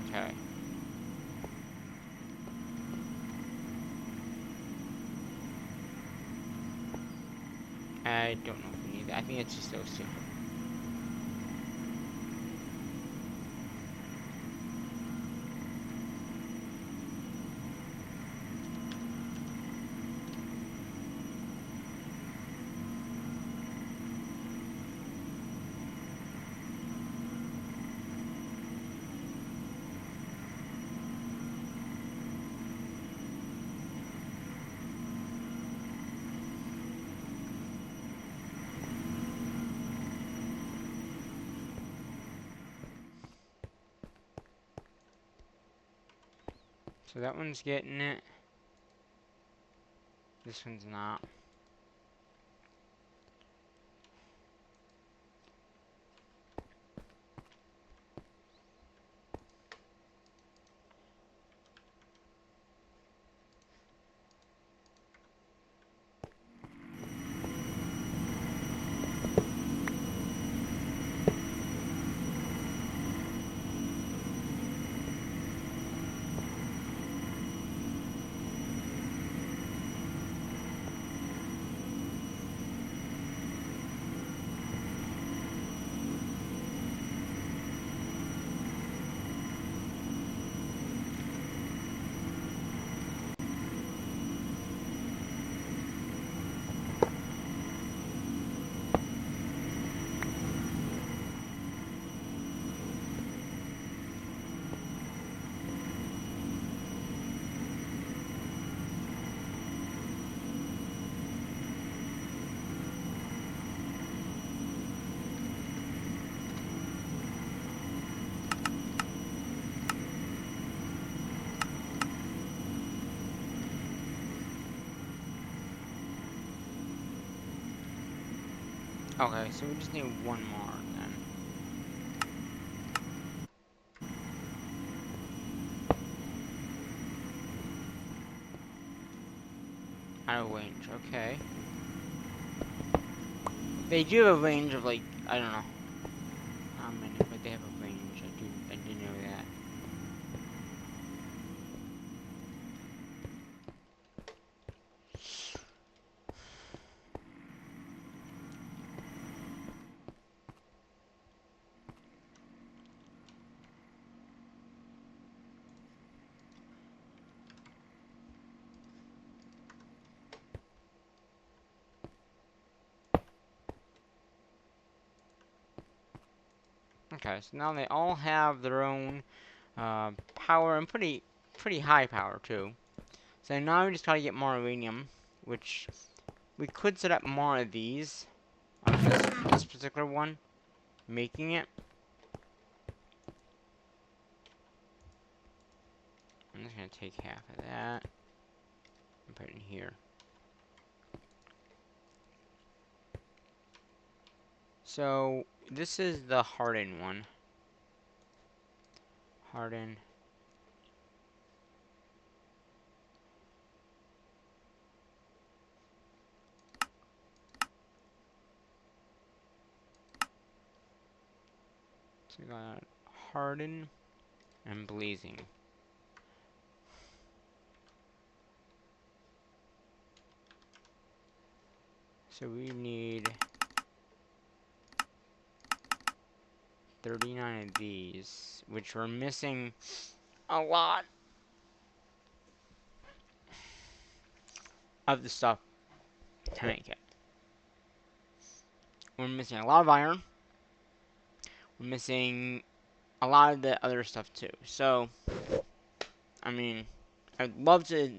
Okay. I don't know if we need that. I think it's just those 2. So that one's getting it. This one's not. Okay, so we just need one more then. Out of range, okay. They do have a range of like, I don't know how many, but they have a range. I do know that. Okay, so now they all have their own power, and pretty high power too. So now we just gotta get more uranium, which we could set up more of these on this particular one, making it. I'm just gonna take half of that and put it in here. So this is the hardened one. Harden. So we got harden and blazing. So we need 39 of these, which we're missing a lot of the stuff to make it. We're missing a lot of iron. We're missing a lot of the other stuff too. So, I mean, I'd love to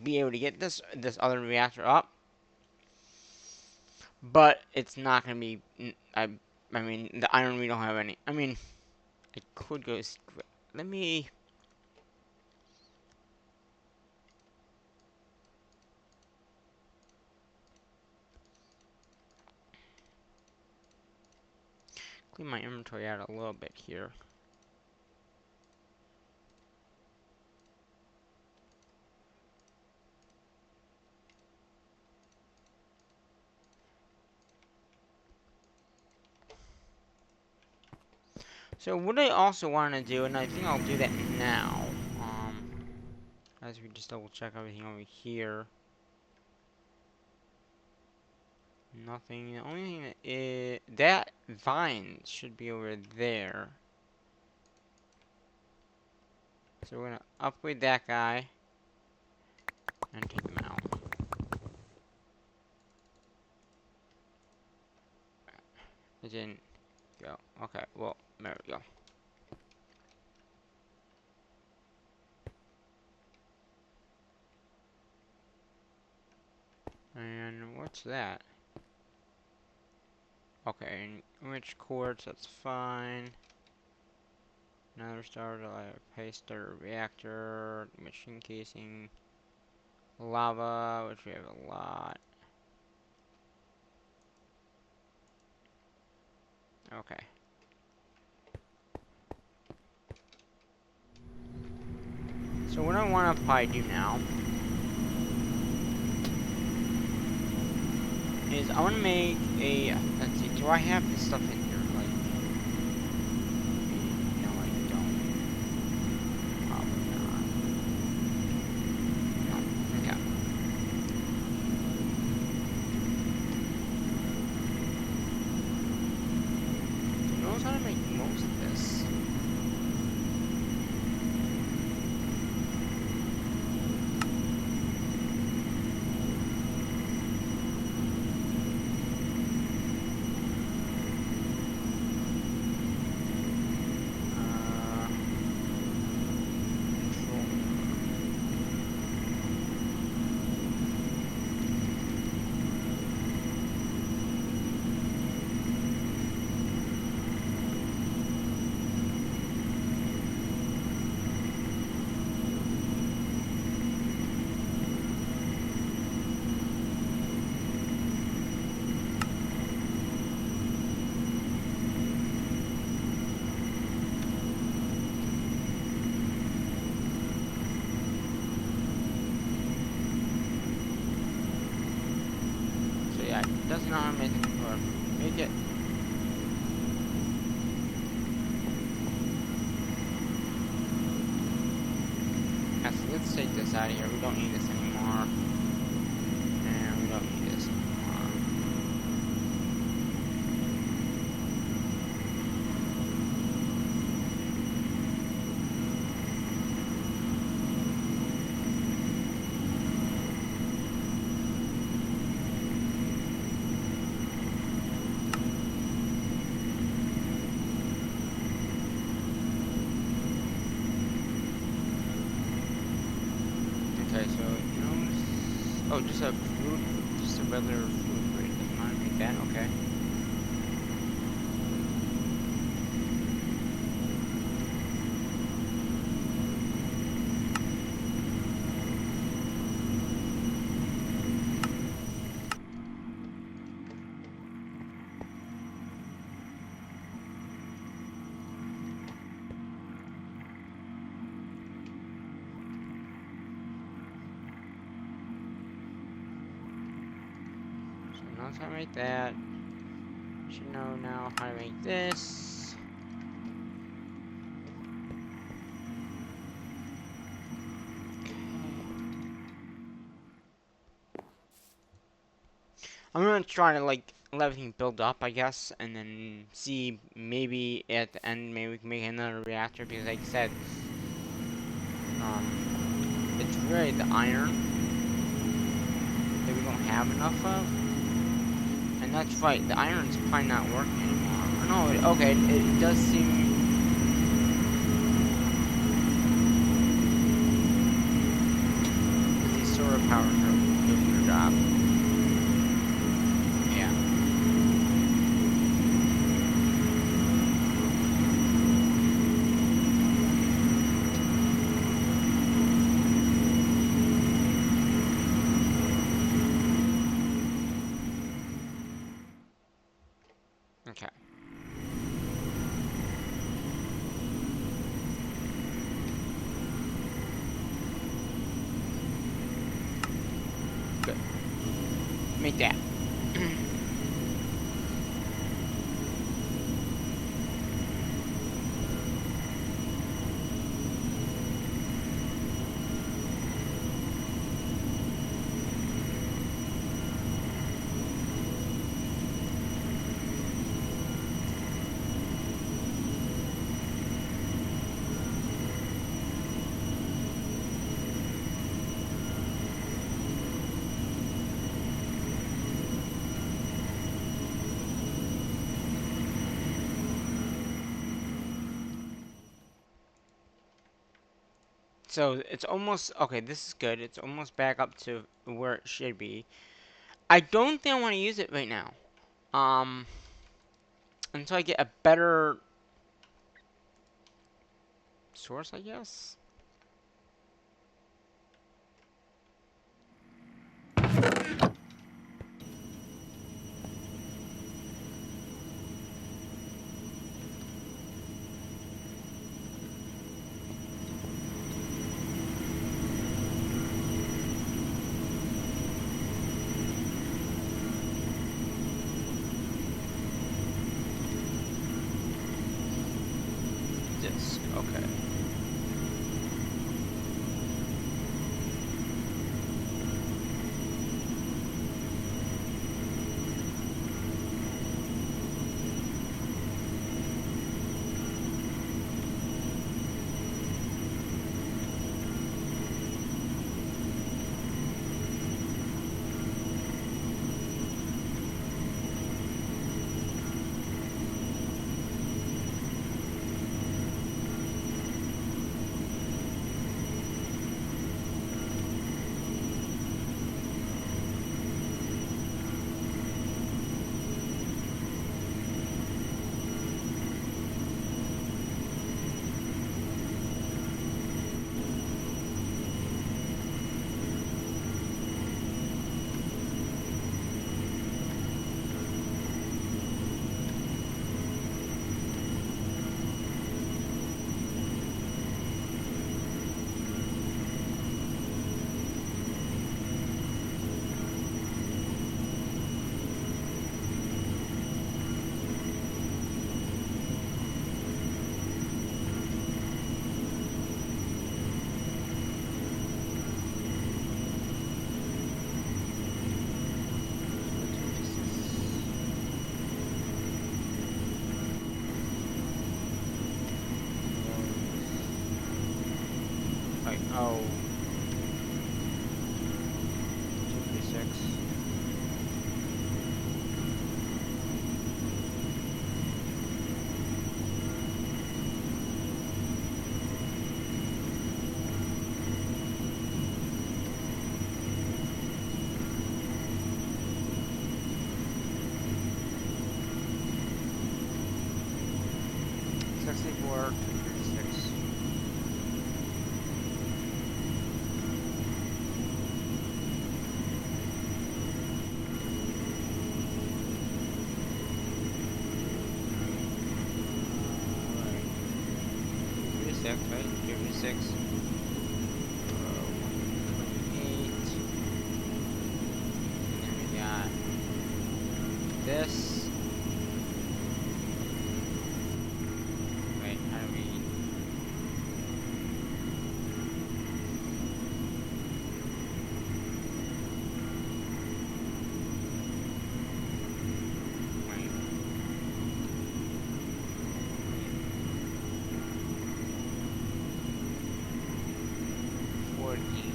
be able to get this other reactor up, but it's not gonna be. I mean, the iron we don't have any. I mean, I could go. Let me. Clean my inventory out a little bit here. So what I also want to do, and I think I'll do that now, as we just double check everything over here. Nothing. The only thing that is that vine should be over there. So we're gonna upgrade that guy and take him out. It didn't go. Okay, well, there we go. And what's that? Okay, enriched quartz, that's fine. Another starter, paster, reactor, machine casing, lava, which we have a lot. Okay. So what I want to probably do now is I want to make a, let's see, do I have this stuff in here? Like, no I don't. Probably not. No, okay. Who knows how to make most of this? Doesn't know how to make it work. Make it. Yes, let's take this out of here. We don't need this anymore. And we don't need this anymore. Okay, so oh, just a regular food grade. Doesn't matter, make that. Okay. So now how to make that. Should know now how to make this. I'm gonna try to like let everything build up, I guess, and then see maybe at the end maybe we can make another reactor because, like I said, it's really the iron that we don't have enough of, and that's right. The iron's probably not working anymore. Or no, okay, it does seem. These solar powers are doing their job. Yeah. Okay. Good. Make that. So it's almost okay. This is good. It's almost back up to where it should be. I don't think I want to use it right now. Um, until I get a better source, I guess. Disk. Okay. Like, oh. 236. 176. 128. And then we got this. Wait, how do we... Wait. 48.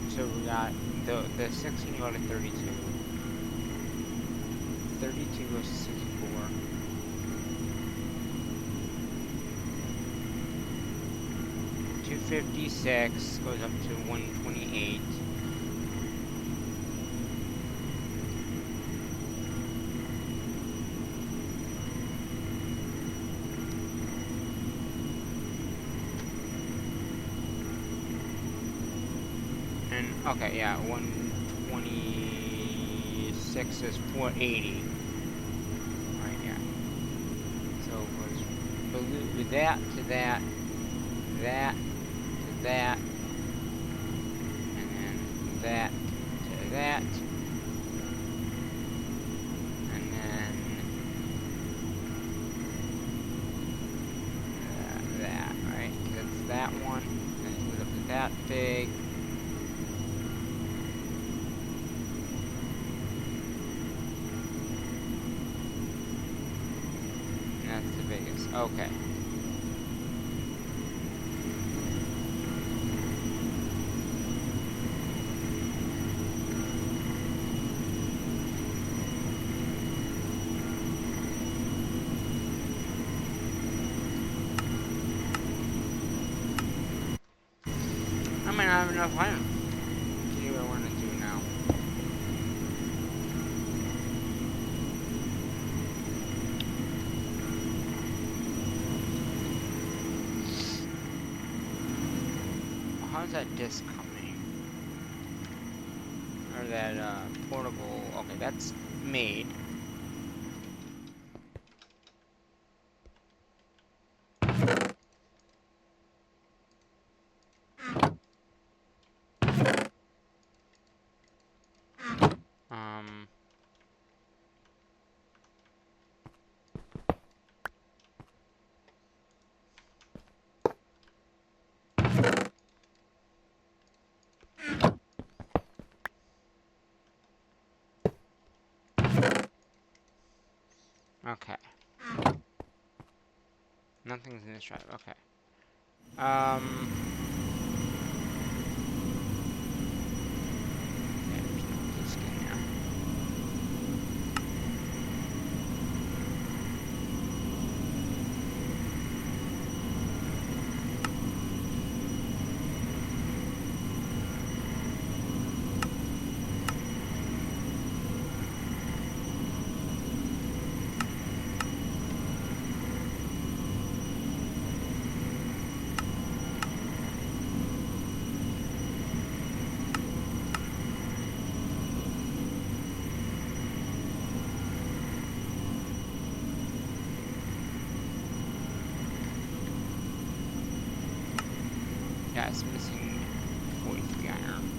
So we got the 16 go to 32. 32 goes to 64. 256 goes up to 128. And okay, yeah, 126 is 480. Right, yeah. So it was blue, that to that, that to that, and then that to that, and then that, right? Because it's that one, and it goes up to that big. And that's the biggest. Okay. I might not have enough iron. See what I want to do now. How's that disc coming? Or that portable? Okay, that's made. Um. Okay. Nothing's in this drive. Okay. Yeah, there's no disc in there. Yeah, it's missing 43 iron.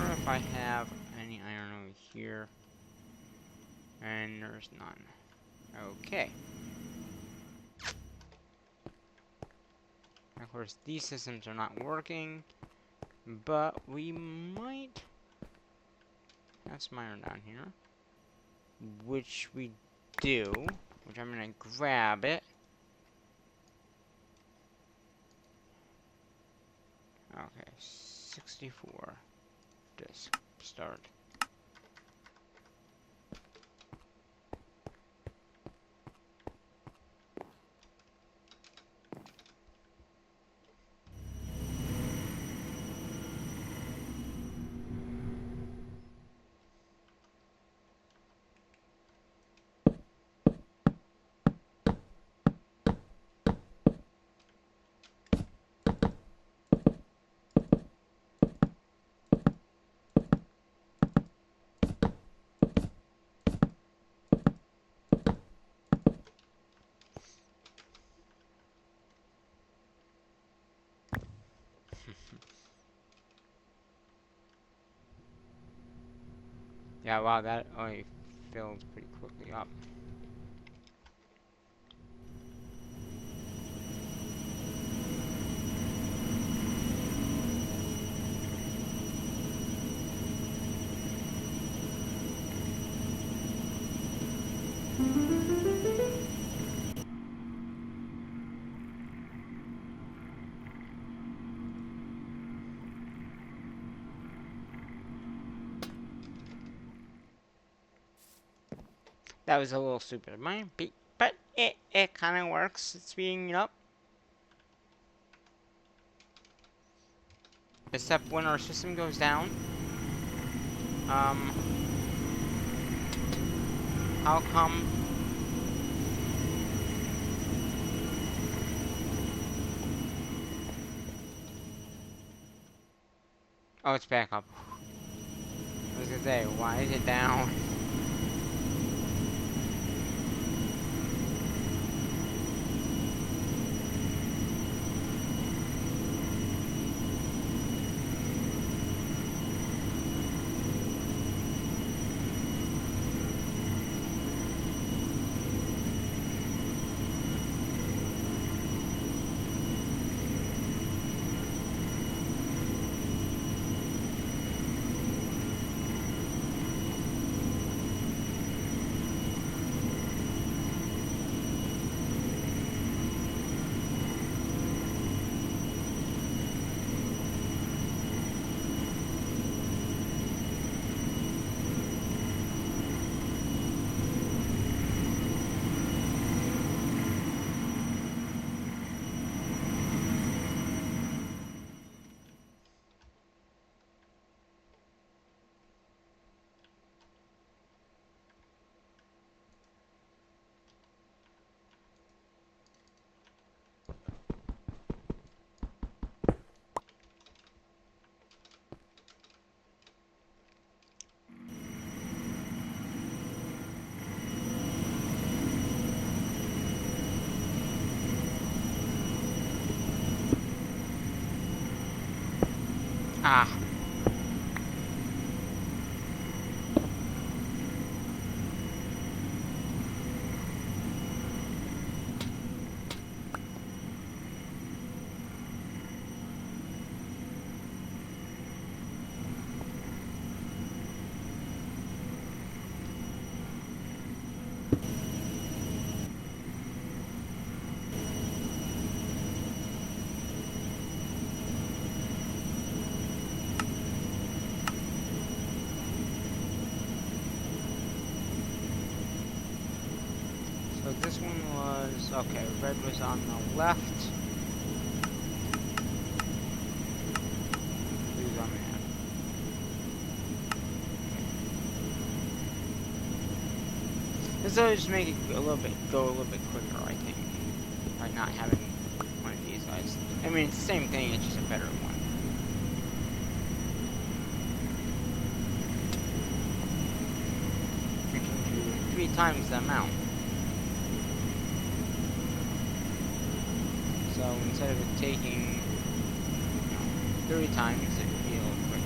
If I have any iron over here, and there's none. Okay. Of course, these systems are not working, but we might have some iron down here, which we do, which I'm gonna grab it. Okay, 64 disc. start. Yeah, wow, that only fills pretty quickly up. That was a little stupid of mine, but it kind of works. It's speeding it up. Except when our system goes down. How come? Oh, it's back up. I was gonna say, why is it down? Ah. So this one was, okay, red was on the left. Blue's on the end. This will just make it a little bit, go a little bit quicker, I think. By not having one of these guys. I mean, it's the same thing, it's just a better one. You can do 3 times the amount. So instead of it taking, 30 times, it would be a little quicker.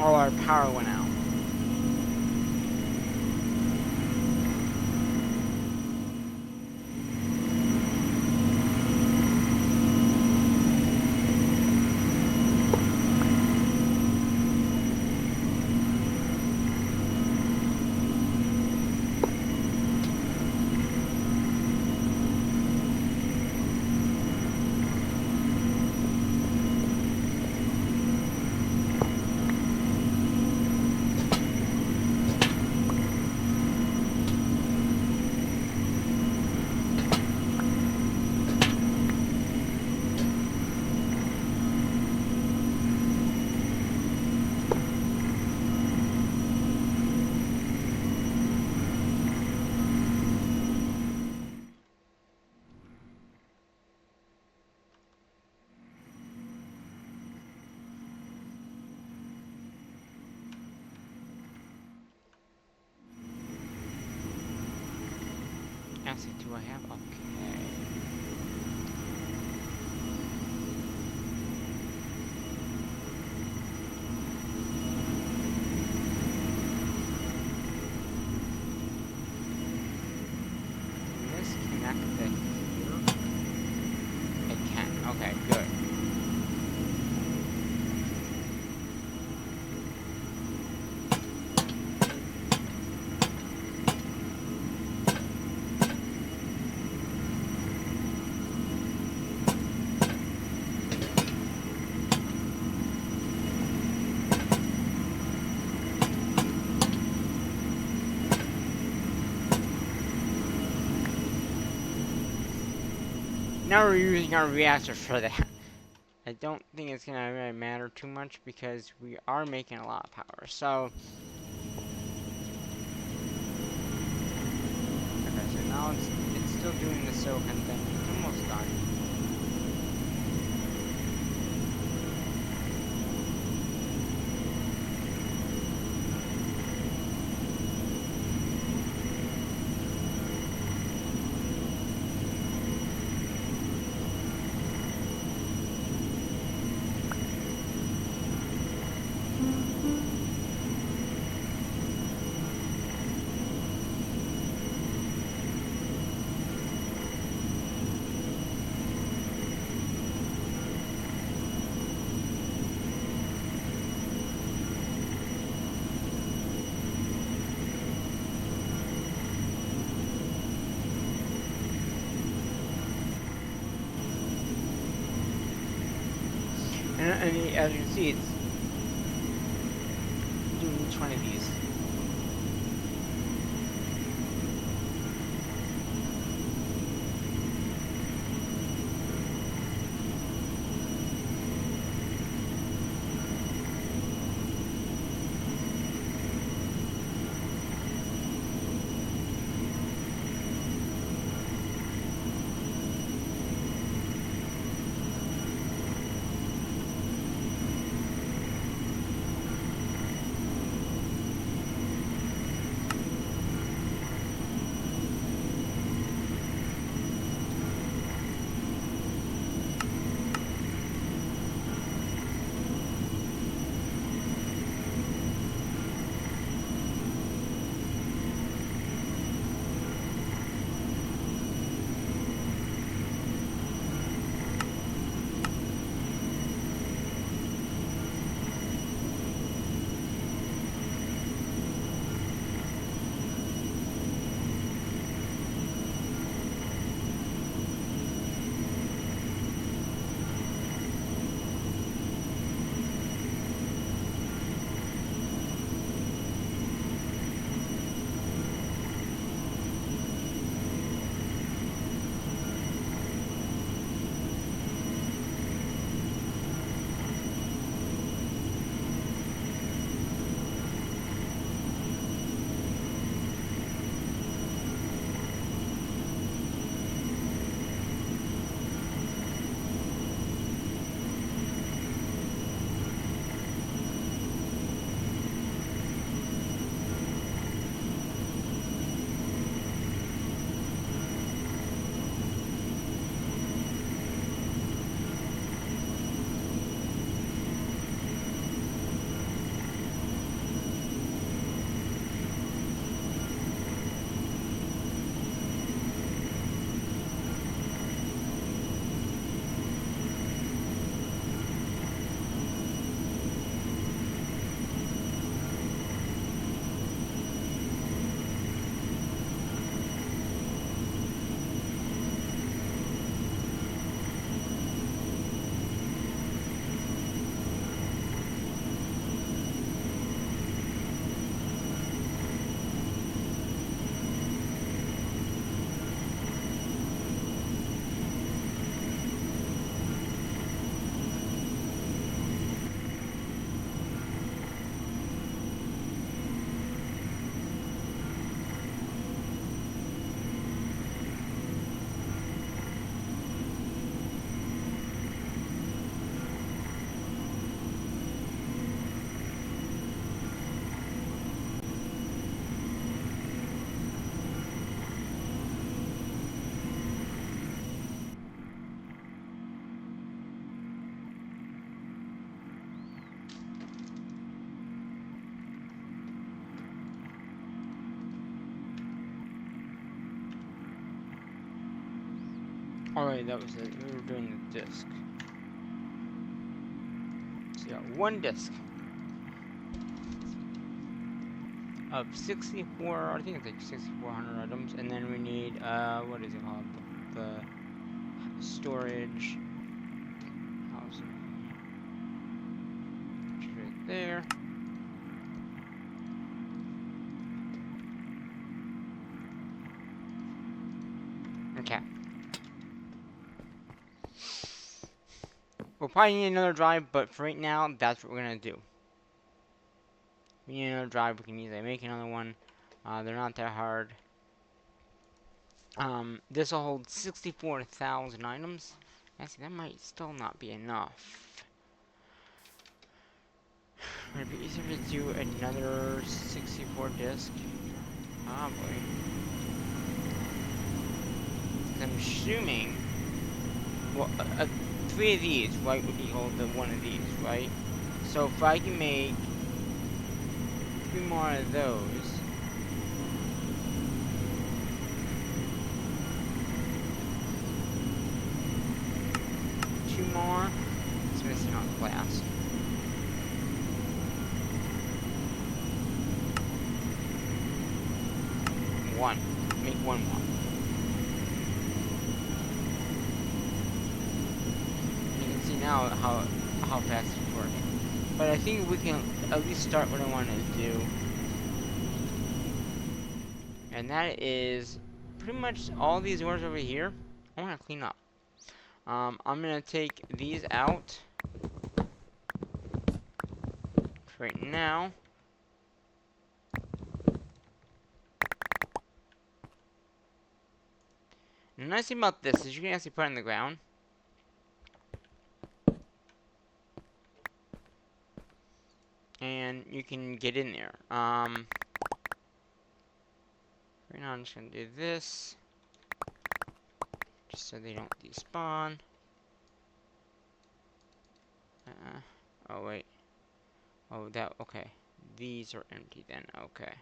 all our power went out. Acid, do I have? Okay. This connect to here? It can. Okay, good. Now we're using our reactor for that. I don't think it's gonna really matter too much because we are making a lot of power. So, okay, so now it's still doing the silicon thing. It's almost done. And as you can see, it's doing each one of these. Alright, that was it. We were doing the disc. So yeah, one disc of 64, I think it's like 6,400 items, and then we need, what is it called? The storage housing. Which is right there. Okay. We'll probably need another drive, but for right now, that's what we're gonna do. We need another drive, we can easily make another one. They're not that hard. This will hold 64,000 items. Actually, that might still not be enough. Would it be easier to do another 64 disc? Probably. I'm assuming, well, 3 of these, right, would equal to 1 of these, right? So if I can make 3 more of those, two more, it's missing on glass. One, make 1 more. You can see now how fast it's working. But I think we can at least start what I want to do. And that is pretty much all these doors over here. I want to clean up. I'm going to take these out right now. And the nice thing about this is you can actually put it on the ground. And you can get in there. Right now I'm just going to do this. Just so they don't despawn. Oh, wait. Oh, that, okay. These are empty then, okay.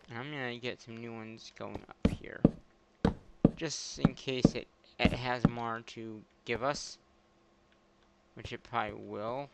And I'm gonna get some new ones going up here. Just in case it has more to give us. Which it probably will.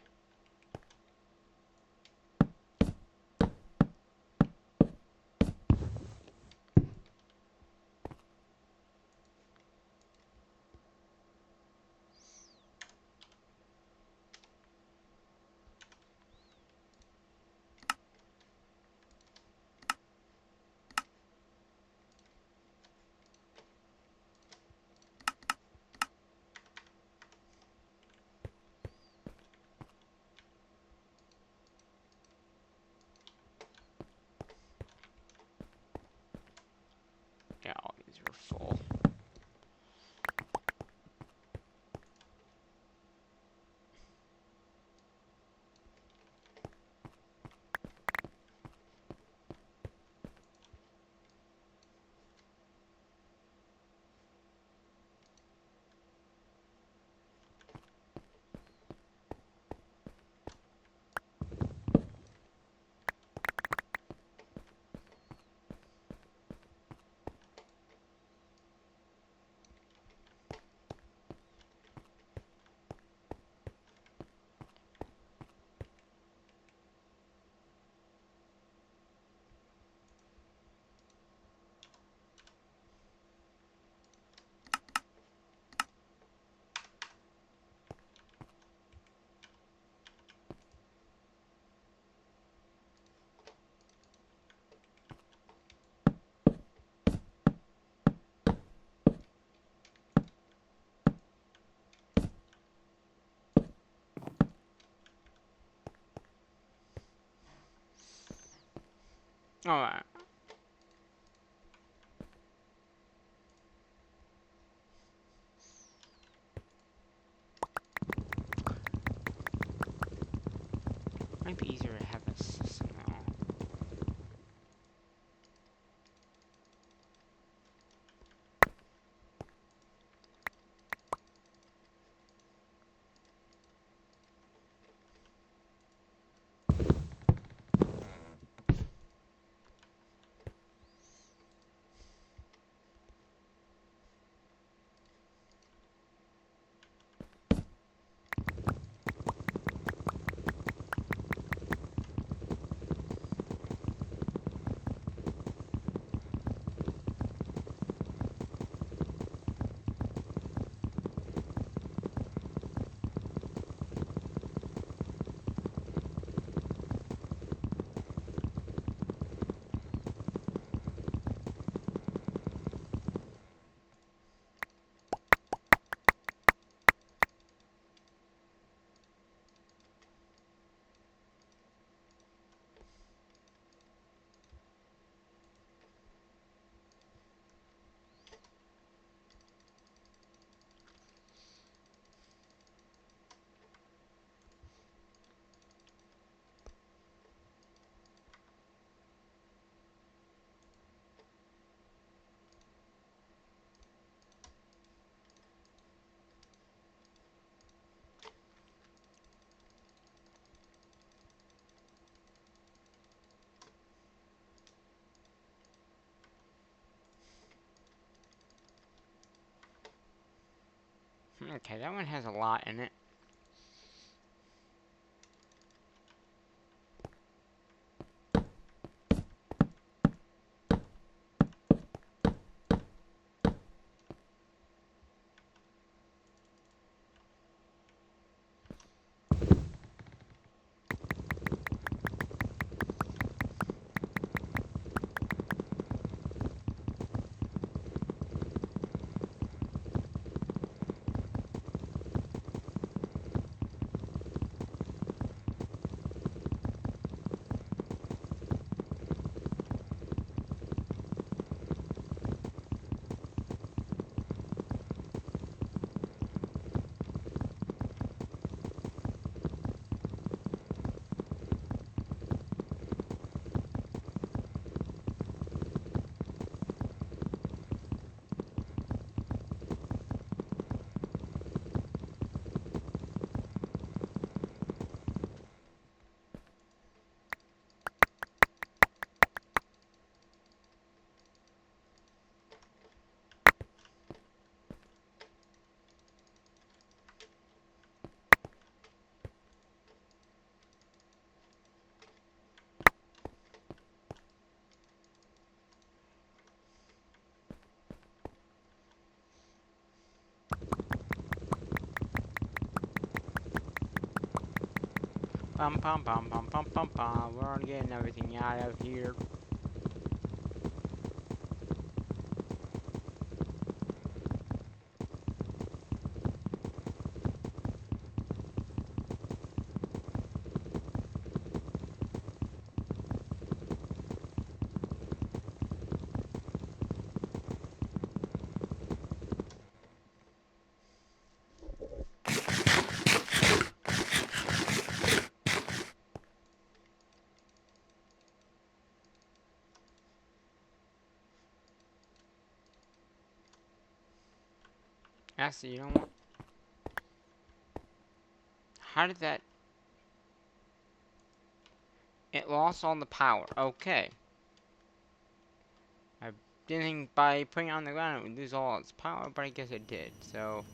Yeah, all these are full. Alright. Might be easier to have a system now. Okay, that one has a lot in it. Bum bum bum bum bum bum bum. We're getting everything out of here. Actually, you know what? How did that... It lost all the power. Okay. I didn't think by putting it on the ground it would lose all its power, but I guess it did, so...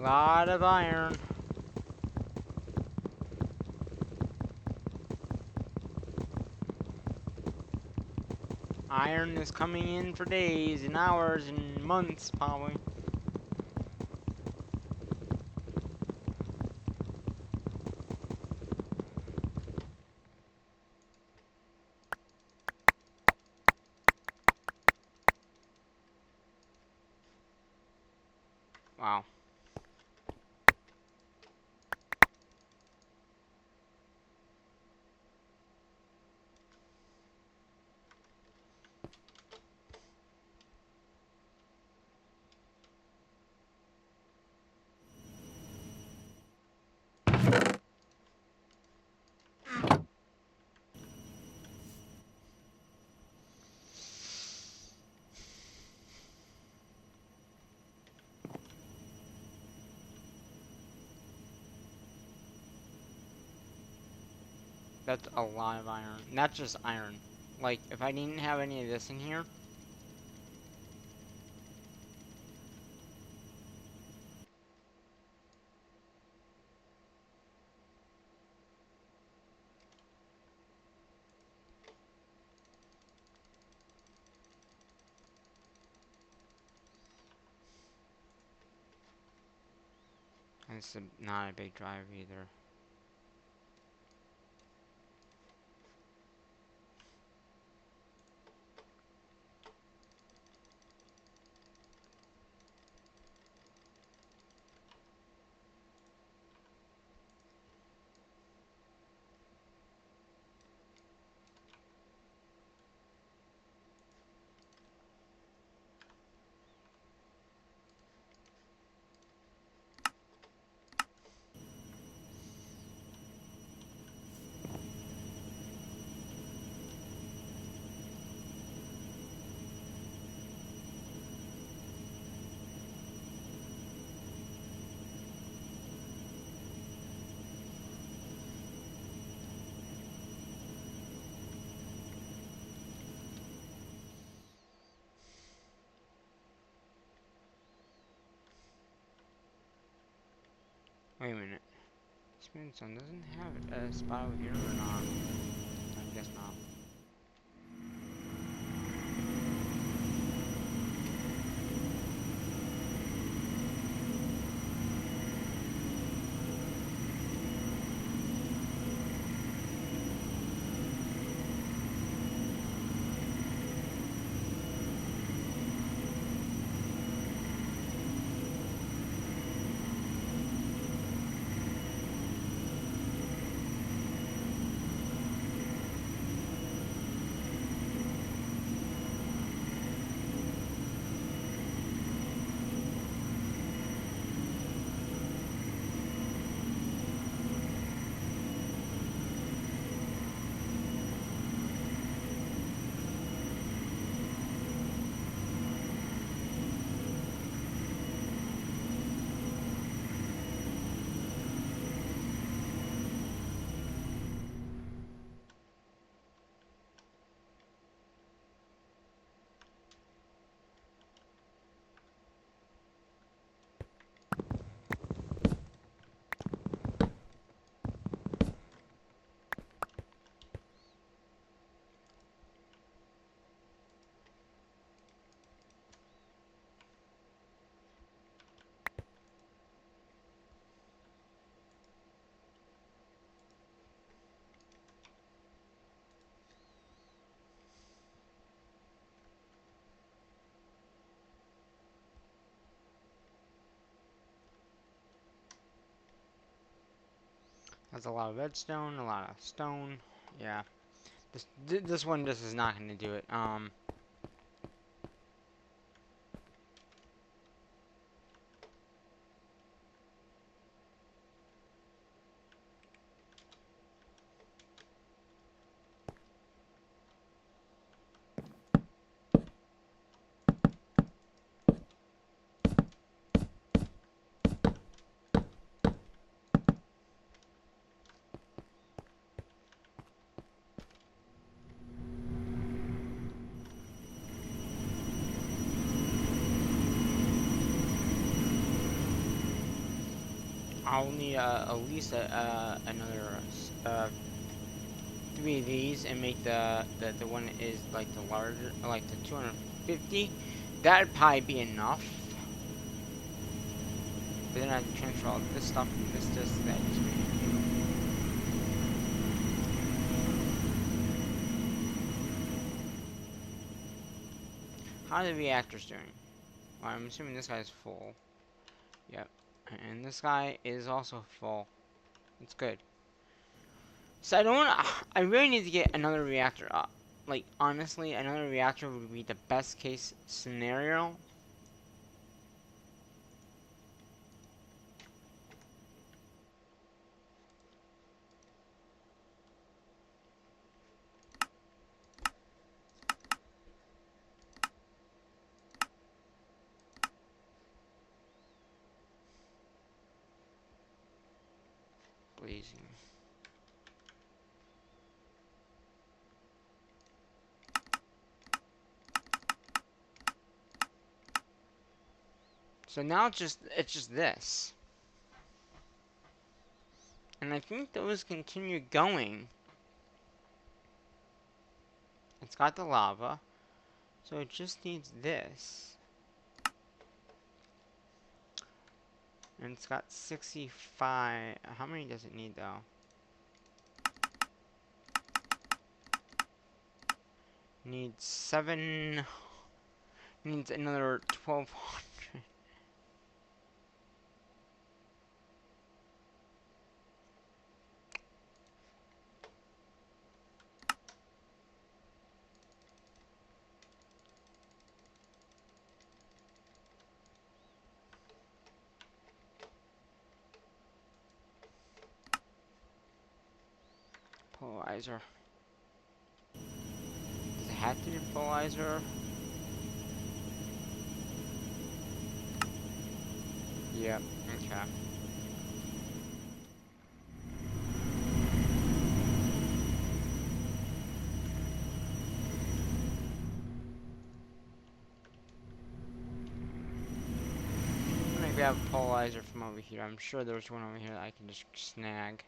Lot of iron. Iron is coming in for days and hours and months, probably. Wow. That's a lot of iron. Not just iron. Like, if I didn't have any of this in here, and it's not a big drive either. Wait a minute. Spinson doesn't have a spot over here or not? I guess not. That's a lot of redstone, a lot of stone. Yeah. This one just is not going to do it. I'll need at least another 3 of these and make the one that is like the larger, like the 250. That'd probably be enough. But then I have to transfer all this stuff from this to that. How are the reactors doing? Well, I'm assuming this guy's full. Yep. And this guy is also full. It's good. So I really need to get another reactor up. Like, honestly, another reactor would be the best case scenario. Blazing. So now it's just this. And I think those continue going. It's got the lava. So it just needs this. And it's got 65. How many does it need though? Needs 7. Needs another 1200. Polarizer. Does it have to be polarizer? Yep. Okay. I'm gonna grab a polarizer from over here. I'm sure there's one over here that I can just snag.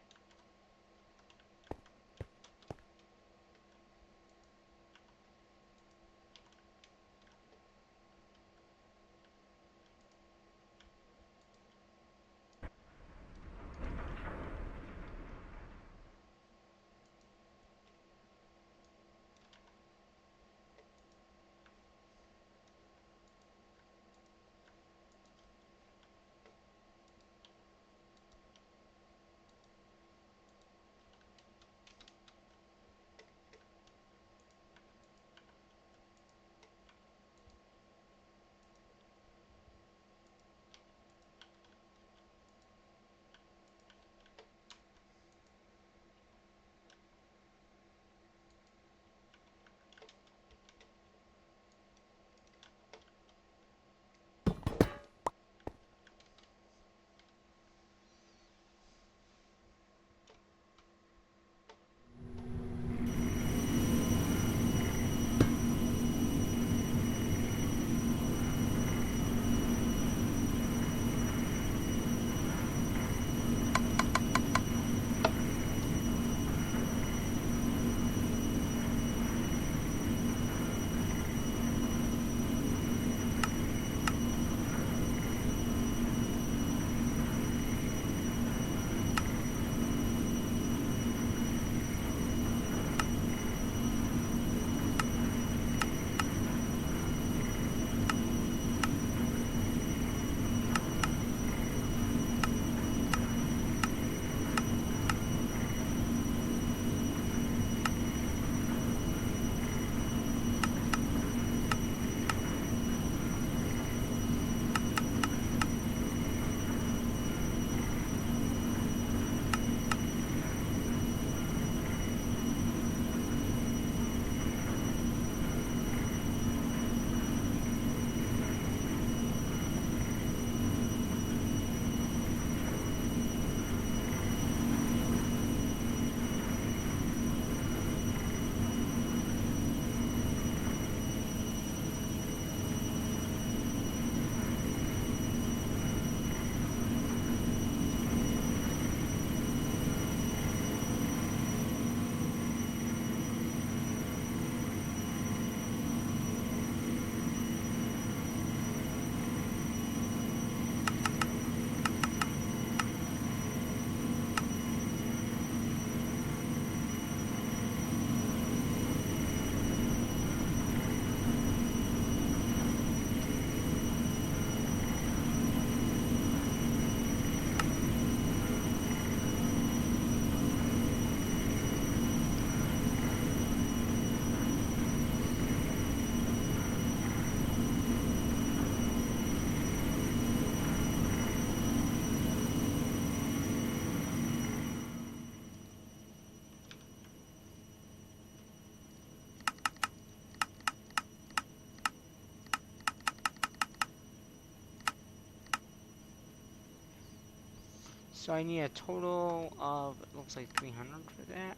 So I need a total of, it looks like 300 for that.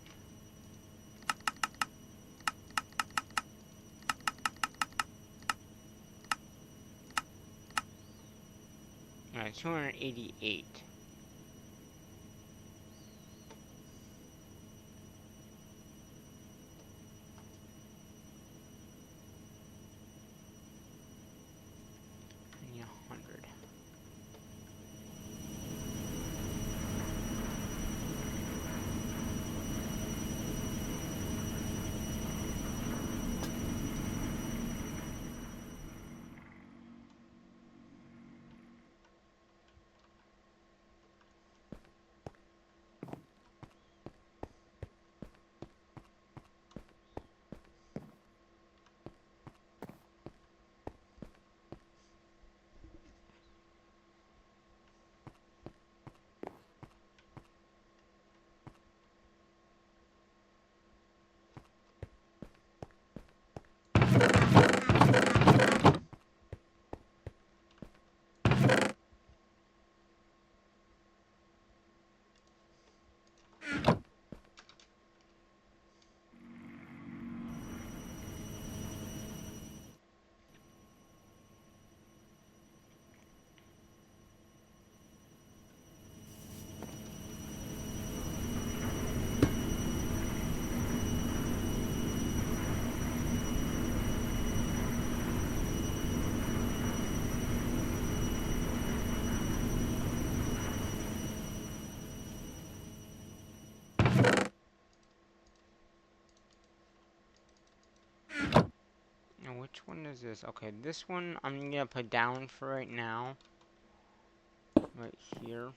Alright, 288. I need 100. Now which one is this? Okay, this one I'm gonna put down for right now. Right here.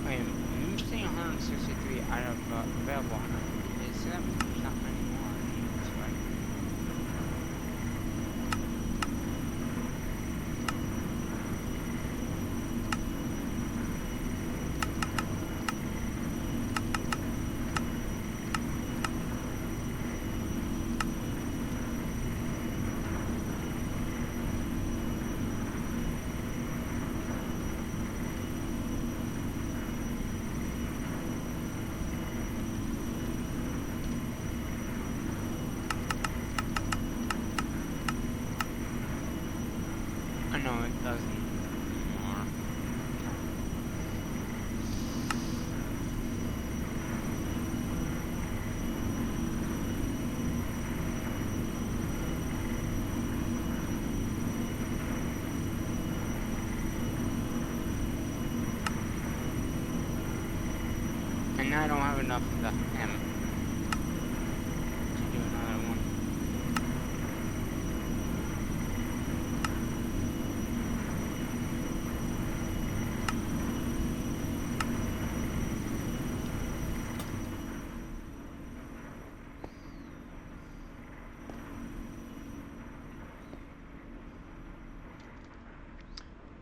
Wait, I'm missing 163 out of available 150. So that means there's not many more. That's right. I know it doesn't anymore. And now I don't have enough of the M to do another one.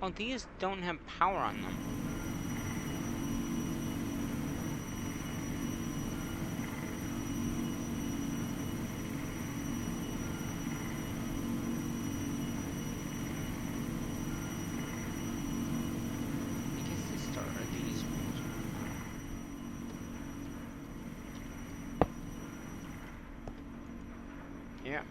Oh, these don't have power on them. Yeah.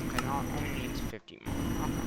Okay, now it only needs 50 more. Okay.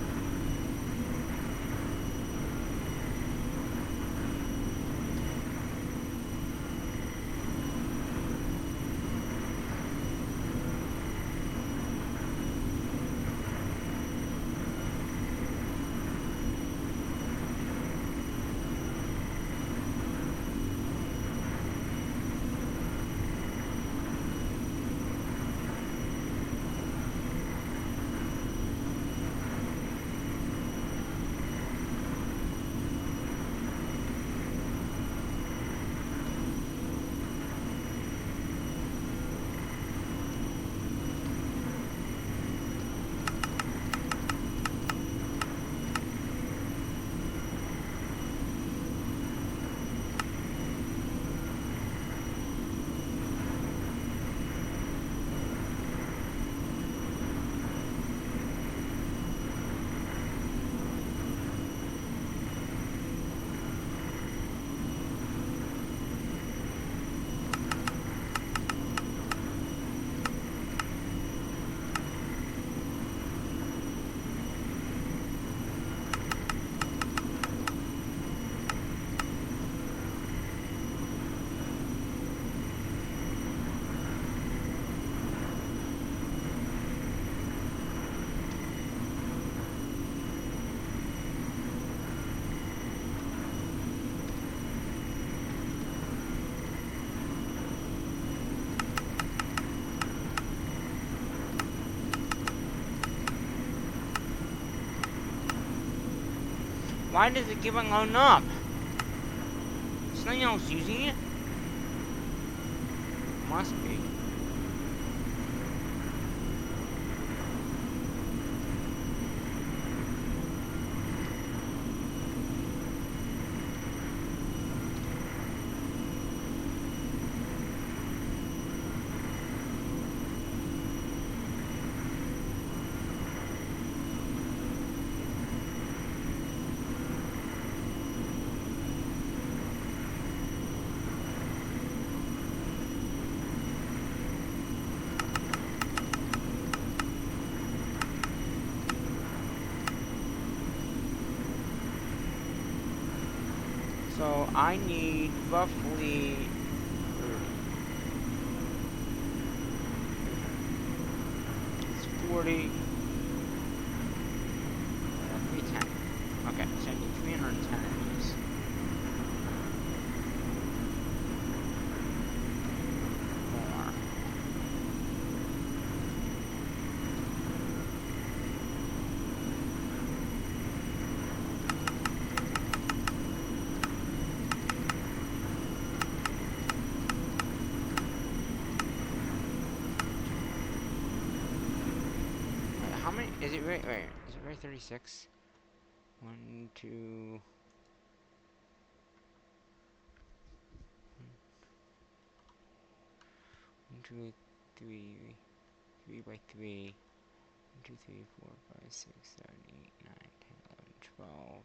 Why does it keep on going up? Is nothing else using it? Must be. So I need roughly 30. It's 40. 310. Okay, so I need 310 of these. More. How many? Is it right? Wait, is it right? 36. 1, 2. 1, 2, 3. 3 by 3. 1, 2, 3, 4, 5, 6, 7, 8, 9, 10, 11, 12.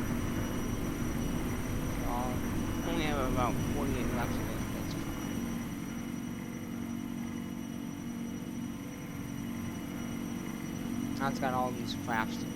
there. So I'll only have about 48 laps of this. That's fine. Now it's got all these flaps to do.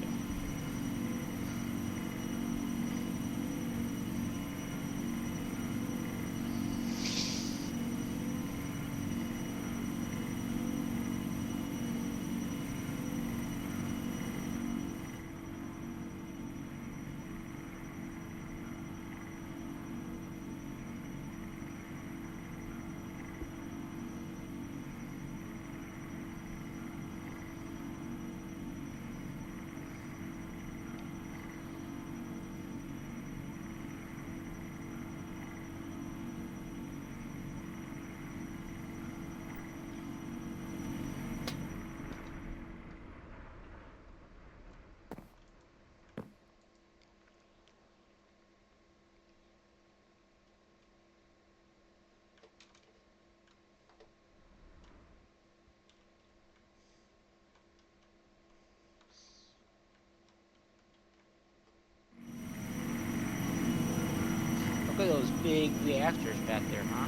Look at those big reactors back there, huh?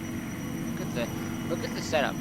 Look at the setup.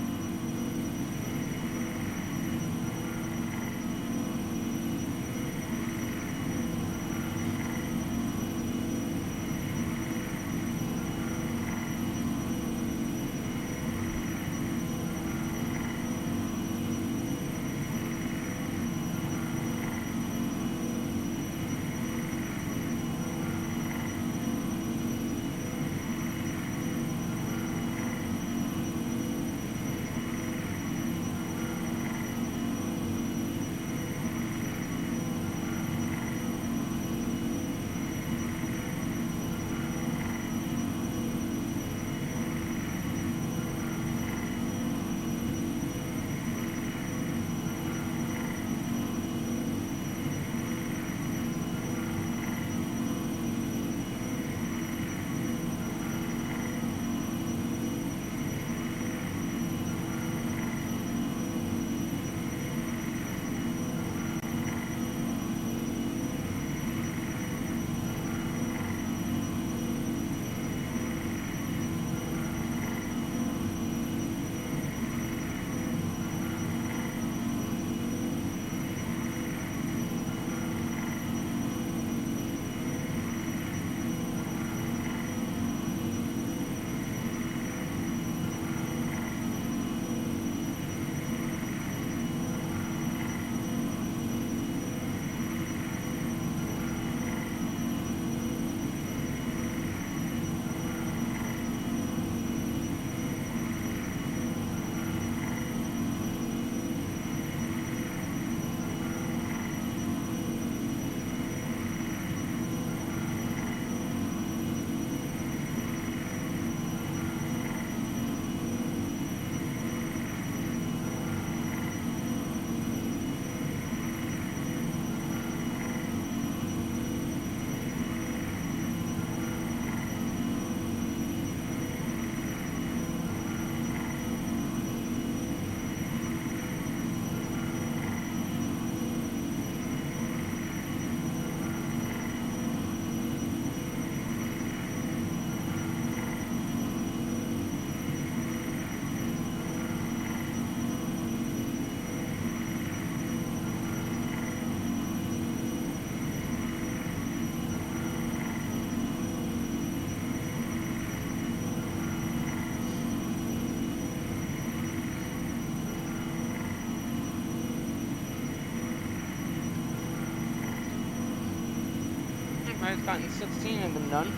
I've gotten 16 of them done.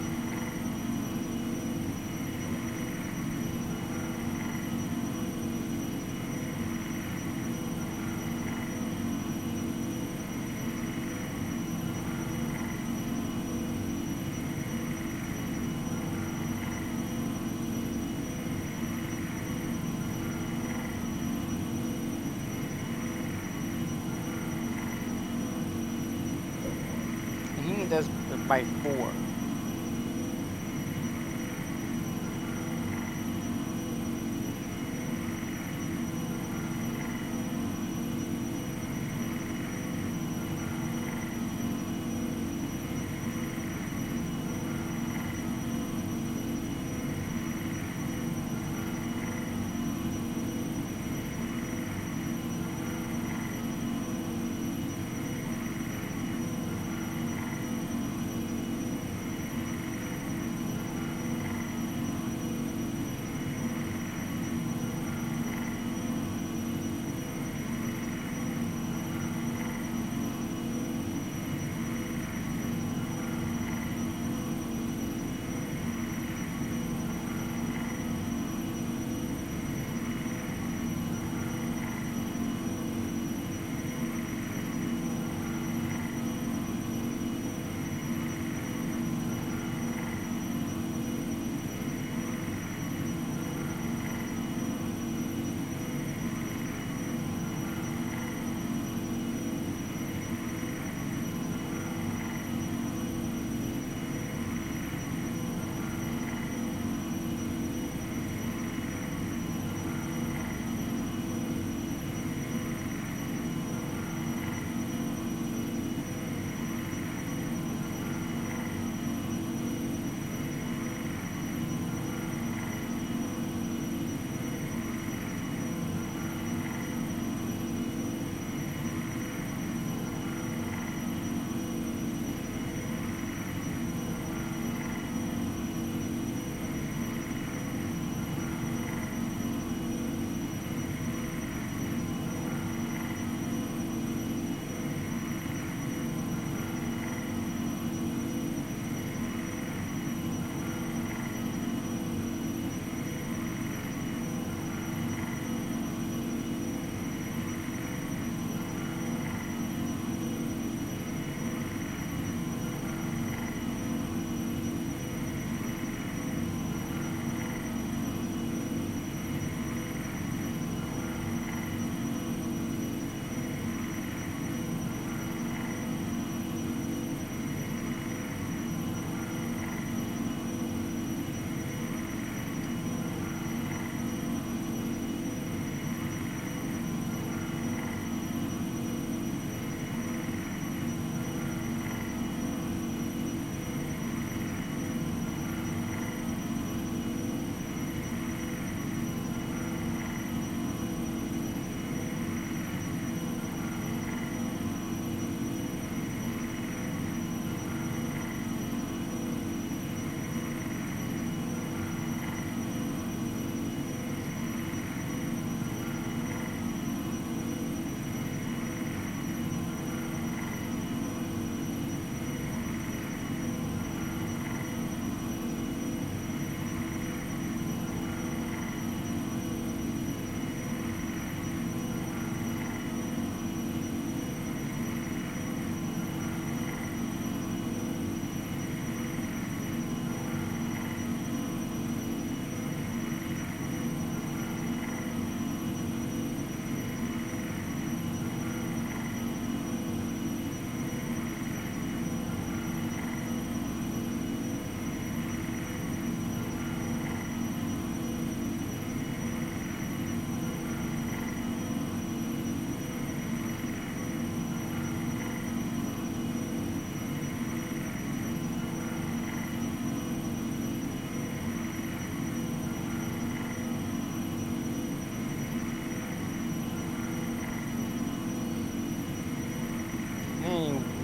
I think it does it by 4.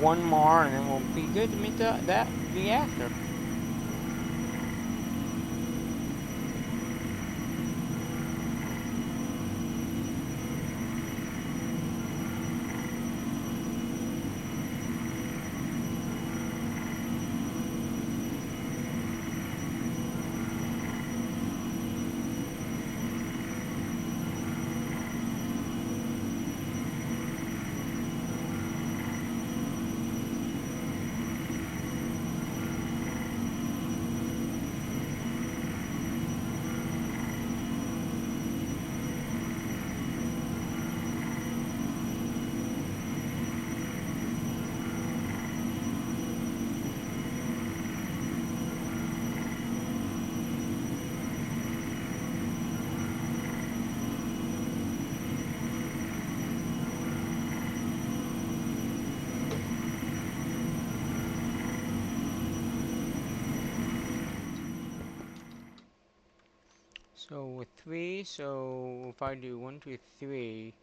one more, and then we'll be good to meet that reactor. So with 3, so if I do 1, 2, 3.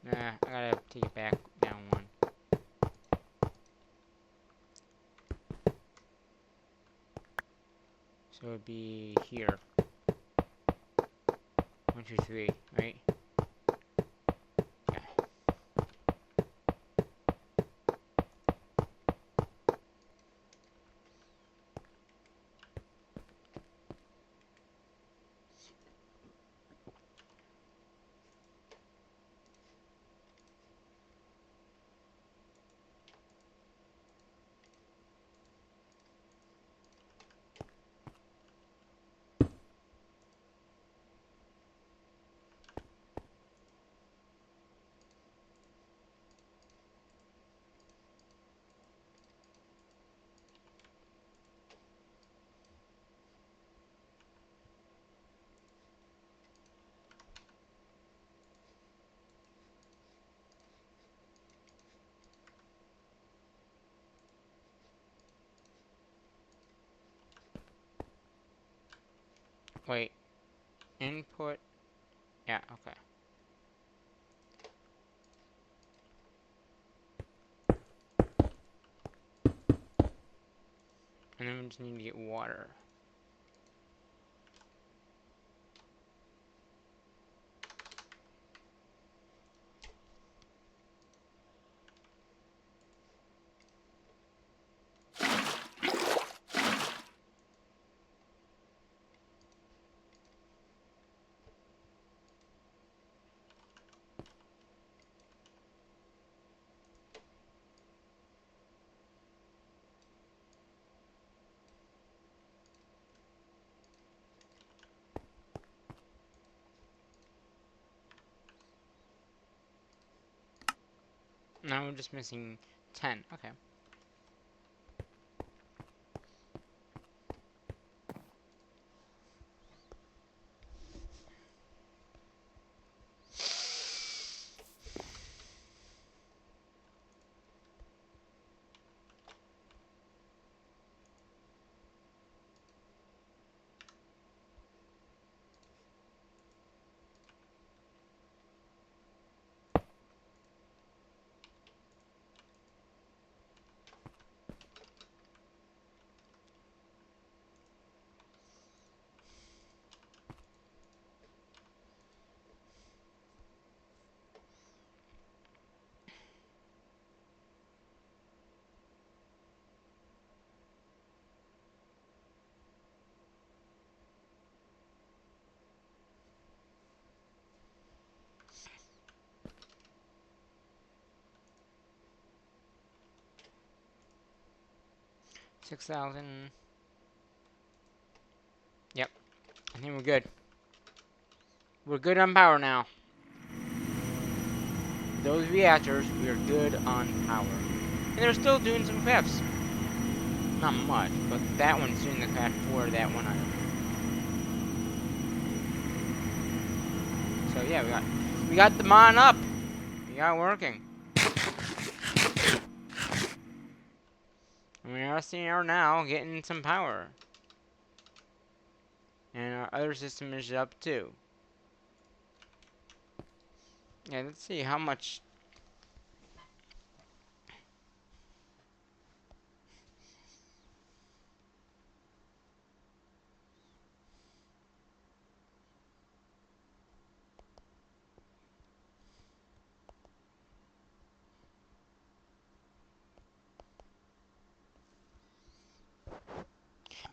Nah, I gotta take it back down 1. So it'd be here. 1, 2, 3, right? Okay. Wait. Input. Yeah, okay. And then we just need to get water. Now we're just missing 10. Okay. $6,000. Yep. I think we're good. We're good on power now. Those reactors, we are good on power. And they're still doing some crafts. Not much, but that one's doing the craft for that one item. So yeah, we got the mon up. We got it working. And we are seeing her now getting some power. And our other system is up too. Yeah, let's see how much.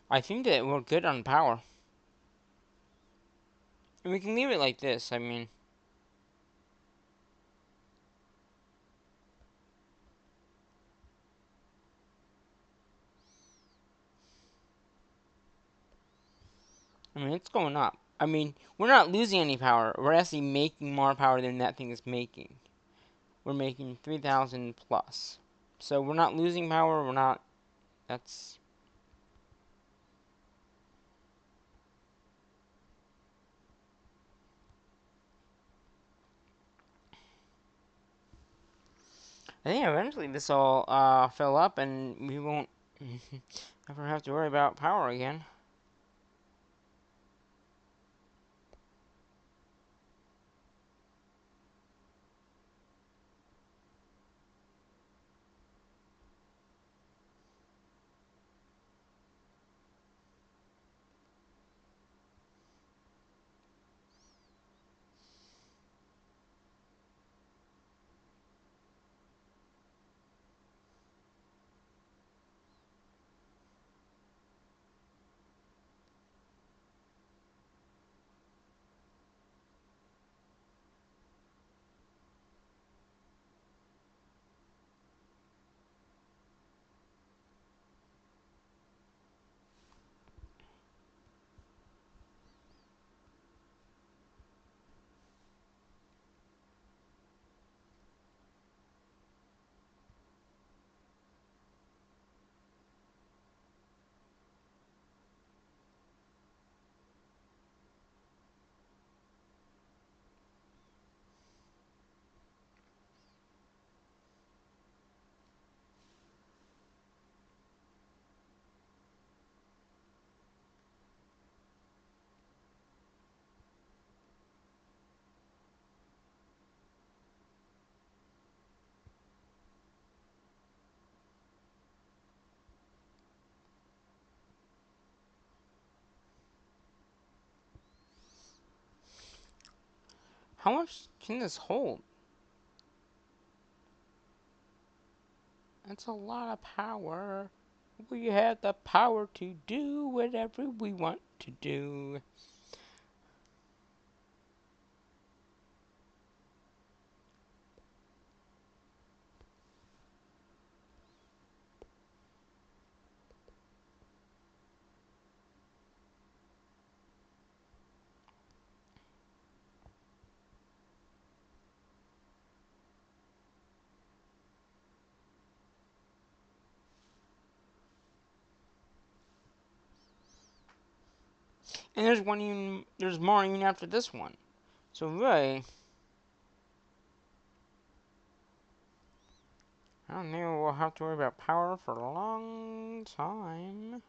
I think that we're good on power. And we can leave it like this. I mean, it's going up. We're not losing any power. We're actually making more power than that thing is making. We're making 3,000 plus. So we're not losing power. We're not. That's. I think eventually this will fill up and we won't ever have to worry about power again. How much can this hold? That's a lot of power. We have the power to do whatever we want to do. And there's more even after this one. So really, I don't think we'll have to worry about power for a long time.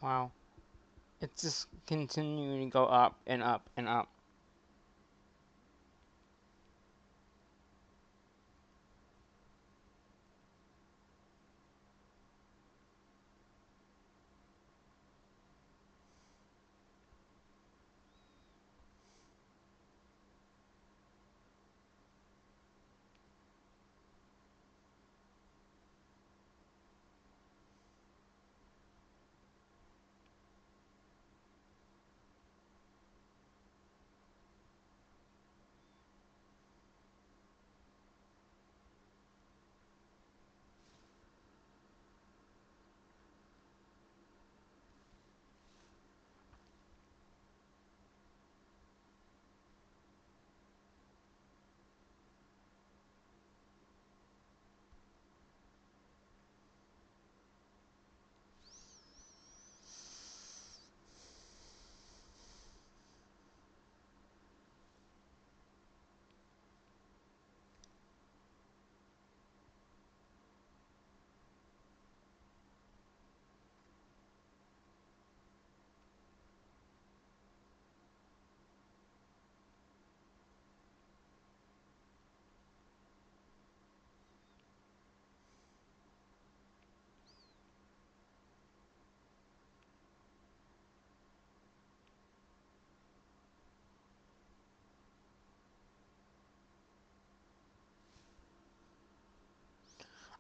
Wow. It's just continuing to go up and up and up.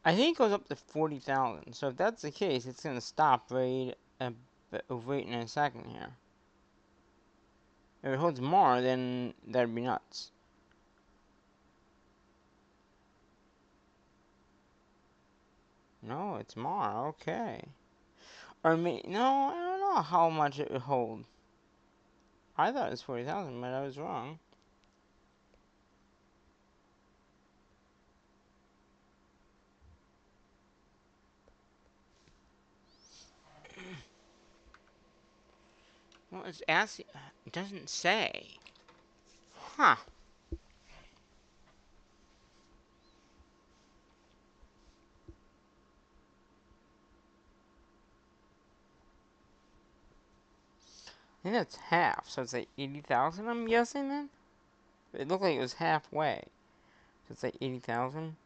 I think it goes up to 40,000. So if that's the case, it's gonna stop right in a second here. If it holds more, then that'd be nuts. No, it's more. Okay. Or no, I don't know how much it would hold. I thought it was 40,000, but I was wrong. Well, it's asking. It doesn't say. Huh. I think that's half. So it's like 80,000. I'm guessing then. It looked like it was halfway. So it's like 80,000.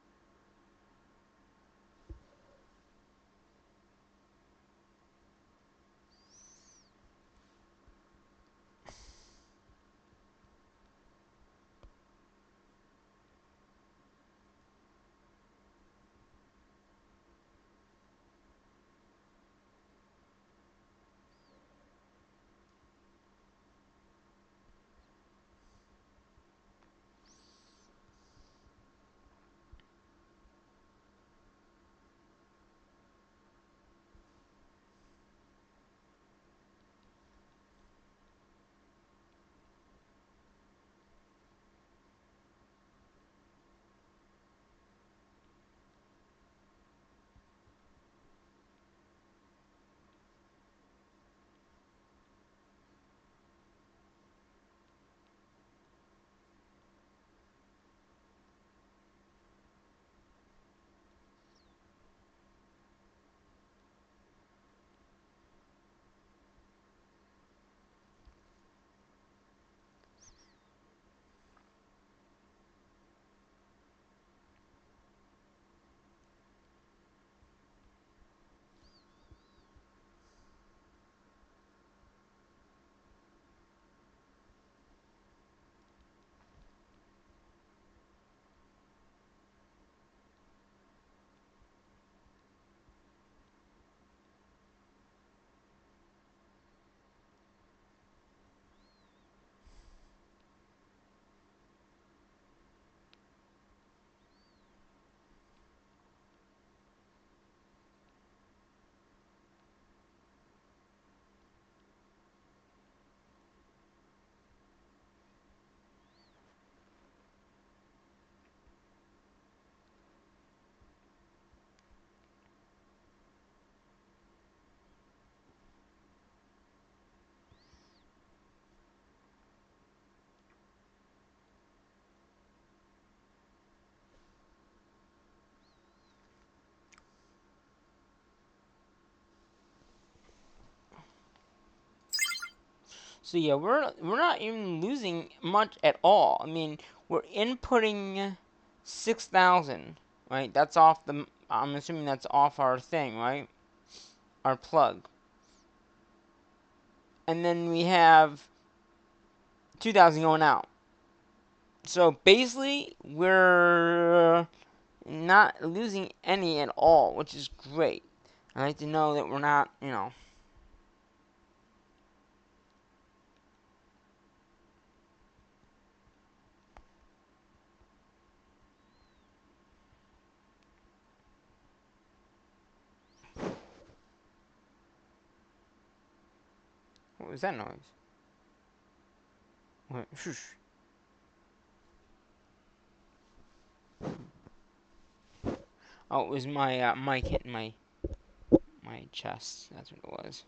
So yeah, we're not even losing much at all. I mean, we're inputting 6,000, right? That's off the. I'm assuming that's off our thing, right? Our plug. And then we have 2,000 going out. So basically, we're not losing any at all, which is great. I like to know that we're not, what was that noise? What? Shush. Oh, it was my mic hitting my chest. That's what it was.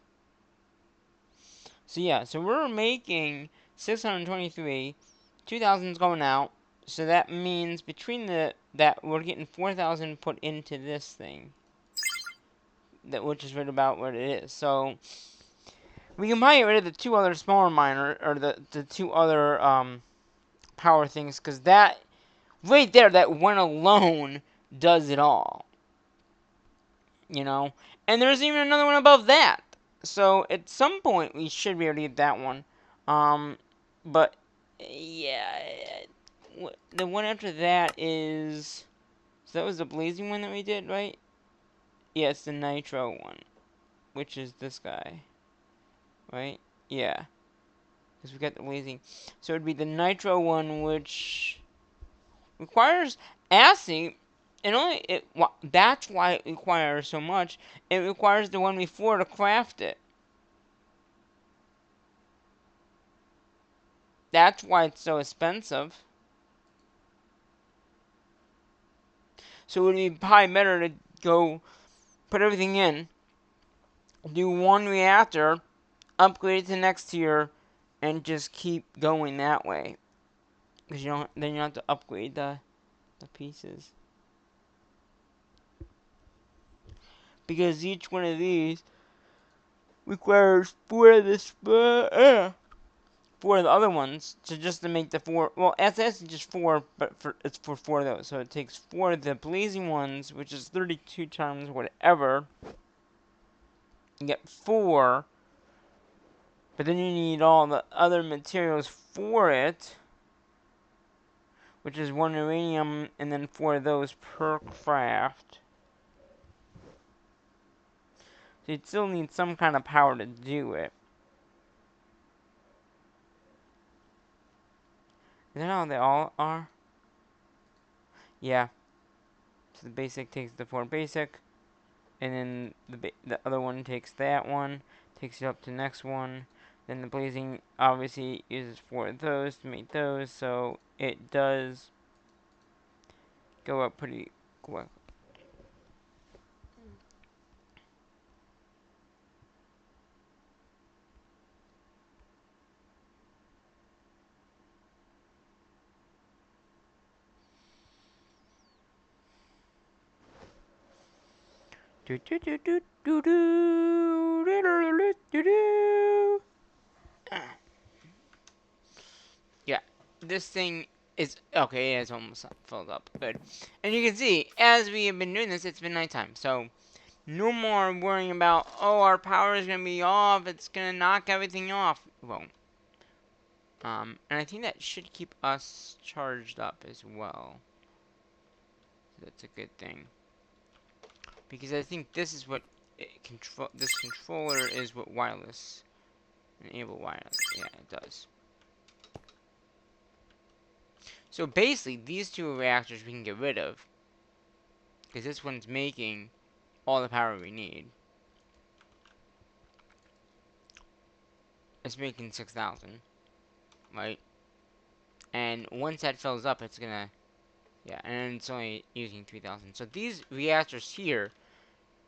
So yeah, so we're making 623, 2,000's going out. So that means between that we're getting 4,000 put into this thing, which is right about what it is. So we can probably get rid of the two other smaller miner or the two other power things, because that right there, that one alone does it all. And there's even another one above that. So at some point we should be able to get that one. But yeah, the one after that is. So that was the blazing one that we did, right? Yeah, it's the nitro one, which is this guy, right? Yeah, because we got the blazing. So it'd be the nitro one, which requires acid. And that's why it requires so much. It requires the one before to craft it. That's why it's so expensive. So it would be probably better to go put everything in, do one reactor, upgrade it to next tier, and just keep going that way. Because then you don't have to upgrade the pieces. Because each one of these requires four of four of the other ones to make the four. Well, SS is just four, but it's for four of those. So it takes four of the blazing ones, which is 32 times whatever. You get four, but then you need all the other materials for it, which is one uranium and then four of those per craft. So you'd still need some kind of power to do it. Is that how they all are? Yeah. So the basic takes the four basic, and then the other one takes that one, takes it up to the next one. Then the blazing obviously uses four of those to make those, so it does go up pretty quick. Do do do do do do do do do. Yeah, this thing is okay. It's almost filled up. Good, and you can see as we have been doing this, it's been nighttime. So no more worrying about our power is gonna be off. It's gonna knock everything off. Well, and I think that should keep us charged up as well. That's a good thing. Because I think this is what this controller is what wireless enable wireless. Yeah, it does. So basically, these two reactors we can get rid of, because this one's making all the power we need. It's making 6,000, right? And once that fills up, it's gonna, yeah, and it's only using 3,000. So these reactors here,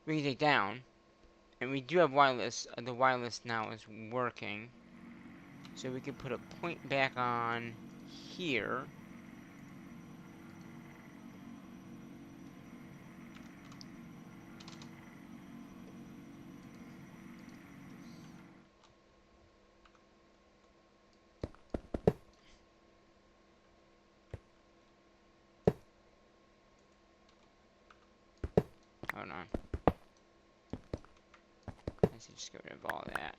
we can take down, and we do have wireless. The wireless now is working. So we could put a point back on here. hold on. Let's just get rid of all that.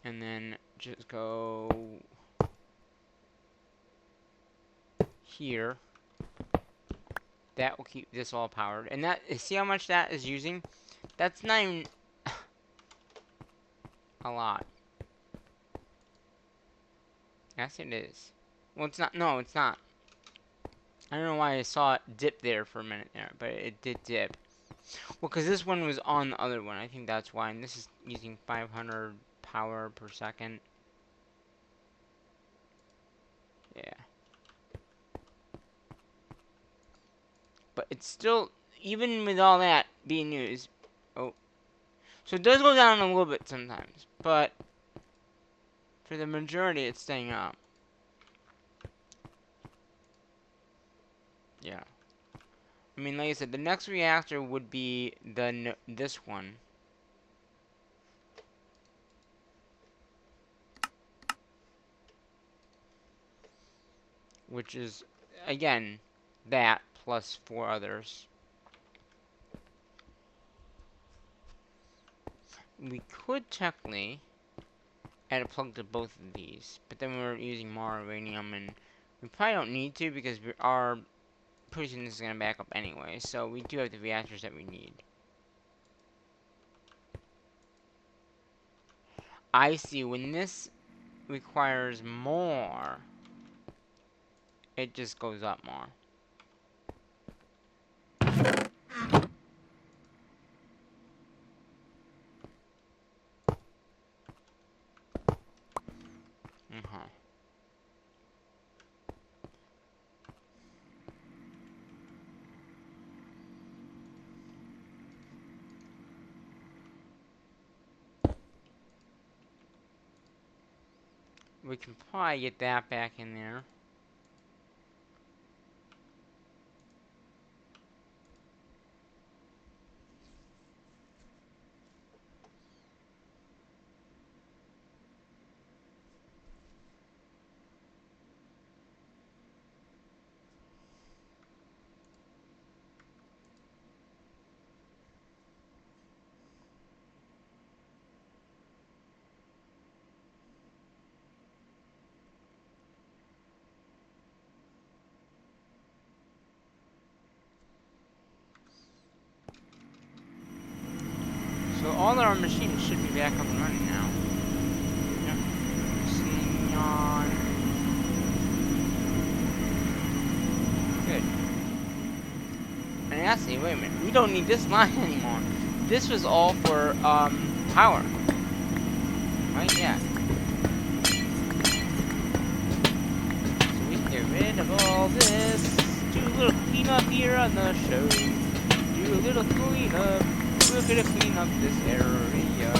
And then just go here. That will keep this all powered. And that, see how much that is using? That's not even a lot. Yes, it is. Well, it's not. No, it's not. I don't know why I saw it dip there for a minute there, but it did dip. Well, because this one was on the other one. I think that's why. And this is using 500 power per second. Yeah. But it's still, even with all that being used. Oh. So it does go down a little bit sometimes. But for the majority, it's staying up. Yeah. I mean, like I said, the next reactor would be this one. Which is, again, that plus 4 others. We could technically add a plug to both of these, but then we're using more uranium, and we probably don't need to because we are pretty soon this is going to back up anyway, so we do have the reactors that we need. I see, when this requires more, it just goes up more. We can probably get that back in there. So all our machines should be back up and running now. Yep. Seeing on. Good. And actually, wait a minute. We don't need this line anymore. This was all for power. Right? Yeah. So we can get rid of all this. Do a little cleanup here on the show. Do a little cleanup. We're gonna clean up this area.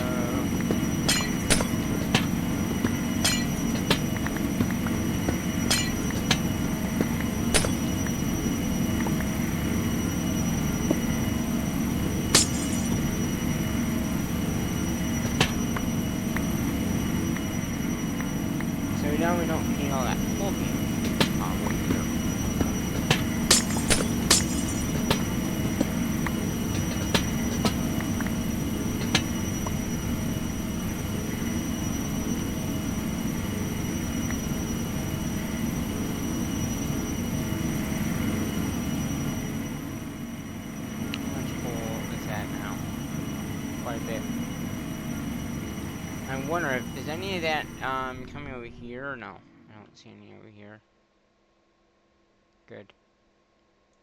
So now we don't need all that plugging. I wonder if is any of that coming over here or no? I don't see any over here. Good.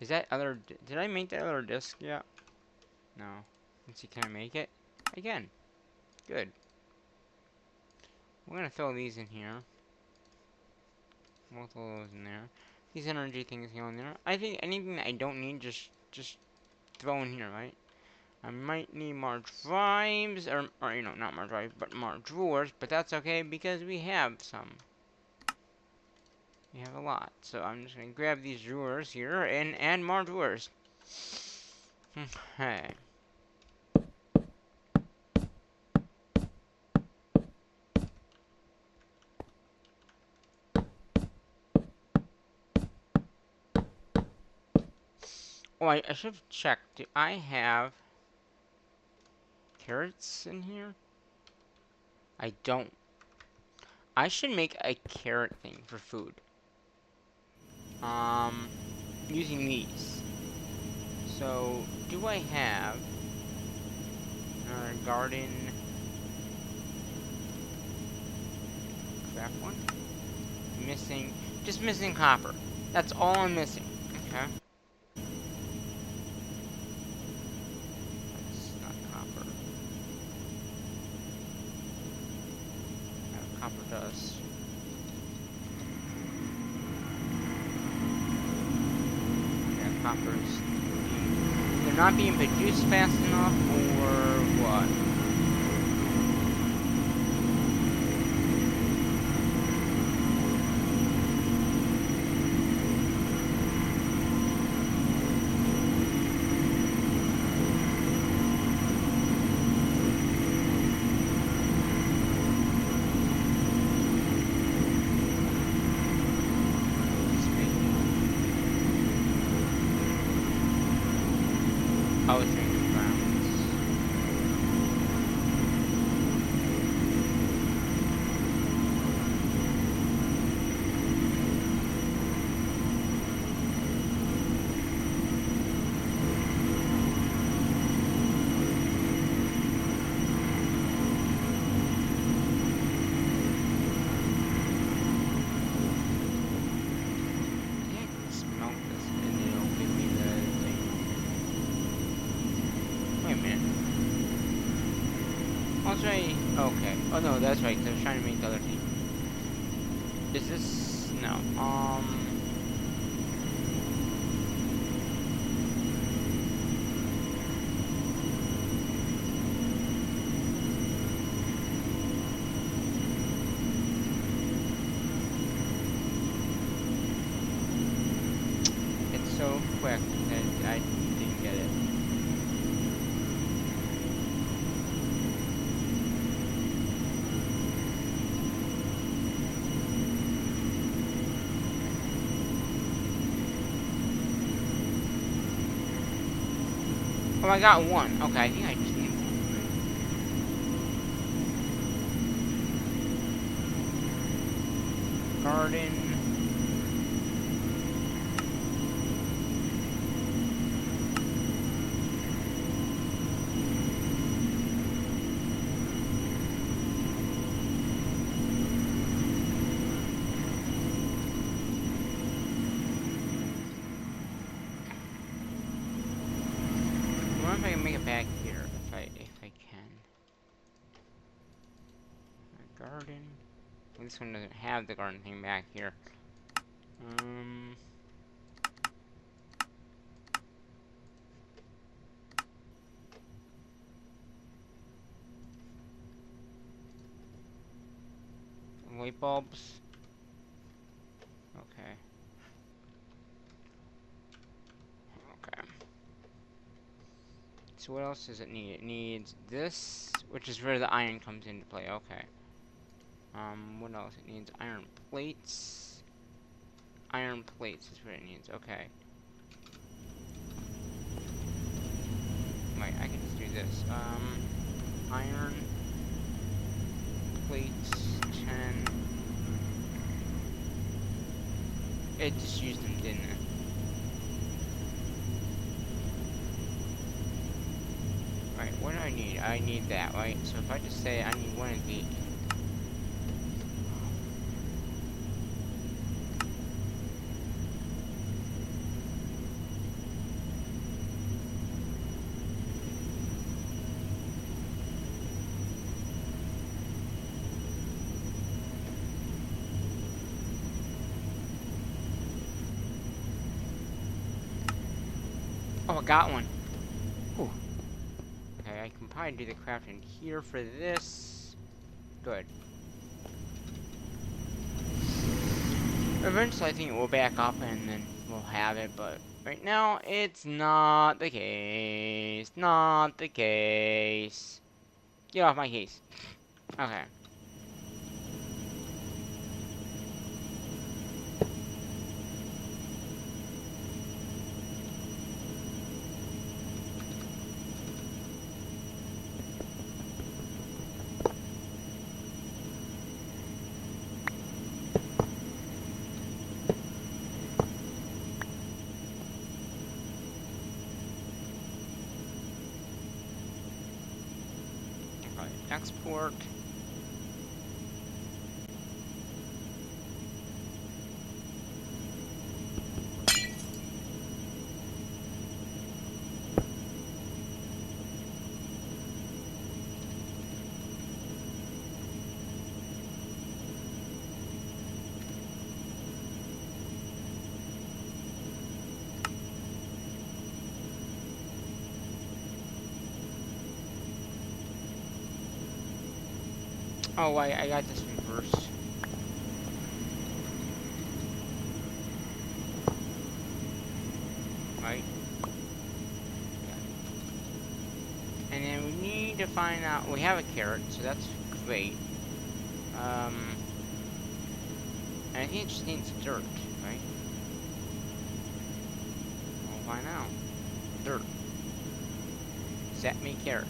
Is that other? Did I make that other disc yet? No. Let's see. Can I make it again? Good. We're gonna throw these in here. Both of those in there. These energy things go in there. I think anything that I don't need, just throw in here, right? I might need more drives, or you know, not more drives, but more drawers, but that's okay because we have some. We have a lot, so I'm just gonna grab these drawers here and add more drawers. Okay. Oh, I should have checked. Do I have carrots in here? I don't. I should make a carrot thing for food. Using these. So, do I have a garden craft one? Missing, just missing copper. That's all I'm missing. Okay. That's not copper. Copper dust. Yeah, copper's they're not being produced fast enough, or what? I was drinking grounds. Yeah, I can smelt this and it'll give me the thing. Wait a minute. Also, okay. Oh no, that's right, 'cause I was trying to make the other thing. Is this... no, it's so quick that I didn't get it. Oh, I got one. Okay, I think I just need one. Garden. I wonder if I can make it back here, if I can. A garden. This one doesn't have the garden thing back here. Light bulbs. Okay. Okay. So what else does it need? It needs this, which is where the iron comes into play. Okay. What else? It needs iron plates. Iron plates is what it needs. Okay. Wait, I can just do this. Iron plates 10. It just used them, didn't it? Right, what do I need? I need that, right? So if I just say I need one of these. Oh, I got one. Whew. Okay, I can probably do the crafting here for this. Good. Eventually, I think it will back up and then we'll have it, but right now, it's not the case. Not the case. Get off my case. Okay. export. Oh, I got this reversed. Right? And then we need to find out, we have a carrot, so that's great. And I think it just needs dirt, right? We'll find out. Dirt. Set me carrots.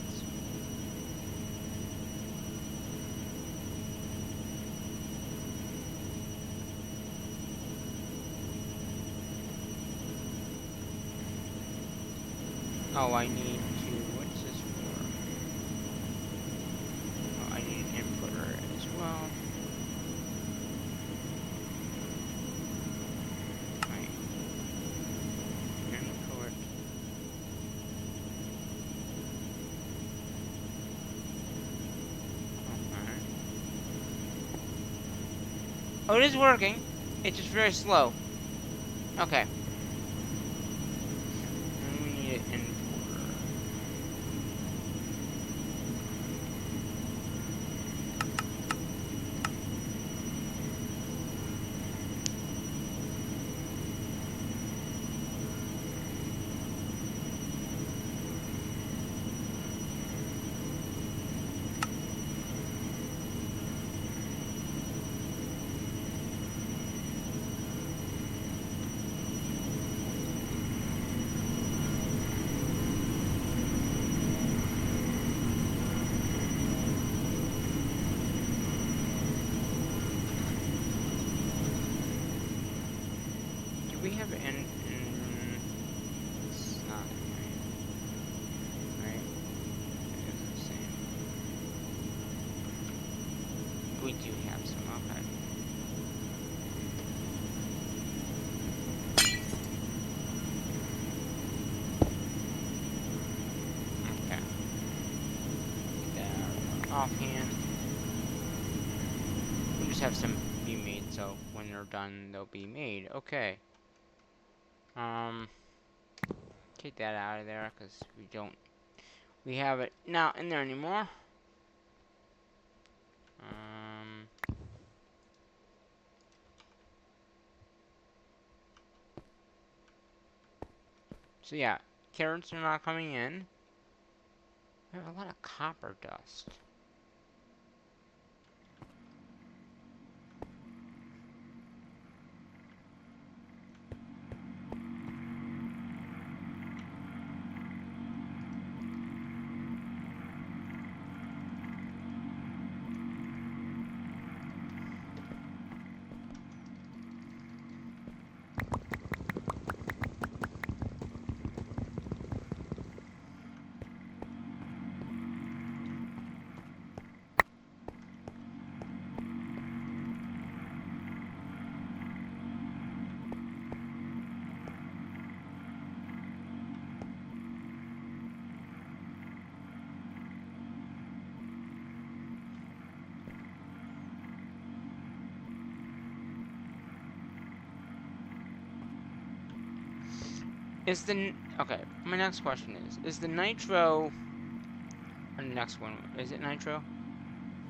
Oh, I need to, what's this for? Oh, I need an inputter as well. Right. Input. Okay. Oh, it is working. It's just very slow. Okay. And we need an inputter. We have an it's not right. It's the same. We do have some. Okay. Okay. There. Offhand. We just have some be made, so when they're done, they'll be made. Okay. Take that out of there because we have it not in there anymore. So yeah, carrots are not coming in. We have a lot of copper dust. Okay, my next question is the nitro, or the next one, is it nitro?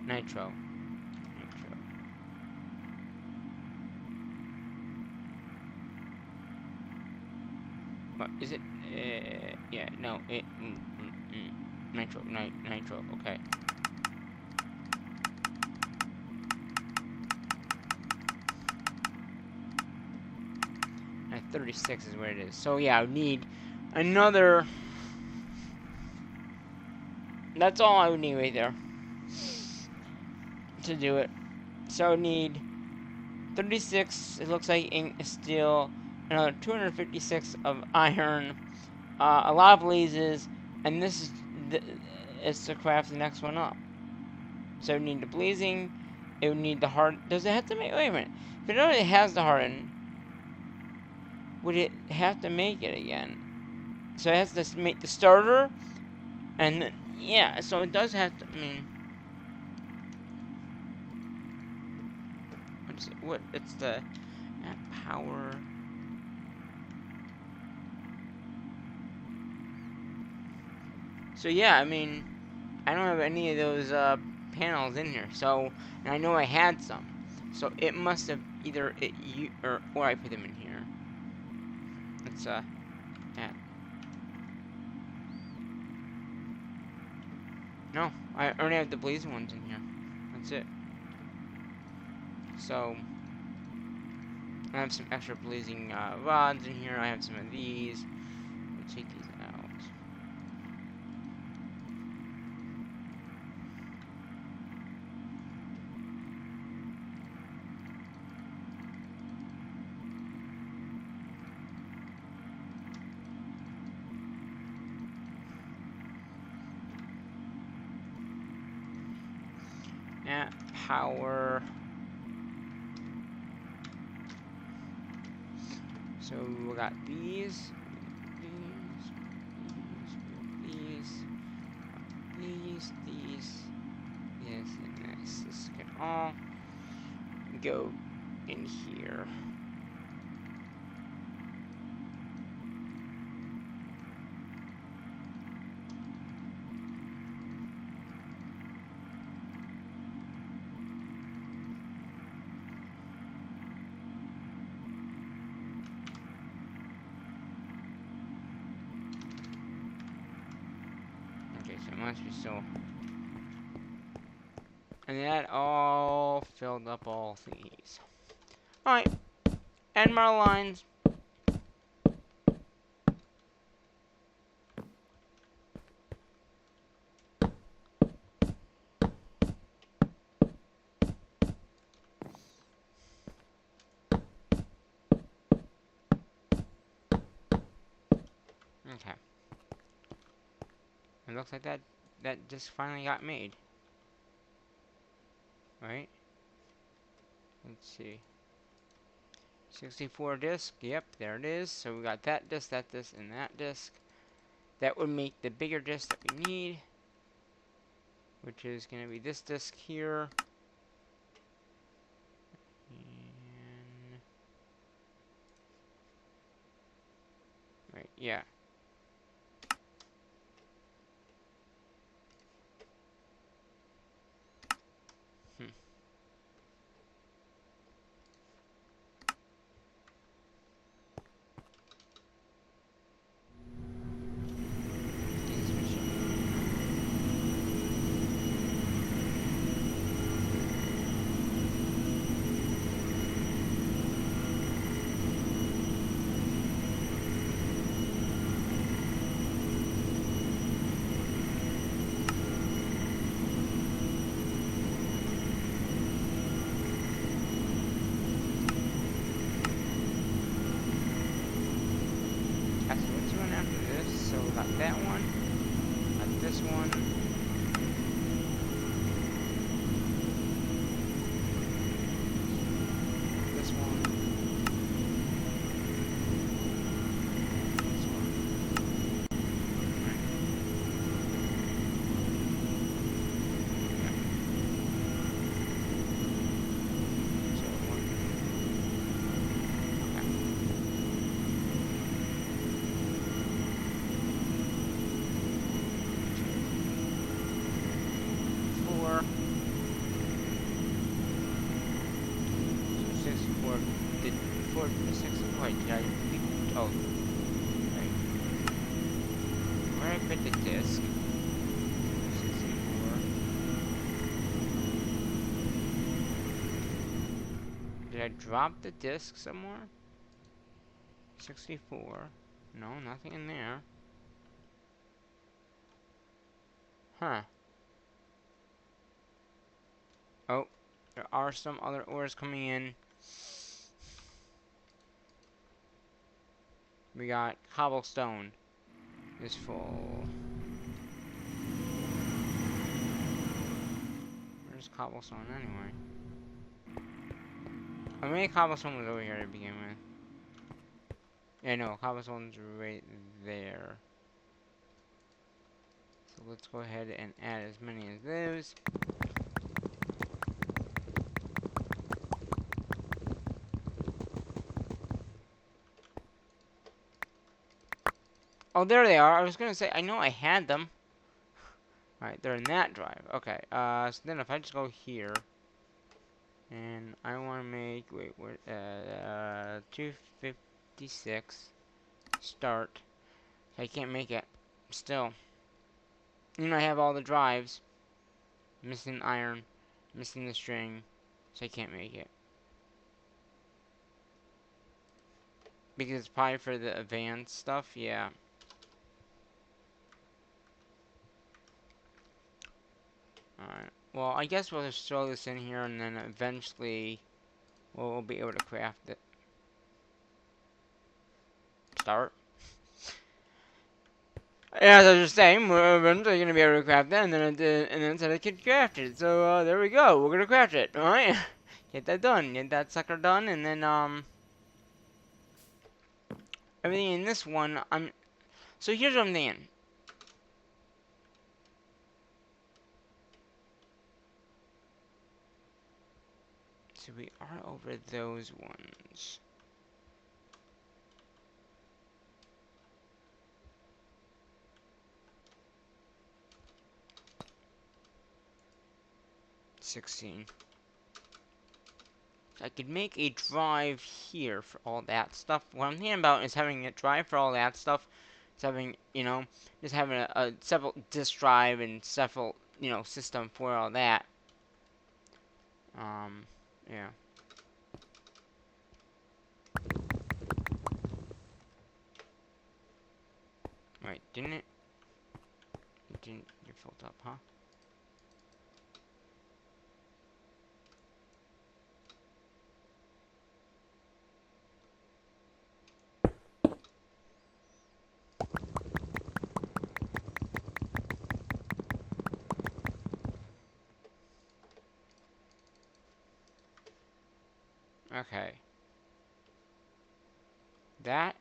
Nitro. What, is it, yeah, no, nitro, okay. And 36 is where it is. So yeah, I would need another. That's all I would need right there to do it. So I would need 36. It looks like steel, another 256 of iron, a lot of blazes, and this is to craft the next one up. So it would need the blazing. It would need the hard. Does it have to make? Wait a minute. If it already has the harden, would it have to make it again? So it has to make the starter, and then, yeah. So it does have to. I mean, what? It's the power. So yeah, I mean, I don't have any of those panels in here. So, and I know I had some. So it must have either or I put them in here. Let's add. No, I already have the blazing ones in here. That's it. So I have some extra blazing rods in here. I have some of these. We'll take these out. At power. So we got these, these, yes, and this. This can all go in here. Okay, so it must be still. And that all filled up all these. Alright, and my lines. Okay. It looks like that just finally got made. Right? Let's see. 64 disc. Yep, there it is. So we got that disc, and that disc. That would make the bigger disc that we need, which is going to be this disc here. And right, yeah. Hmm. That's what's going after this. So we got that one, got this one. This one. This one. Yeah. So one. Okay. 4. So 64. Did 4 6? Wait, did I? Oh, right. Where I put the disc? 64. Did I drop the disc somewhere? 64. No, nothing in there. Huh. Oh, there are some other ores coming in. We got cobblestone is full. cobblestone anyway? How many cobblestone was over here to begin with? Yeah, no, cobblestone's right there. So let's go ahead and add as many as those. Oh, there they are. I was gonna say, I know I had them. Alright, they're in that drive. Okay, so then if I just go here, and I want to make, wait, what, 256, start. I can't make it. Still. You know, I have all the drives. Missing iron, missing the string, so I can't make it. Because it's probably for the advanced stuff, yeah. Alright. Well, I guess we'll just throw this in here and then eventually we'll be able to craft it. Start. As I was just saying, we're eventually going to be able to craft that, and then it said I could craft it. So, there we go. We're going to craft it. Alright? Get that done. Get that sucker done, and then, everything in this one, so here's what I'm thinking. So we are over those ones. $16. I could make a drive here for all that stuff. What I'm thinking about is having a drive for all that stuff. It's having, you know, just having a several disk drive and several, you know, system for all that. Yeah. Wait, didn't it? It didn't get filled up, huh? Okay. That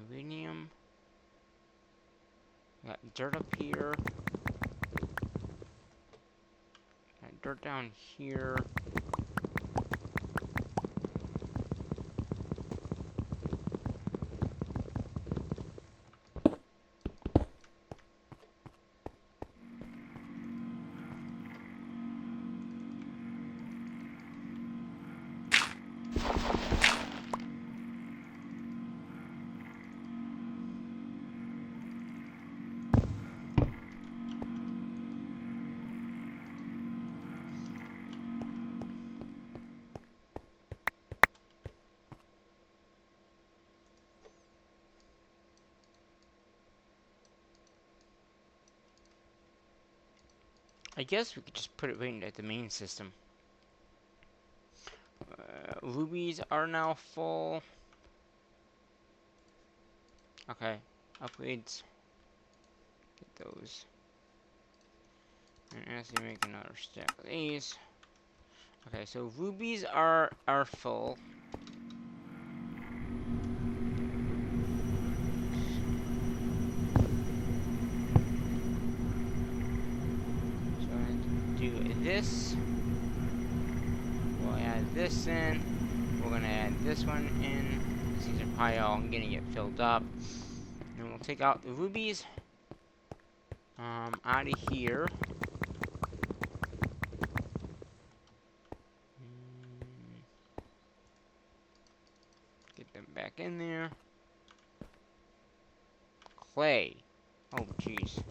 uranium. Got dirt up here. Got dirt down here. I guess we could just put it right into the main system. Rubies are now full. Okay, upgrades. Get those. And as you make another stack of these. Okay, so rubies are full. So I have to do this. We'll add this in. We're gonna add this one in. These are probably all gonna get filled up. And we'll take out the rubies. Out of here. Get them back in there. Clay. Oh, jeez.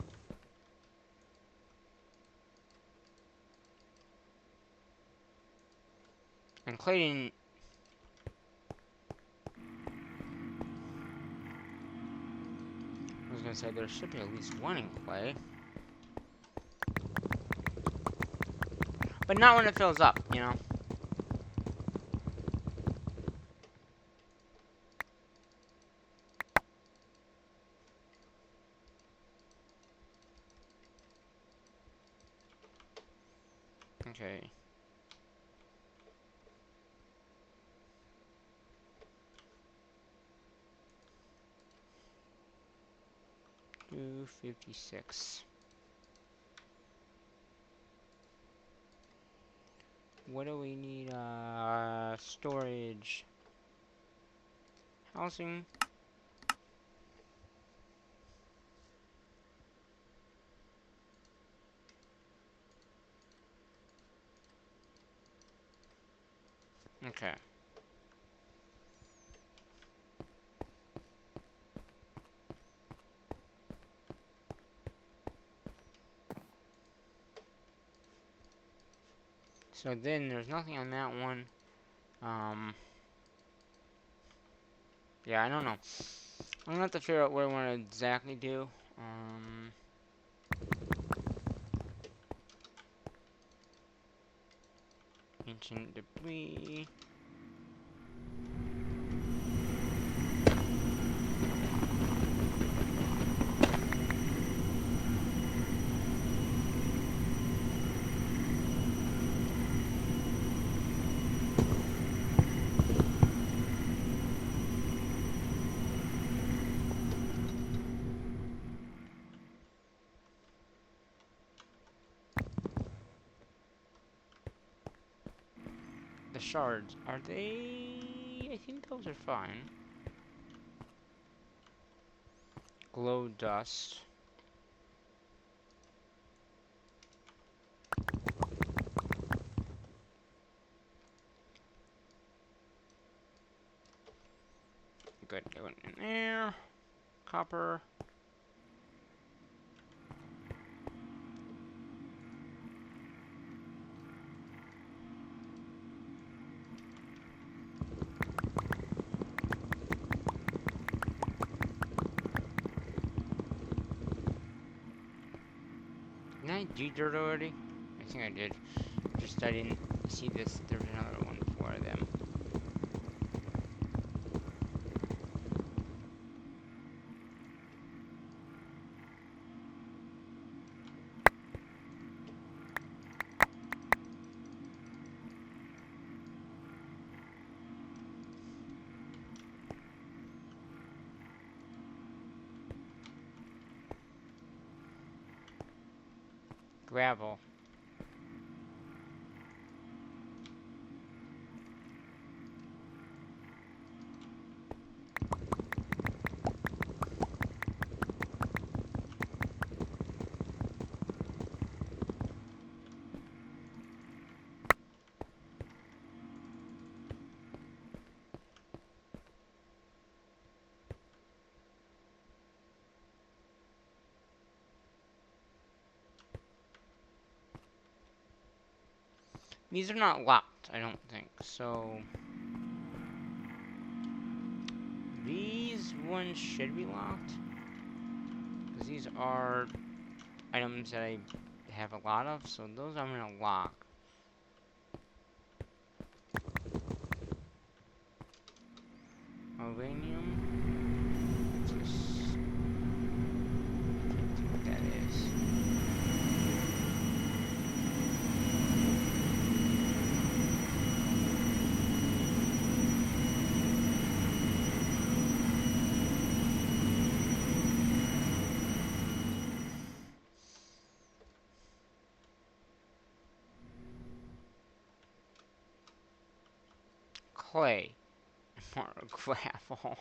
And clay didn't... I was gonna say, there should be at least one in clay. But not when it fills up, you know? Okay. $256. What do we need? Storage. Housing. Okay. So then there's nothing on that one. Yeah, I don't know. I'm gonna have to figure out what I want to exactly do. Ancient debris. The shards, are they... I think those are fine. Glow dust. Good, going in there. Copper. Did I do dirt already? I think I did. Just I didn't see this. There's another one for them. Gravel. These are not locked, I don't think. So these ones should be locked. Because these are items that I have a lot of, so those I'm gonna lock. Uranium. Just see what that is. Clay. More gravel.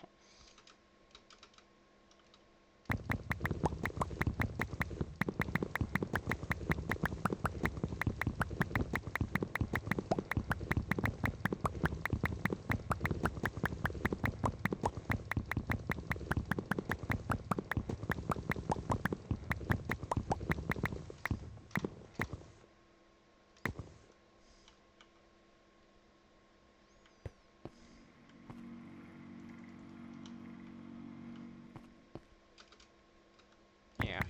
Yeah.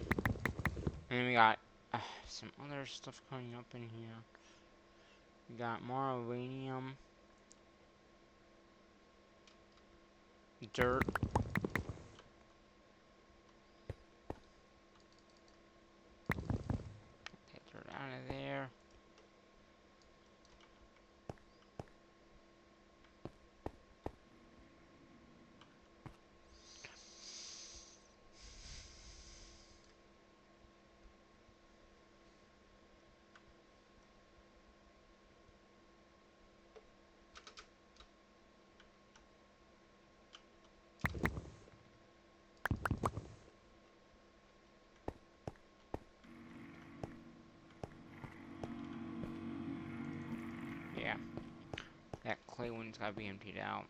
And we got some other stuff coming up in here. We got more uranium. Dirt. Get dirt out of there. Yeah. That clay one's gotta be emptied out.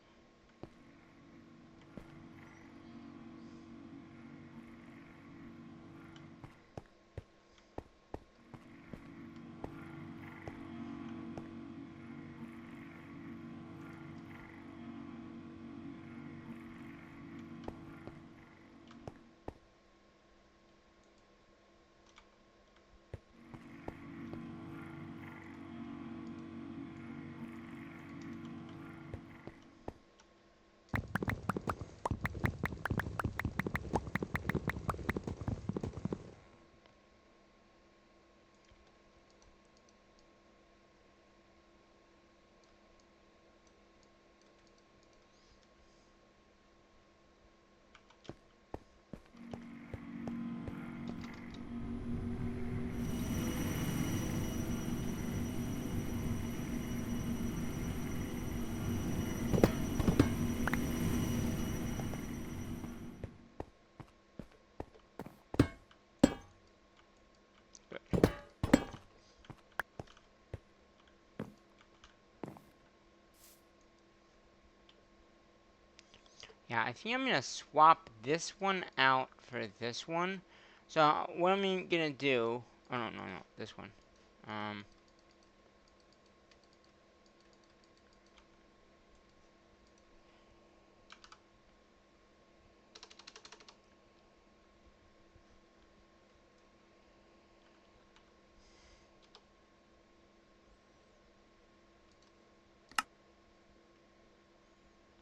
Yeah, I think I'm gonna swap this one out for this one. So what I'm gonna do? Oh no, this one. Um,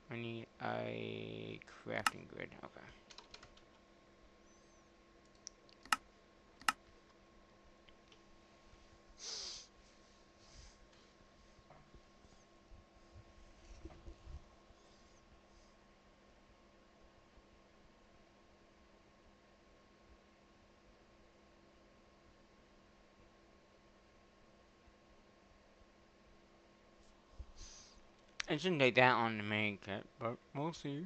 I need a crafting grid. Okay. It shouldn't take that long to make it, but we'll see.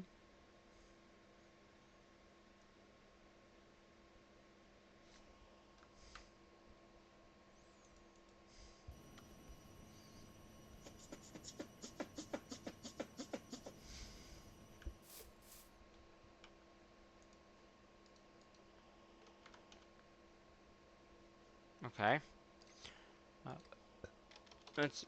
Okay. Uh, let's.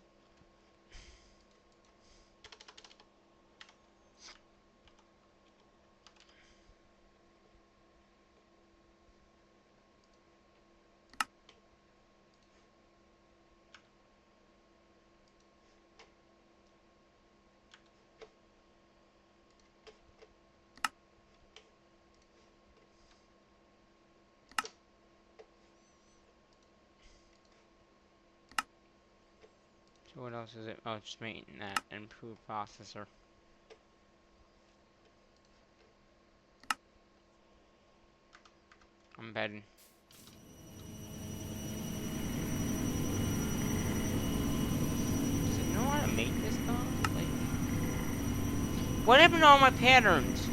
So what else is it? Oh, just making that improved processor. I'm betting. Does it know how to make this stuff? Like, what happened to all my patterns?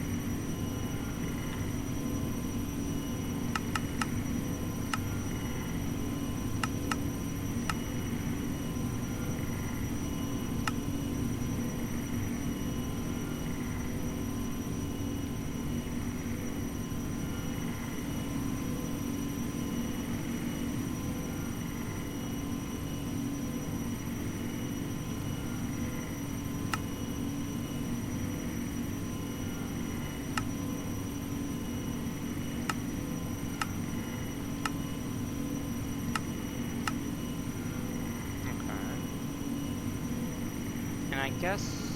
And I guess.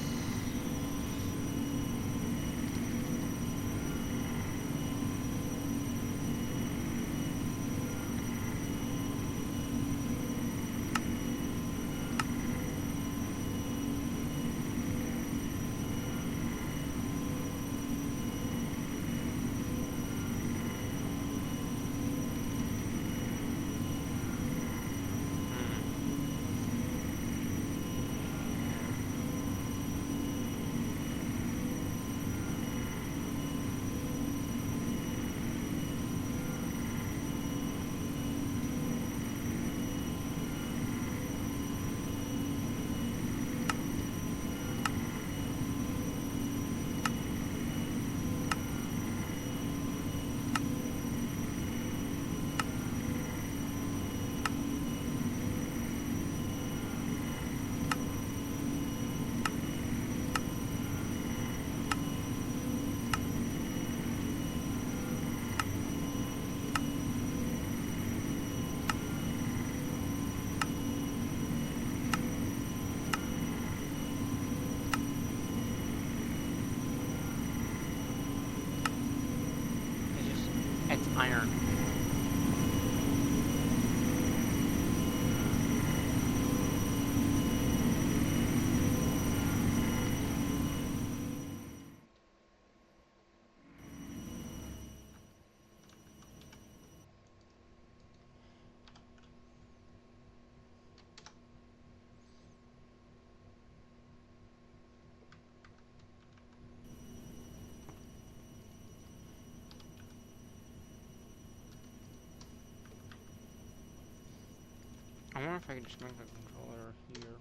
wonder if I could just make the controller here.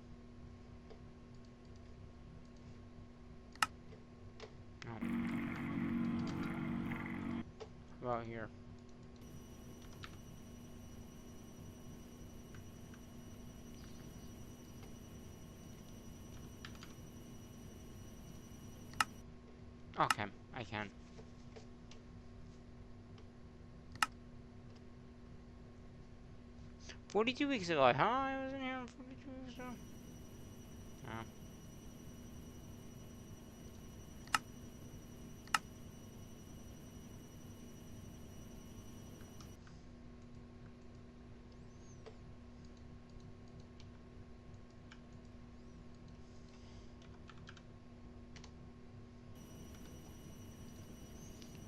No. How about here? Okay, I can. 42 weeks ago, huh? I wasn't here 42 weeks ago. Oh.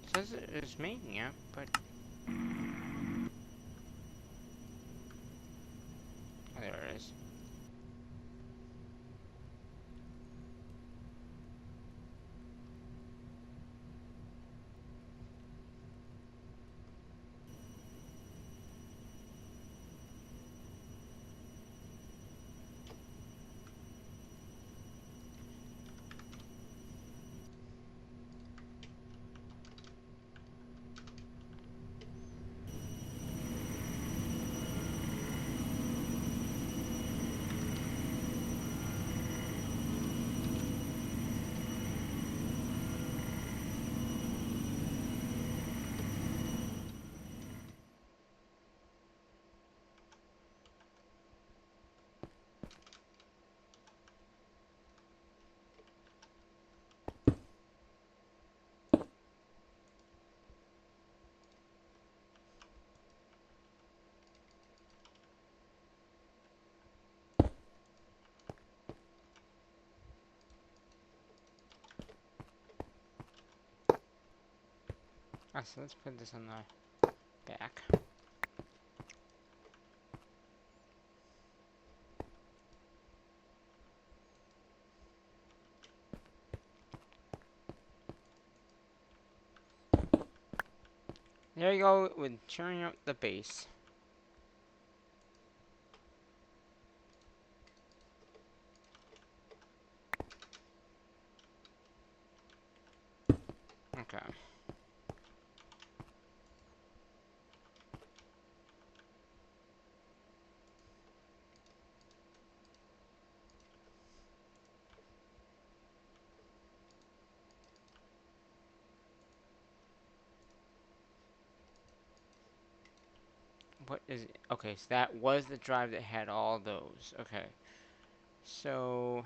It says it's making it, but... Oh, there it is. Ah, so let's put this on the back. There you go, with turning up the bass. Okay. What is it? Okay, so that was the drive that had all those. Okay. So...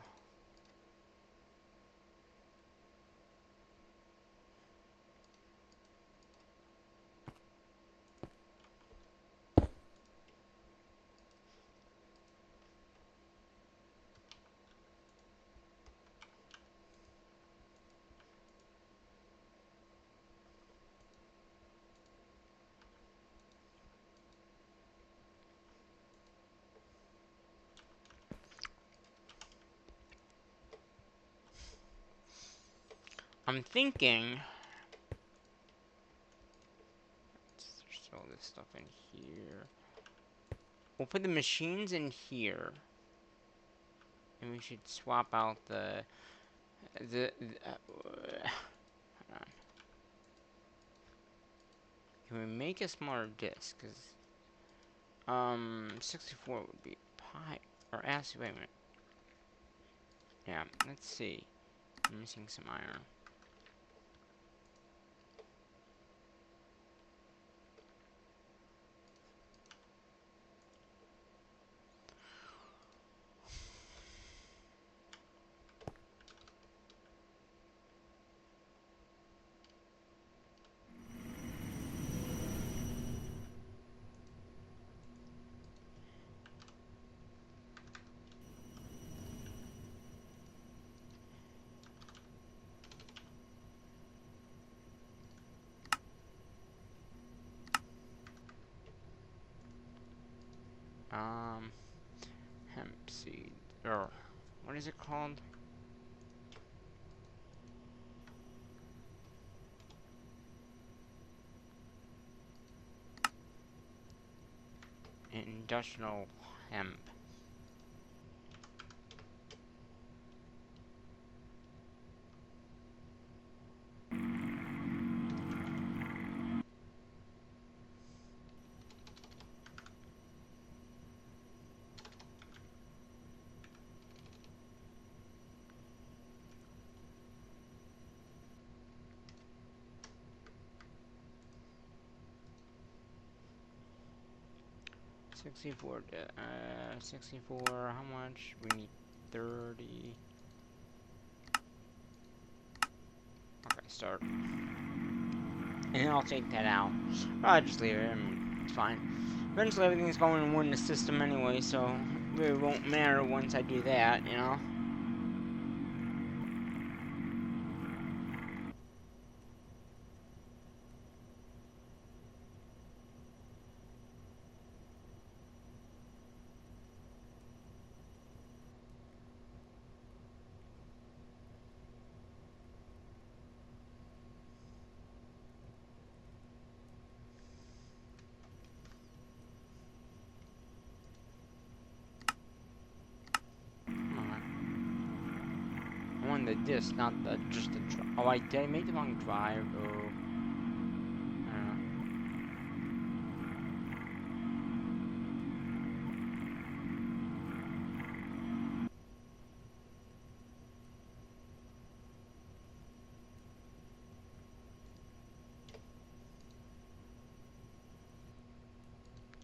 I'm thinking... Let's throw this stuff in here. We'll put the machines in here. And we should swap out the hold on. Can we make a smaller disk? Cause 64 would be pi or wait a minute. Yeah, let's see. I'm missing some iron. Hemp seed, or what is it called? Industrial hemp. $64. 64. How much? We need 30. Okay, start. And then I'll take that out. I'll just leave it. I mean, it's fine. Eventually, everything's going in one system anyway, so it really won't matter once I do that, you know? I want the disc, not the just the. Oh, I did I make the wrong drive? Oh, I don't know.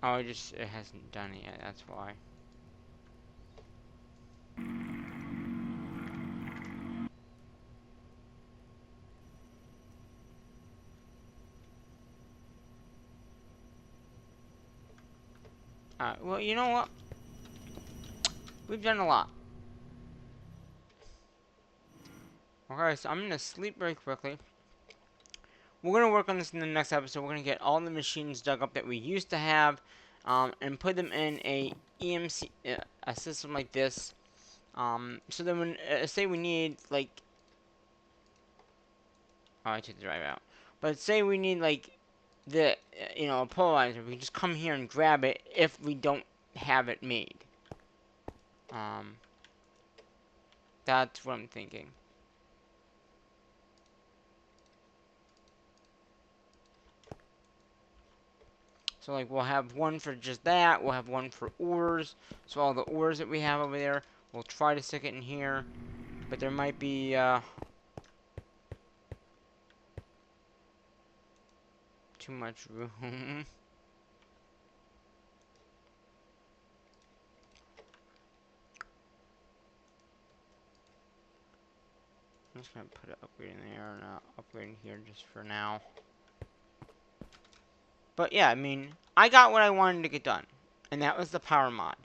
Oh, it hasn't done it yet. That's why. Well, you know what? We've done a lot. Okay, so I'm gonna sleep very quickly. We're gonna work on this in the next episode. We're gonna get all the machines dug up that we used to have, and put them in a EMC, a system like this. So then when say we need like, oh, I took the drive out. But say we need like a polarizer, we can just come here and grab it if we don't have it made. Um, that's what I'm thinking. So like we'll have one for just that. We'll have one for ores. So all the ores that we have over there, we'll try to stick it in here. But there might be too much room. I'm just gonna put an upgrade in there and upgrade in here just for now. But yeah, I mean, I got what I wanted to get done, and that was the power mod.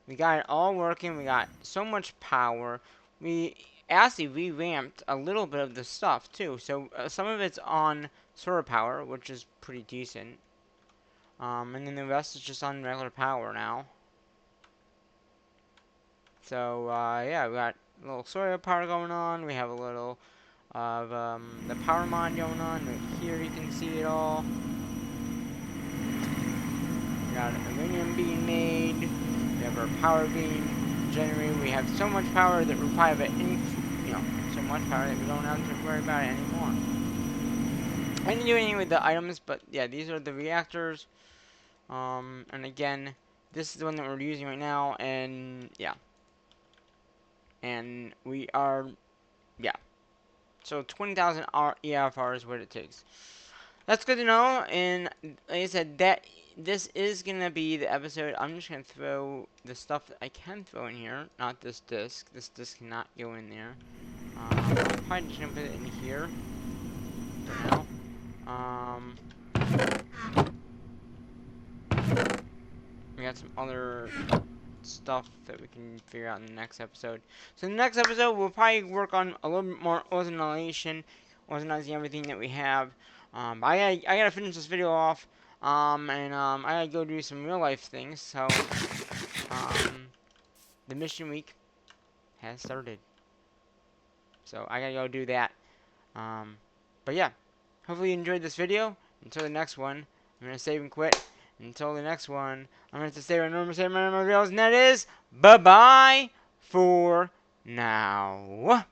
We got it all working. We got so much power. We actually revamped a little bit of the stuff too. So some of it's on solar power, which is pretty decent. And then the rest is just on regular power now. So yeah, we got a little solar power going on. We have a little of the power mod going on. Right here you can see it all. We got aluminum being made. We have our power being generated. We have so much power that we're probably so much power that we don't have to worry about it anymore. I didn't do anything with the items, but yeah, these are the reactors. And again, this is the one that we're using right now, and yeah. And we are, yeah. So 20,000 EFR is what it takes. That's good to know, and like I said, this is gonna be the episode. I'm just gonna throw the stuff that I can throw in here, not this disc. This disc cannot go in there. I'm probably just gonna put it in here for now. We got some other stuff that we can figure out in the next episode. So in the next episode, we'll probably work on a little bit more organizing everything that we have. I gotta finish this video off, and I gotta go do some real life things. So, the mission week has started. So I gotta go do that. But yeah, hopefully you enjoyed this video. Until the next one, I'm gonna save and quit. Until the next one, I'm going to say what normal say my videos, and that is bye bye for now.